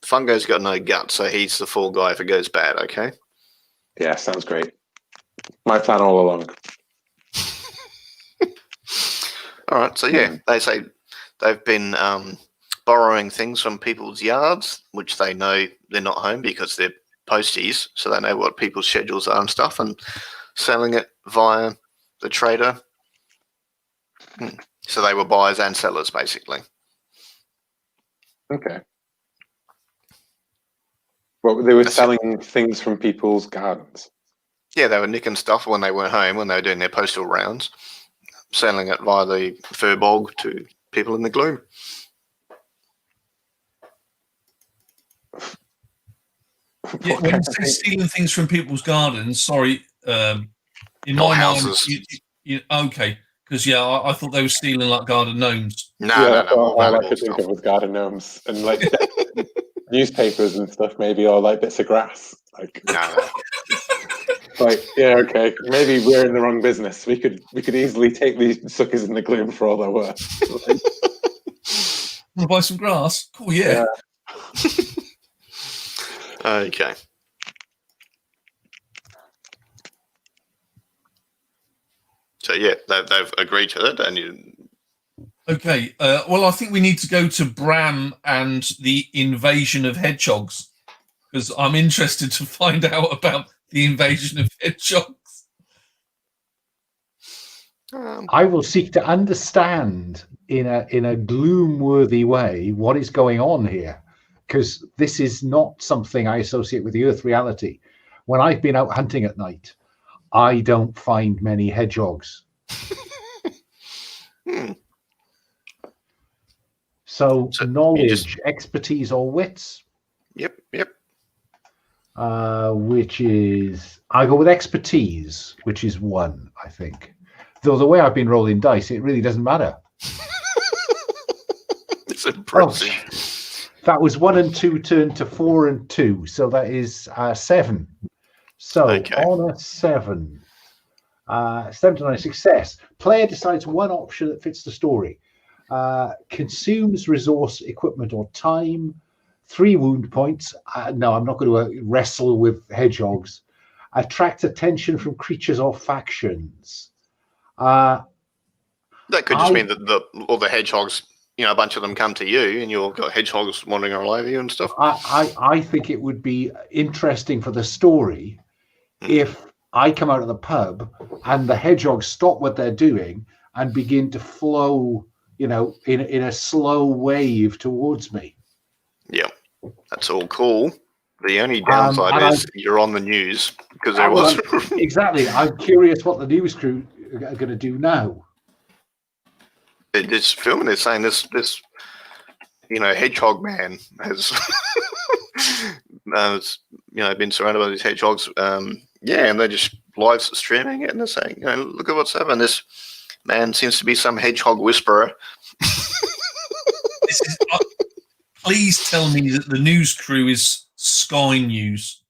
Fungo's got no guts, so he's the fall guy if it goes bad. Okay. Yeah, sounds great. My plan all along. All right. So yeah, they say they've been borrowing things from people's yards, which they know they're not home because they're posties, so they know what people's schedules are and stuff, and selling it via the trader. So they were buyers and sellers, basically. Okay. Well, they were selling things from people's gardens. Yeah, they were nicking stuff when they weren't home, when they were doing their postal rounds, selling it via the Furbog to people in the gloom. Yeah, when you say stealing things from people's gardens, sorry, in my houses. mind, okay, because I thought they were stealing like garden gnomes. No. All I could think of was garden gnomes and like newspapers and stuff, maybe, or like bits of grass. Like, No. like, yeah, okay, maybe we're in the wrong business. We could easily take these suckers in the gloom for all they're worth. Want to buy some grass? Cool, yeah. Okay. So yeah, they've agreed to it, and you. Okay. Well, I think we need to go to Bram and the invasion of hedgehogs, because I'm interested to find out about the invasion of hedgehogs. I will seek to understand in a gloom-worthy way what is going on here, because this is not something I associate with the Earth reality. When I've been out hunting at night, I don't find many hedgehogs. So knowledge, expertise, or wits? Yep. Which is, I go with expertise, which is 1, I think. Though the way I've been rolling dice, it really doesn't matter. It's impressive. That was 1 and 2 turned to 4 and 2, so that is 7. So on a 7, 7 to 9 success. Player decides one option that fits the story. Consumes resource, equipment, or time. 3 wound points. No, I'm not going to wrestle with hedgehogs. Attract attention from creatures or factions. That could just mean that all the hedgehogs, a bunch of them come to you, and you've got hedgehogs wandering all over you and stuff. I think it would be interesting for the story if I come out of the pub and the hedgehogs stop what they're doing and begin to flow, in a slow wave towards me. Yeah, that's all cool. The only downside is you're on the news, because there was exactly. I'm curious what the news crew are going to do now. This film, they're saying this hedgehog man has been surrounded by these hedgehogs. And they're just live streaming it, and they're saying, look at what's happened. This man seems to be some hedgehog whisperer. Please tell me that the news crew is Sky News.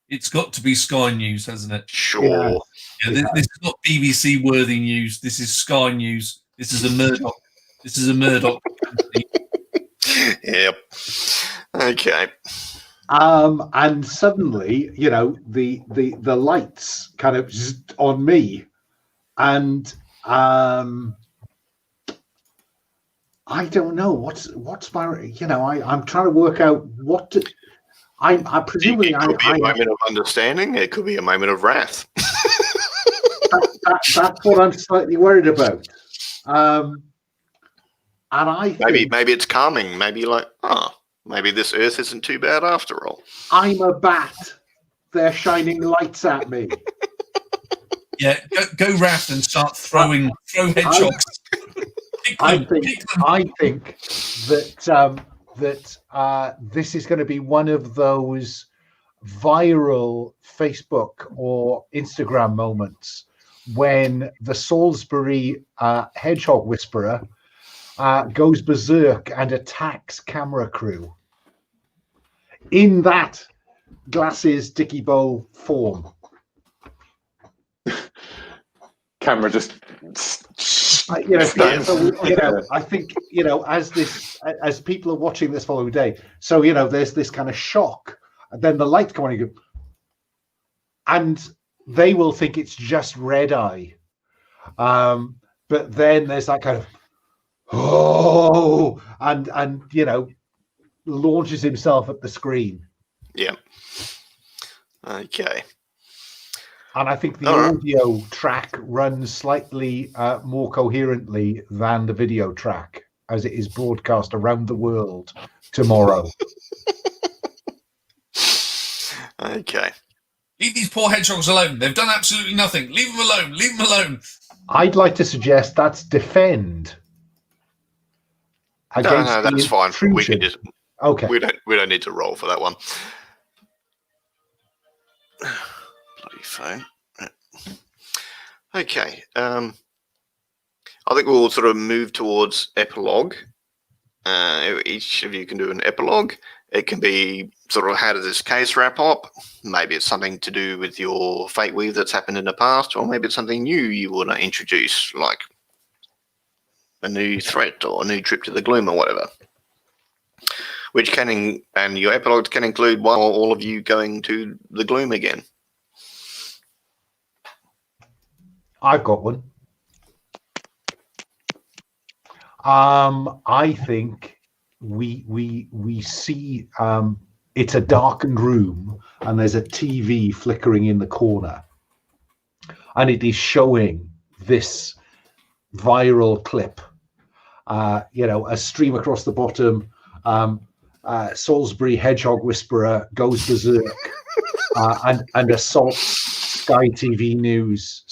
It's got to be Sky News, hasn't it? Sure. Yeah, this is not BBC worthy news. This is Sky News. This is a Murdoch. This is a Murdoch company. Yep. Okay. And suddenly, the lights kind of just on me, and I don't know what's my I'm trying to work out what to. I presumably it could be a moment of understanding. It could be a moment of wrath. That's what I'm slightly worried about. And I think maybe it's calming. Maybe maybe this Earth isn't too bad after all. I'm a bat. They're shining lights at me. Yeah, go Wrath and start throw hedgehogs. I think that this is going to be one of those viral Facebook or Instagram moments when the Salisbury hedgehog whisperer goes berserk and attacks camera crew in that glasses Dickie Bow form. Camera just I think as people are watching this following day, so there's this kind of shock, and then the lights come on, and they will think it's just red eye, but then there's that kind of and launches himself at the screen. Yeah. Okay. And I think the audio track runs slightly more coherently than the video track, as it is broadcast around the world tomorrow. Okay. Leave these poor hedgehogs alone. They've done absolutely nothing. Leave them alone. Leave them alone. I'd like to suggest that's defend. No, that's fine. We can just. Okay. We don't need to roll for that one. Bloody phone. Okay. I think we'll sort of move towards epilogue. Each of you can do an epilogue. It can be sort of, how does this case wrap up? Maybe it's something to do with your fate weave that's happened in the past, or maybe it's something new you want to introduce, like a new threat or a new trip to the gloom or whatever. And your epilogue can include one or all of you going to the gloom again. I've got one. I think we see it's a darkened room and there's a TV flickering in the corner, and it is showing this viral clip. A stream across the bottom. Salisbury hedgehog whisperer goes berserk and assaults Sky News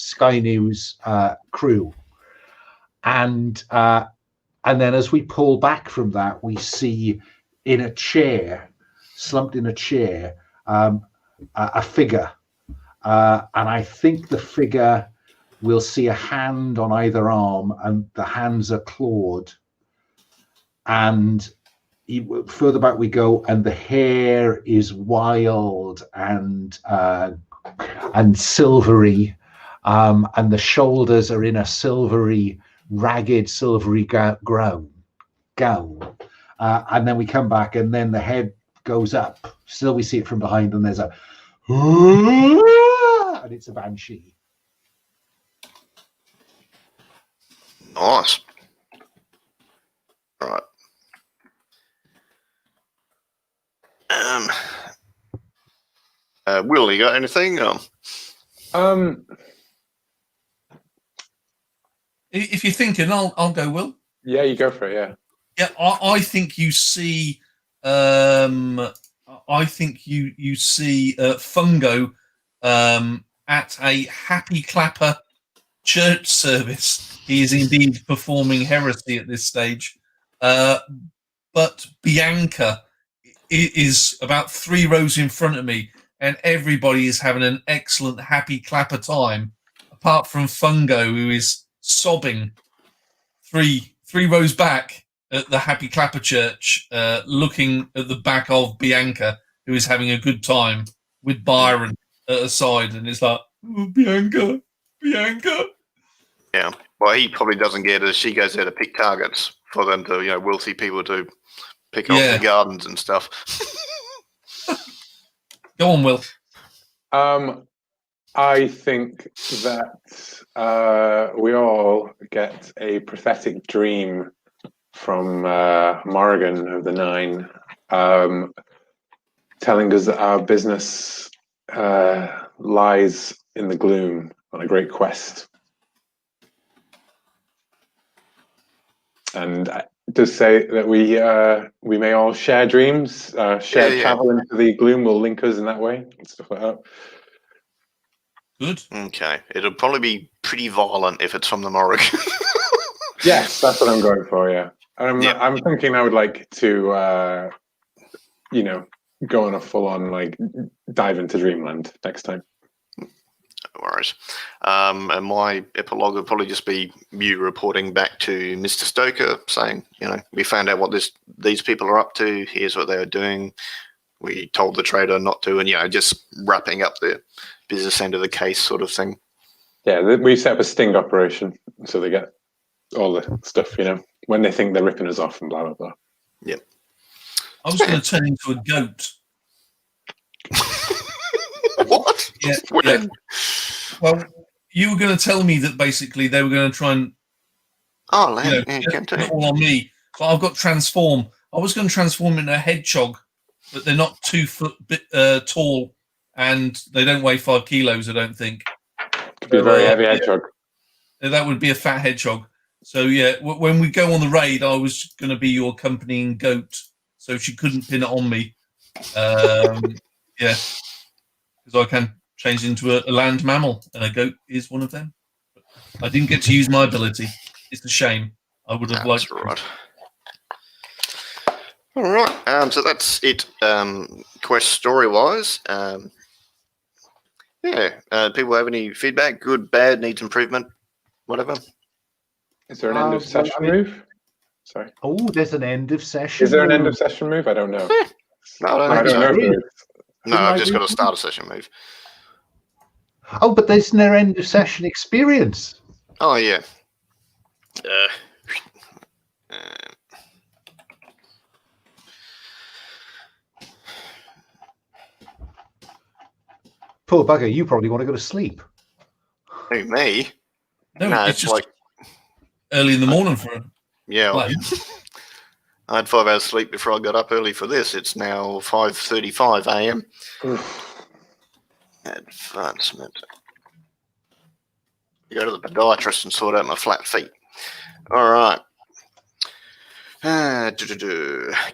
crew, and then as we pull back from that, we see slumped in a chair, a figure, and I think the figure will see a hand on either arm, and the hands are clawed, and further back we go, and the hair is wild and silvery, and the shoulders are in a ragged silvery gown, and then we come back, and then the head goes up. Still, we see it from behind, and there's and it's a banshee. Nice. Right. Will, you got anything? If you're thinking, I'll go, Will. Yeah, you go for it. Yeah. Yeah, I think you see. I think you see Fungo at a Happy Clapper church service. He is indeed performing heresy at this stage, but Bianca is about 3 rows in front of me, and everybody is having an excellent Happy Clapper time, apart from Fungo, who is sobbing 3 rows back at the Happy Clapper church, looking at the back of Bianca, who is having a good time with Byron at her side, and it's like, oh, Bianca. Yeah. Well, he probably doesn't get it as she goes there to pick targets for them to, wealthy people to pick off their gardens and stuff. Go on, Will. I think that we all get a prophetic dream from Morrigan of the Nine, telling us that our business lies in the gloom on a great quest. And it does say that we may all share dreams, travel into the gloom will link us in that way, and stuff like that. Good. Okay. It'll probably be pretty violent if it's from the Morrigan. Yes, that's what I'm going for, yeah. I'm thinking I would like to, go on a full-on like dive into Dreamland next time. No worries. And my epilogue would probably just be you reporting back to Mr. Stoker saying, we found out what these people are up to. Here's what they were doing. We told the trader not to, and just wrapping up the business end of the case sort of thing. Yeah, we set up a sting operation so they get all the stuff, when they think they're ripping us off and blah, blah, blah. Yep. I was going to turn into a goat. What? Yeah, When? yeah. Well, you were going to tell me that basically they were going to try and put it all on me. But I've got transform. I was going to transform into a hedgehog, but they're not 2 foot tall, and they don't weigh 5 kilos. I don't think. Be a very heavy hedgehog. That would be a fat hedgehog. So yeah, when we go on the raid, I was going to be your accompanying goat, so she couldn't pin it on me. Because I can change into a land mammal, and a goat is one of them. I didn't get to use my ability. It's a shame. I would have liked. Right. All right. So that's it. Quest story wise. People have any feedback? Good, bad, needs improvement, whatever. Is there an end of session move? Sorry. Oh, there's an end of session. Is there an end of session move? I don't know. No, I don't know. No, I've just got a start a session move. Oh, but there's no end of session experience. Oh yeah. Poor bugger, you probably want to go to sleep. Who, me? No, it's just like early in the morning for him. Yeah. I had 5 hours sleep before I got up early for this. It's now 5:35 a.m. Advancement. Go to the podiatrist and sort out my flat feet. All right.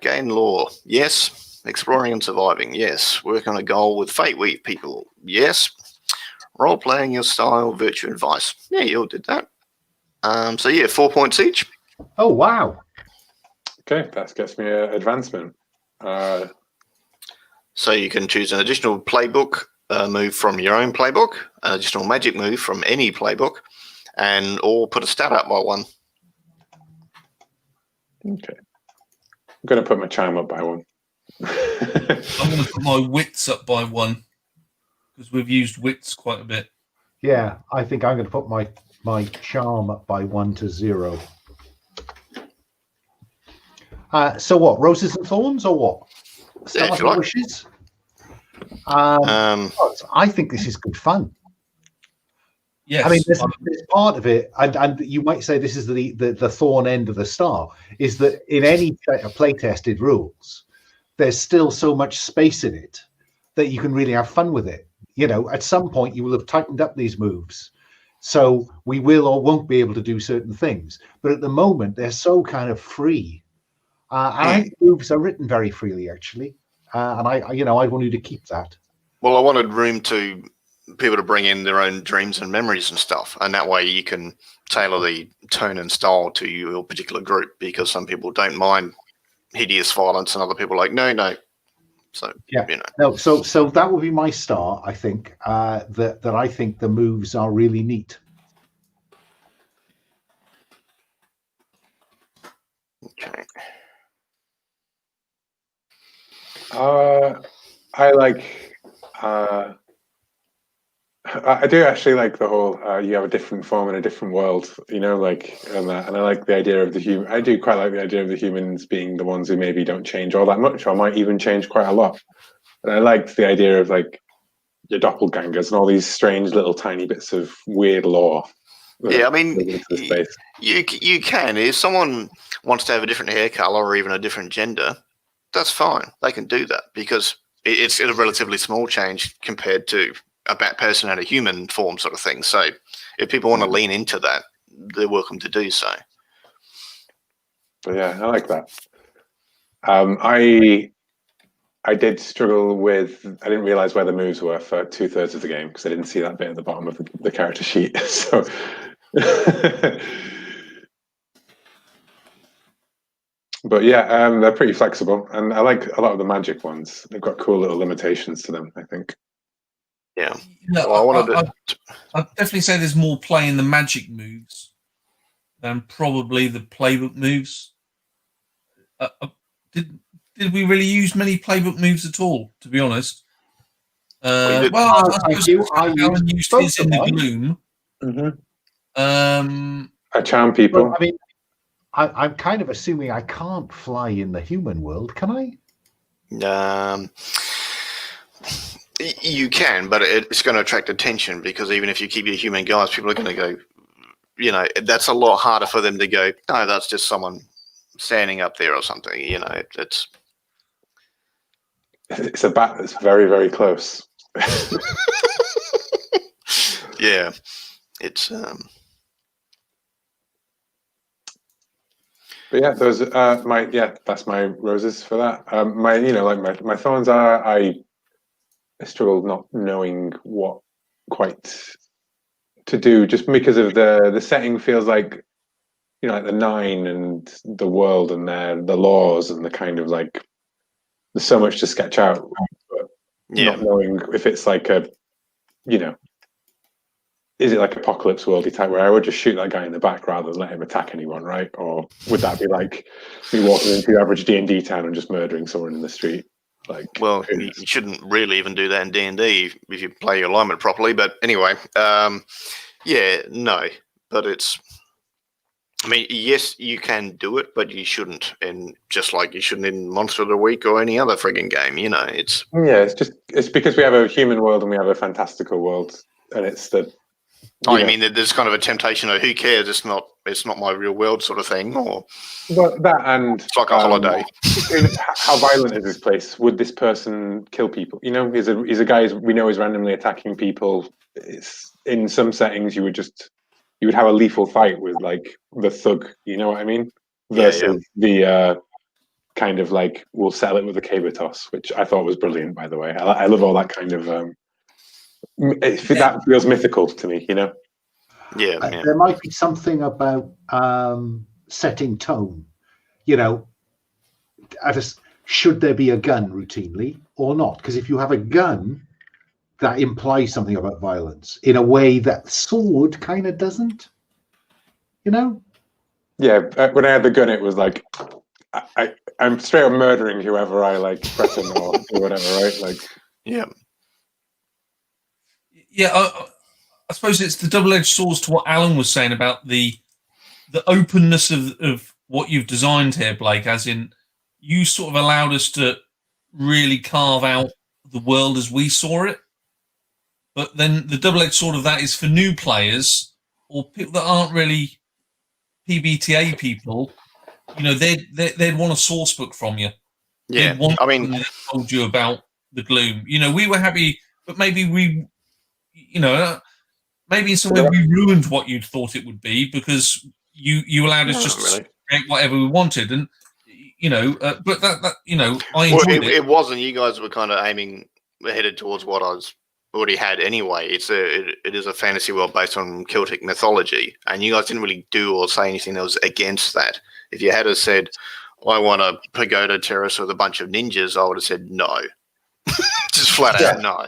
Gain lore. Yes. Exploring and surviving. Yes. Work on a goal with fate weave people. Yes. Role playing your style, virtue, and vice. Yeah, you all did that. 4 points each. Oh, wow. Okay, that gets me an advancement. So you can choose an additional playbook move from your own playbook, an additional magic move from any playbook, or put a stat up by 1. Okay. I'm going to put my charm up by 1. I'm going to put my wits up by 1 because we've used wits quite a bit. Yeah, I think I'm going to put my charm up by 1 to 0. So what? Roses and thorns, or what? Yeah, if you like. Wishes. I think this is good fun. Yes, I mean, there's part of it, and you might say this is the thorn end of the star, is that in any play-tested rules, there's still so much space in it that you can really have fun with it. At some point you will have tightened up these moves, so we will or won't be able to do certain things. But at the moment, they're so kind of free. And I think moves are written very freely, actually. And I want you to keep that. Well, I wanted room to people to bring in their own dreams and memories and stuff, and that way you can tailor the tone and style to your particular group, because some people don't mind hideous violence and other people are like, no. So yeah, no. So that would be my start. I think that I think the moves are really neat. Okay. I do actually like the whole you have a different form in a different world, and I like the idea of the human. I do quite like the idea of the humans being the ones who maybe don't change all that much, or might even change quite a lot. And I liked the idea of like your doppelgangers and all these strange little tiny bits of weird lore. Yeah, I mean, you can. If someone wants to have a different hair color or even a different gender, that's fine. They can do that because it's a relatively small change compared to a bat person and a human form sort of thing. So if people want to lean into that, they're welcome to do so. But yeah, I like that. I did struggle with, I didn't realize where the moves were for 2/3 of the game because I didn't see that bit at the bottom of the character sheet. So But yeah, they're pretty flexible, and I like a lot of the magic ones. They've got cool little limitations to them, I think. Yeah. No, Well, I wanted to. I'd definitely say there's more play in the magic moves than probably the playbook moves. Did we really use many playbook moves at all? To be honest, We did. well, I Thank suppose you. I Alan used used both his of in the mine. gloom. I charm people. Well, I mean, I'm kind of assuming I can't fly in the human world, can I? You can, but it's going to attract attention because even if you keep your human guys, people are going to go. You know, that's a lot harder for them to go. No, that's just someone standing up there or something. You know, It's a bat that's very, very close. yeah, it's. But yeah, those that's my roses for that. My thorns are I struggle not knowing what quite to do just because of the setting feels like like the Nine and the world and the laws and the kind of like there's so much to sketch out, but not knowing if it's like a is it like apocalypse worldy type where I would just shoot that guy in the back rather than let him attack anyone, right? Or would that be like me walking into your average D&D town and just murdering someone in the street? Like, well, you shouldn't really even do that in D&D if you play your alignment properly. But anyway, yeah, no, but it's. I mean, yes, you can do it, but you shouldn't, and just like you shouldn't in Monster of the Week or any other frigging game, it's. Yeah, it's because we have a human world and we have a fantastical world, and it's the. You mean that there's kind of a temptation of who cares? It's not my real world sort of thing, or. Well, that and it's like a holiday. How violent is this place? Would this person kill people? He's a guy we know is randomly attacking people. It's in some settings you would have a lethal fight with like the thug. You know what I mean? Versus the kind of like we'll settle it with a caber toss, which I thought was brilliant. By the way, I love all that kind of. That feels mythical to me. Yeah. There might be something about setting tone. Should there be a gun routinely or not? Because if you have a gun, that implies something about violence in a way that sword kind of doesn't. Yeah, when I had the gun, it was like I'm straight up murdering whoever I like threaten or do whatever, right? Like, yeah. I suppose it's the double-edged swords to what Alan was saying about the openness of what you've designed here, Blake, as in you sort of allowed us to really carve out the world as we saw it. But then the double-edged sword of that is for new players or people that aren't really PBTA people. They'd want a source book from you. Yeah, they'd want they told you about the gloom. We were happy, but maybe we, maybe in some way we ruined what you'd thought it would be because you allowed us just to create whatever we wanted, and but that I enjoyed it. It wasn't. You guys were kind of headed towards what I was already had anyway. It is a fantasy world based on Celtic mythology, and you guys didn't really do or say anything that was against that. If you had said, "I want a pagoda terrace with a bunch of ninjas," I would have said no, just flat out no.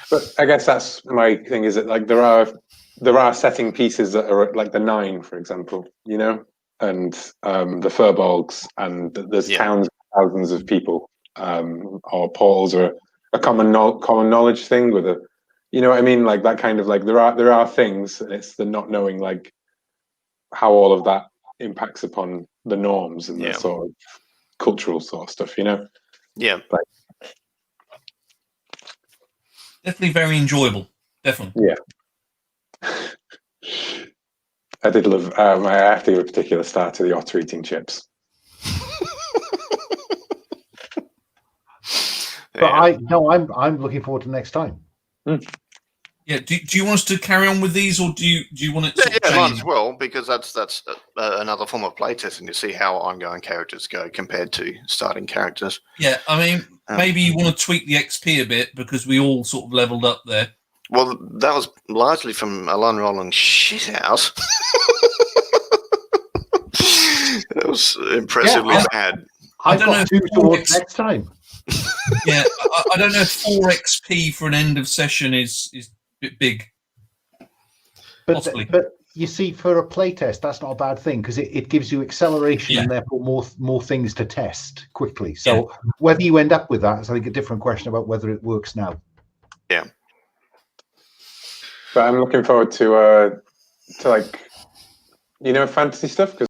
But I guess that's my thing. Is that like there are setting pieces that are like the Nine, for example, and the Furbolgs, and there's towns, thousands of people, or portals, or a common knowledge thing with a, what I mean, like that kind of like there are things, and it's the not knowing like how all of that impacts upon the norms and the sort of cultural sort of stuff, Yeah. Like, definitely very enjoyable. Definitely. Yeah. I did love. I have to give a particular star to the otter eating chips. But I'm looking forward to next time. Yeah. Do you want us to carry on with these, or do you want it to change? Might as well, because that's another form of playtesting to see how ongoing characters go compared to starting characters. Yeah, I mean, maybe you want to tweak the XP a bit because we all sort of leveled up there. Well, that was largely from Alan rolling shit house. That was impressively bad. I've don't know got 2 if towards 4x next time. Yeah, I don't know if 4 XP for an end of session is a bit big. Possibly. But you see, for a playtest, that's not a bad thing because it gives you acceleration and therefore more things to test quickly. So whether you end up with that is, I think, a different question about whether it works now. Yeah. But I'm looking forward to like, fantasy stuff, because